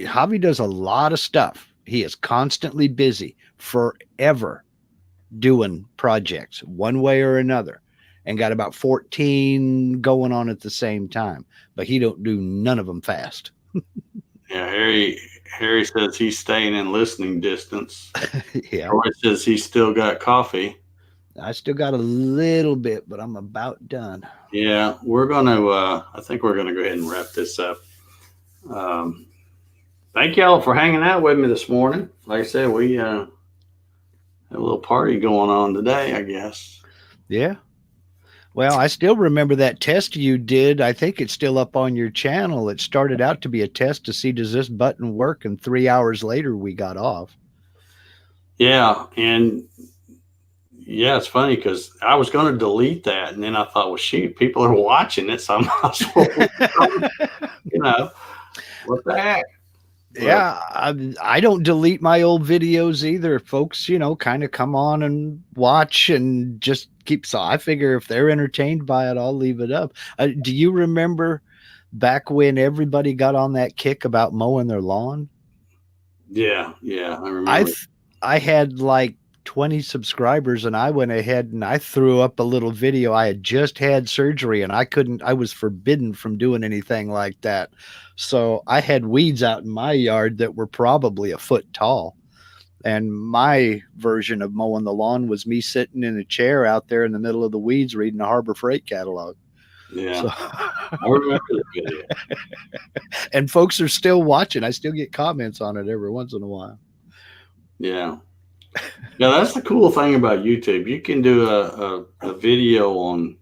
Hobby does a lot of stuff. He is constantly busy, forever doing projects one way or another, and got about 14 going on at the same time. But he don't do none of them fast. Yeah, Harry says he's staying in listening distance. Yeah. Roy says he's still got coffee. I still got a little bit, but I'm about done. Yeah, we're going to, I think we're going to go ahead and wrap this up. Thank y'all for hanging out with me this morning. Like I said, we had a little party going on today, I guess. Yeah. Well, I still remember that test you did. I think it's still up on your channel. It started out to be a test to see, does this button work? And 3 hours later, we got off. Yeah. And yeah, it's funny because I was going to delete that. And then I thought, well, shoot, people are watching it. So I might as well, what the heck? Yeah, I don't delete my old videos either. Folks, kind of come on and watch and just keep. So I figure if they're entertained by it, I'll leave it up. Do you remember back when everybody got on that kick about mowing their lawn? Yeah, I remember. I had like 20 subscribers, and I went ahead and I threw up a little video. I had just had surgery and I was forbidden from doing anything like that. So I had weeds out in my yard that were probably a foot tall. And my version of mowing the lawn was me sitting in a chair out there in the middle of the weeds reading a Harbor Freight catalog. Yeah. So, I remember the video. and folks are still watching. I still get comments on it every once in a while. Yeah. Yeah, that's the cool thing about YouTube. You can do a video on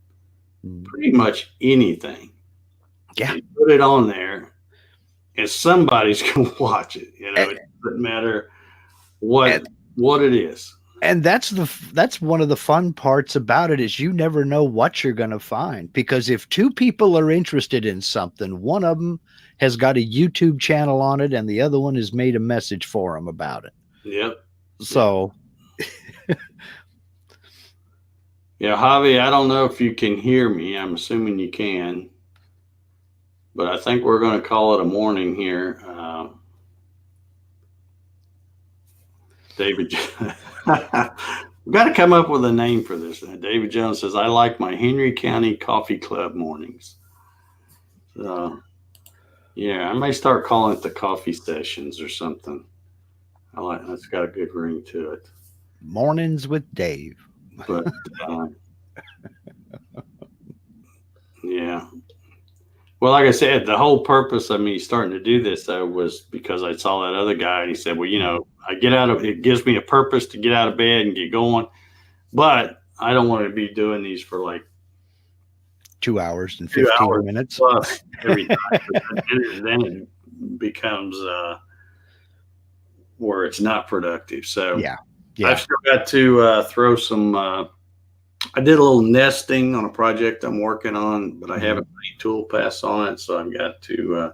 pretty much anything. Yeah. You put it on there and somebody's going to watch it. You know, it doesn't matter what it is. And that's one of the fun parts about it is you never know what you're going to find, because if two people are interested in something, one of them has got a YouTube channel on it and the other one has made a message for them about it. Yep. So yeah, Javi, I don't know if you can hear me. I'm assuming you can, but I think we're going to call it a morning here. David, we've got to come up with a name for this. David Jones says, I like my Henry County Coffee Club mornings. So, yeah, I may start calling it the coffee sessions or something. I like that's got a good ring to it. Mornings with Dave. But yeah. Well, like I said, the whole purpose of me starting to do this though was because I saw that other guy and he said, well, you know, it gives me a purpose to get out of bed and get going, but I don't want to be doing these for like 2 hours and 15 minutes plus every time. Then it becomes where it's not productive. So yeah. I've still got to throw some. I did a little nesting on a project I'm working on, but I haven't put any tool paths on it, so I've got to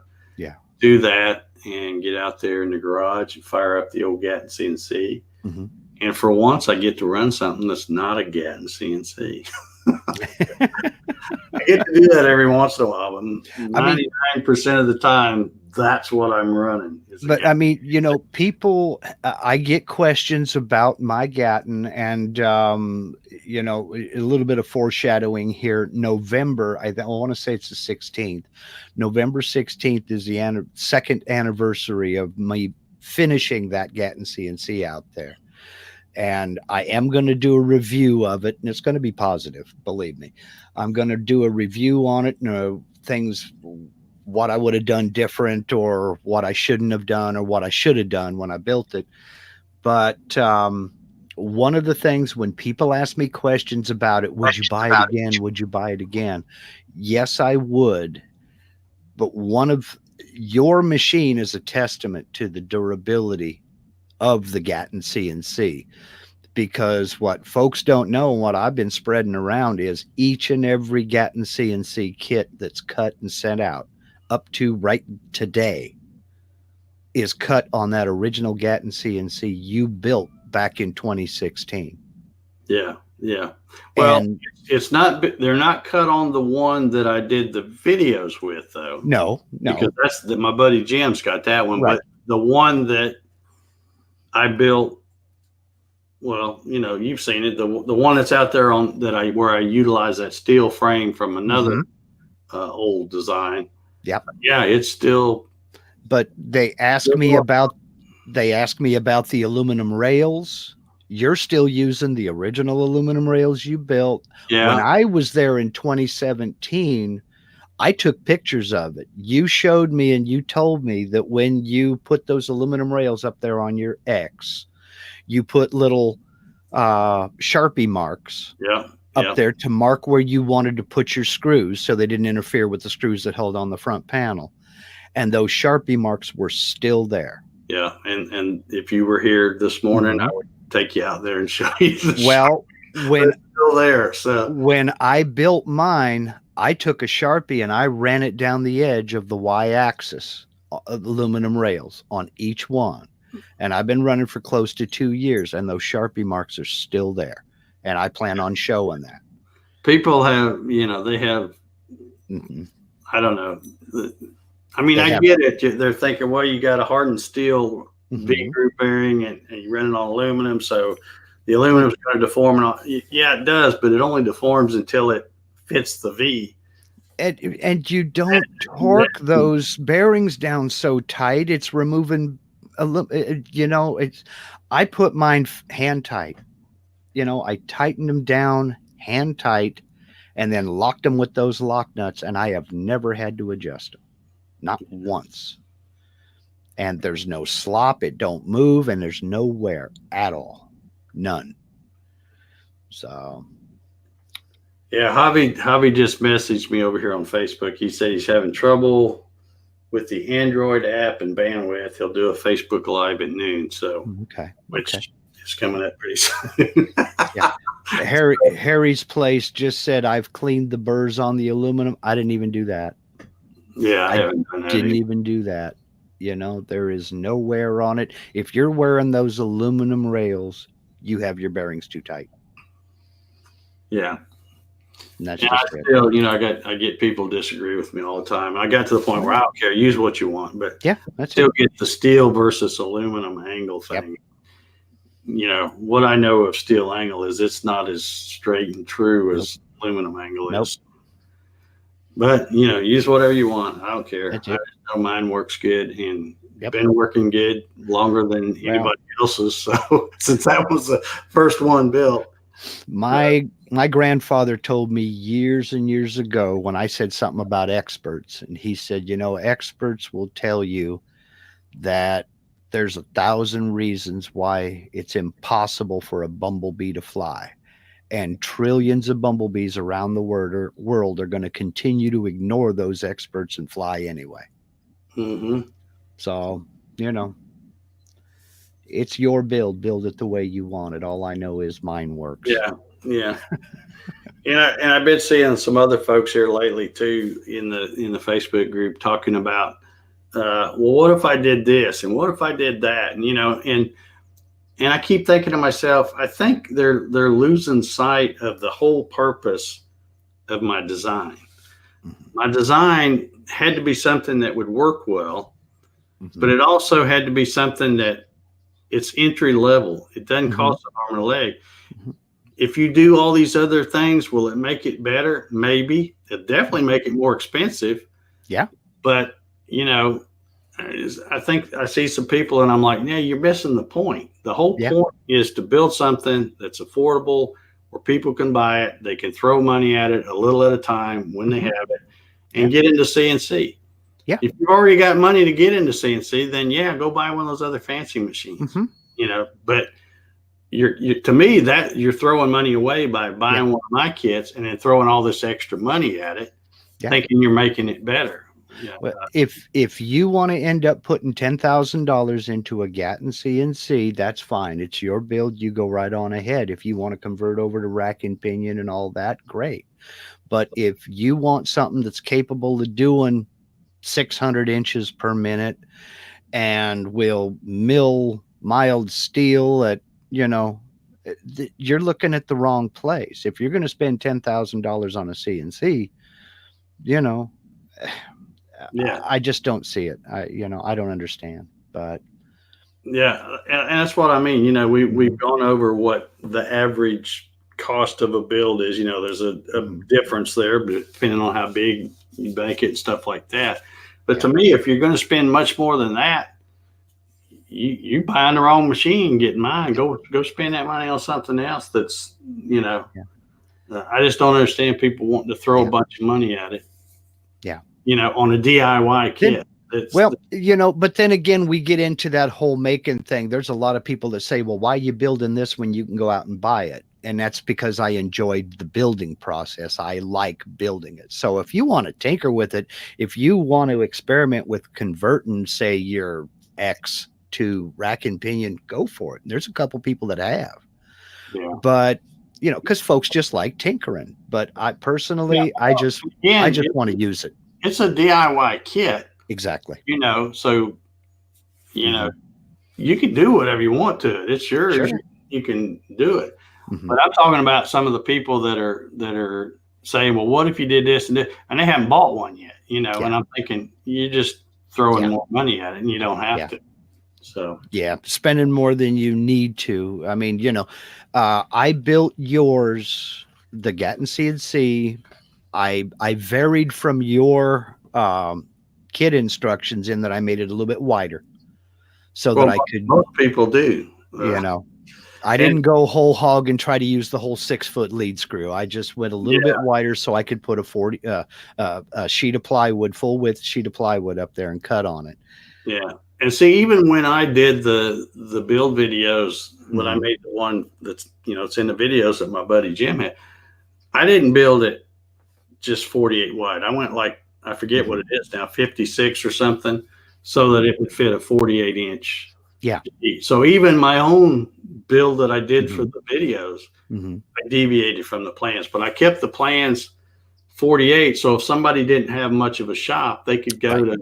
do that and get out there in the garage and fire up the old Gatton CNC. Mm-hmm. And for once, I get to run something that's not a Gatton CNC. I get to do that every once in a while, but 99% of the time, that's what I'm running. But I mean, you know, people, I get questions about my Gatton, and, you know, a little bit of foreshadowing here. November, I want to say it's the 16th. November 16th is the second anniversary of me finishing that Gatton CNC out there. And I am going to do a review of it, and it's going to be positive, believe me. I'm going to do a review on it, things, what I would have done different, or what I shouldn't have done, or what I should have done when I built it. But one of the things when people ask me questions about it, would you buy it again? Would you buy it again? Yes, I would. But your machine is a testament to the durability of the Gatton CNC, because what folks don't know and what I've been spreading around is each and every Gatton CNC kit that's cut and sent out up to right today is cut on that original Gatton CNC you built back in 2016. Yeah. Well, it's not, they're not cut on the one that I did the videos with though. No. Because that's my buddy Jim's got that one, right. But the one that I built, well, you know, you've seen it. The one that's out there where I utilize that steel frame from another old design. Yep. Yeah, it's still. But they ask me about the aluminum rails. You're still using the original aluminum rails you built. Yeah. When I was there in 2017, I took pictures of it. You showed me and you told me that when you put those aluminum rails up there on your X, you put little Sharpie marks up there to mark where you wanted to put your screws so they didn't interfere with the screws that held on the front panel. And those Sharpie marks were still there. Yeah. And if you were here this morning, I would take you out there and show you when still there. So when I built mine, I took a Sharpie and I ran it down the edge of the Y-axis of aluminum rails on each one. And I've been running for close to 2 years, and those Sharpie marks are still there. And I plan on showing that. People have, they have, I don't know. I mean, I get it. They're thinking, well, you got a hardened steel V-groove bearing and you run it on aluminum. So the aluminum's going to deform. And all. Yeah, it does, but it only deforms until it fits the V. And you don't torque those bearings down so tight. It's removing I put mine hand tight. I tightened them down hand tight and then locked them with those lock nuts, and I have never had to adjust them. Not once. And there's no slop, it don't move, and there's no wear at all. None. So yeah, Javi just messaged me over here on Facebook. He said he's having trouble with the Android app and bandwidth. He'll do a Facebook Live at noon. So which is coming up pretty soon. Yeah. Harry's place just said I've cleaned the burrs on the aluminum. I didn't even do that. Yeah, I haven't done that. Didn't even do that. There is no wear on it. If you're wearing those aluminum rails, you have your bearings too tight. Yeah. And that's I still, I get people disagree with me all the time. I got to the point where I don't care, use what you want, but that's still get the steel versus aluminum angle thing. Yep. What I know of steel angle is it's not as straight and true as aluminum angle is. But use whatever you want. I don't care. I know mine works good and been working good longer than anybody else's. So since that was the first one built. My grandfather told me years and years ago when I said something about experts, and he said, experts will tell you that there's 1,000 reasons why it's impossible for a bumblebee to fly. And trillions of bumblebees around the world are going to continue to ignore those experts and fly anyway. Mm-hmm. So, it's your build. Build it the way you want it. All I know is mine works. Yeah. And I've been seeing some other folks here lately too in the Facebook group talking about, well, what if I did this and what if I did that? And I keep thinking to myself, I think they're losing sight of the whole purpose of my design. My design had to be something that would work well, but it also had to be something that it's entry level. It doesn't cost an arm and a leg. If you do all these other things, will it make it better? Maybe. It'll definitely make it more expensive. Yeah. But, I think I see some people and I'm like, yeah, you're missing the point. The whole point is to build something that's affordable where people can buy it. They can throw money at it a little at a time when they have it and get into CNC. Yeah. If you've already got money to get into CNC, then go buy one of those other fancy machines, but to me that you're throwing money away by buying one of my kits and then throwing all this extra money at it, thinking you're making it better. Well, if you want to end up putting $10,000 into a Gatton CNC, that's fine. It's your build. You go right on ahead. If you want to convert over to rack and pinion and all that, great. But if you want something that's capable of doing 600 inches per minute and will mill mild steel at, you're looking at the wrong place. If you're going to spend $10,000 on a CNC, I just don't see it. I don't understand, but and that's what I mean. We've gone over what the average cost of a build is. There's a difference there, but depending on how big you make it and stuff like that. But to me, if you're going to spend much more than that, you buying the wrong machine, getting mine. Go spend that money on something else. That's I just don't understand people wanting to throw a bunch of money at it. Yeah. On a DIY kit. But then again, we get into that whole making thing. There's a lot of people that say, well, why are you building this when you can go out and buy it? And that's because I enjoyed the building process. I like building it. So if you want to tinker with it, if you want to experiment with converting, say, your X to rack and pinion, go for it. There's a couple people that have. Yeah. But because folks just like tinkering. But I personally, I just want to use it. It's a DIY kit. Exactly. So, you can do whatever you want to it. It's yours. Sure. You can do it. But I'm talking about some of the people that are saying, well, what if you did this and this? And they haven't bought one yet, and I'm thinking you're just throwing more money at it and you don't have to. So Yeah, spending more than you need to. I mean, I built yours, the Gatton CNC. I varied from your kit instructions in that I made it a little bit wider so that well, I could, most people do. I didn't go whole hog and try to use the whole 6-foot lead screw. I just went a little bit wider so I could put a sheet of plywood, full width sheet of plywood up there and cut on it. Yeah. And see, even when I did the build videos, when I Mhm. made the one that's, it's in the videos that my buddy Jim had, I didn't build it just 48 wide. I went like, I forget what it is now, 56 or something, so that it would fit a 48 inch. Yeah. So even my own build that I did for Mhm. the videos, Mhm. I deviated from the plans, but I kept the plans 48. So if somebody didn't have much of a shop, they could go to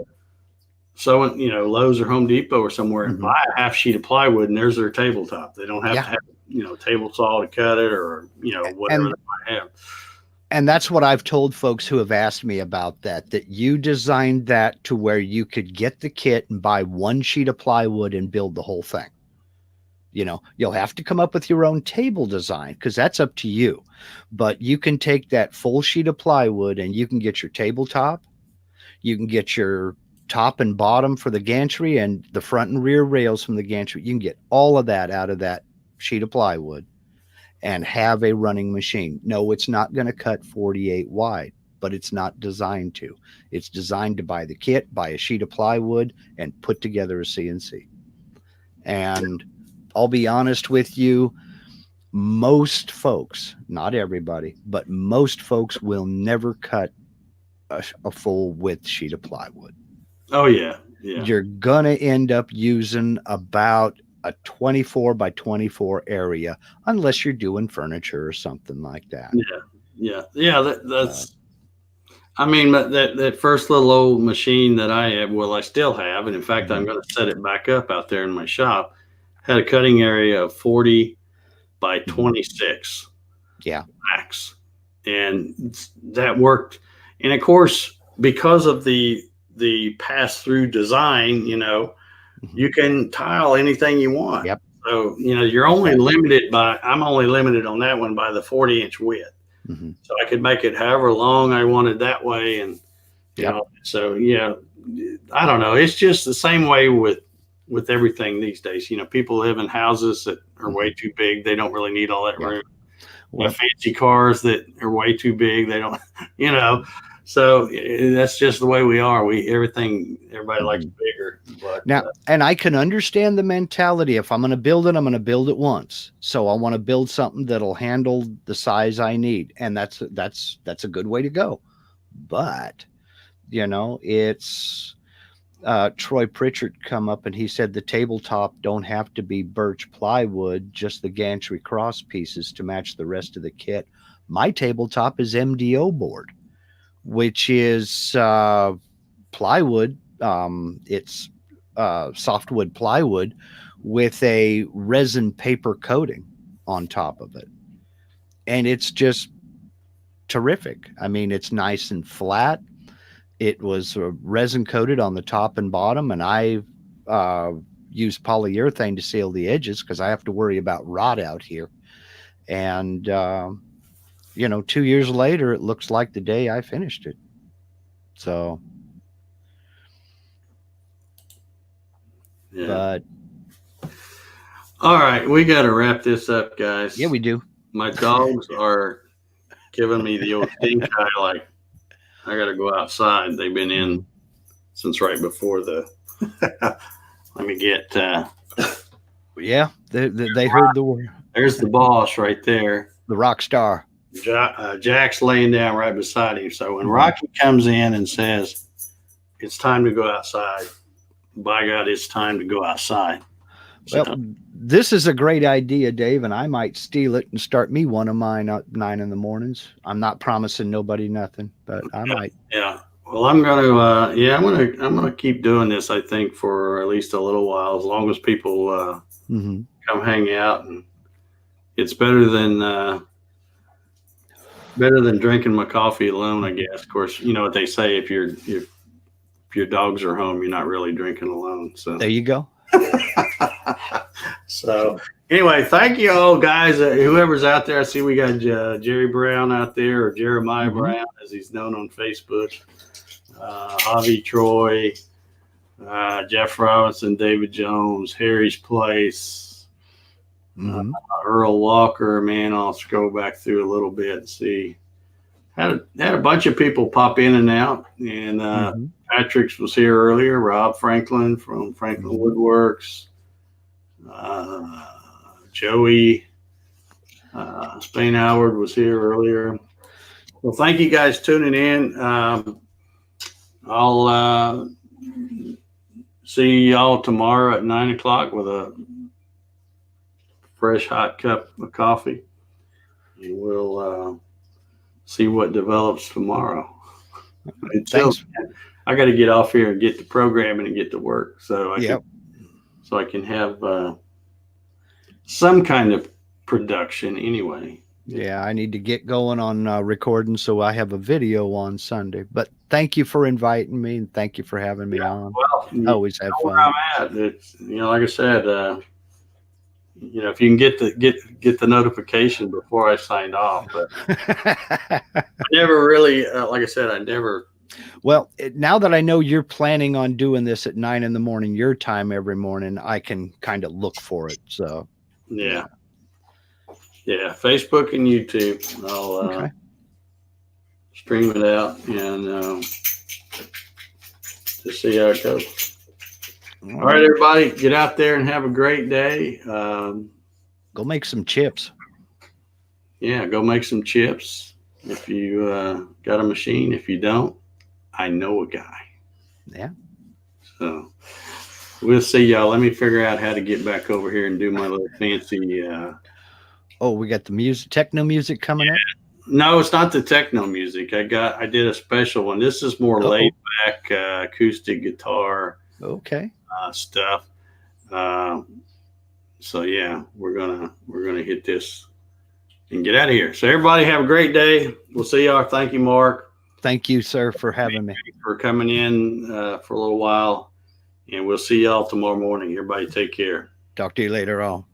Lowe's or Home Depot or somewhere and Mhm. buy a half sheet of plywood, and there's their tabletop. They don't have Yeah. to have, table saw to cut it or, whatever And they might have. And that's what I've told folks who have asked me about that you designed that to where you could get the kit and buy one sheet of plywood and build the whole thing. You'll have to come up with your own table design because that's up to you. But you can take that full sheet of plywood and you can get your tabletop. You can get your top and bottom for the gantry and the front and rear rails from the gantry. You can get all of that out of that sheet of plywood and have a running machine. No, it's not going to cut 48 wide, but it's not designed to. It's designed to buy the kit, buy a sheet of plywood, and put together a CNC. And I'll be honest with you, most folks, not everybody, but most folks will never cut a full width sheet of plywood. Oh, yeah. Yeah. You're going to end up using about a 24 by 24 area, unless you're doing furniture or something like that. Yeah. That's, I mean, that first little old machine that I have, I still have. And in fact, I'm going to set it back up out there in my shop, had a cutting area of 40 by 26. Yeah. Max. And that worked. And of course, because of the pass-through design, you can tile anything you want. Yep. So, you're only limited I'm only limited on that one by the 40-inch width. Mm-hmm. So I could make it however long I wanted that way. And, so, I don't know. It's just the same way with everything these days. People live in houses that are way too big. They don't really need all that room. Well, fancy cars that are way too big. They don't, so that's just the way we are. Everybody likes bigger. But, now, and I can understand the mentality. If I'm going to build it, I'm going to build it once. So I want to build something that'll handle the size I need. And that's a good way to go. But, it's Troy Pritchard come up and he said the tabletop don't have to be birch plywood, just the gantry cross pieces to match the rest of the kit. My tabletop is MDO board, which is plywood. It's softwood plywood with a resin paper coating on top of it. And it's just terrific. I mean, it's nice and flat. It was resin coated on the top and bottom, and I use polyurethane to seal the edges because I have to worry about rot out here. And 2 years later, it looks like the day I finished it. So, but all right, we got to wrap this up, guys. Yeah, we do. My dogs are giving me the old stink eye, like I got to go outside. They've been in since right before the. Let me get. Yeah, they heard the word. There's the boss right there. The rock star. Jack's laying down right beside him. So when Rocky comes in and says, "It's time to go outside," by God, it's time to go outside. Well, this is a great idea, Dave, and I might steal it and start me one of mine at 9 in the mornings. I'm not promising nobody nothing, but I might. Yeah. Well, I'm gonna keep doing this. I think for at least a little while, as long as people come hang out, and it's better than drinking my coffee alone, I guess. Of course, you know what they say: if your dogs are home, you're not really drinking alone. So there you go. So anyway, thank you all, guys. Whoever's out there, I see we got Jerry Brown out there, or Jeremiah Brown, as he's known on Facebook. Javi Troy, Jeff Robinson, David Jones, Harry's Place, Earl Walker. Man, I'll scroll back through a little bit and see. Had a bunch of people pop in and out, and Patrick's was here earlier. Rob Franklin from Franklin Woodworks, Joey Spain Howard was here earlier. Well, thank you guys tuning in. I'll see y'all tomorrow at 9:00 with a fresh hot cup of coffee, and we'll see what develops tomorrow. Thanks. I got to get off here and get to programming and get to work, so I can have some kind of production anyway. Yeah, I need to get going on recording so I have a video on Sunday. But thank you for inviting me, and thank you for having me on. Well, always have fun. Where I'm at, it's, like I said, if you can get the notification before I signed off, but I never really, like I said, I never. Well, now that I know you're planning on doing this at 9 a.m. your time every morning, I can kind of look for it. So yeah, Facebook and YouTube. I'll stream it out and to see how it goes. All right, everybody, get out there and have a great day. Go make some chips. Yeah, go make some chips. If you got a machine, if you don't, I know a guy. Yeah. So we'll see y'all. Let me figure out how to get back over here and do my little fancy. We got the music, techno music coming up. No, it's not the techno music. I did a special one. This is more laid back acoustic guitar. Okay. Stuff. So yeah, we're gonna hit this and get out of here. So everybody have a great day. We'll see y'all. Thank you, Mark. Thank you, sir, for having me. For coming in for a little while, and we'll see y'all tomorrow morning. Everybody take care. Talk to you later on.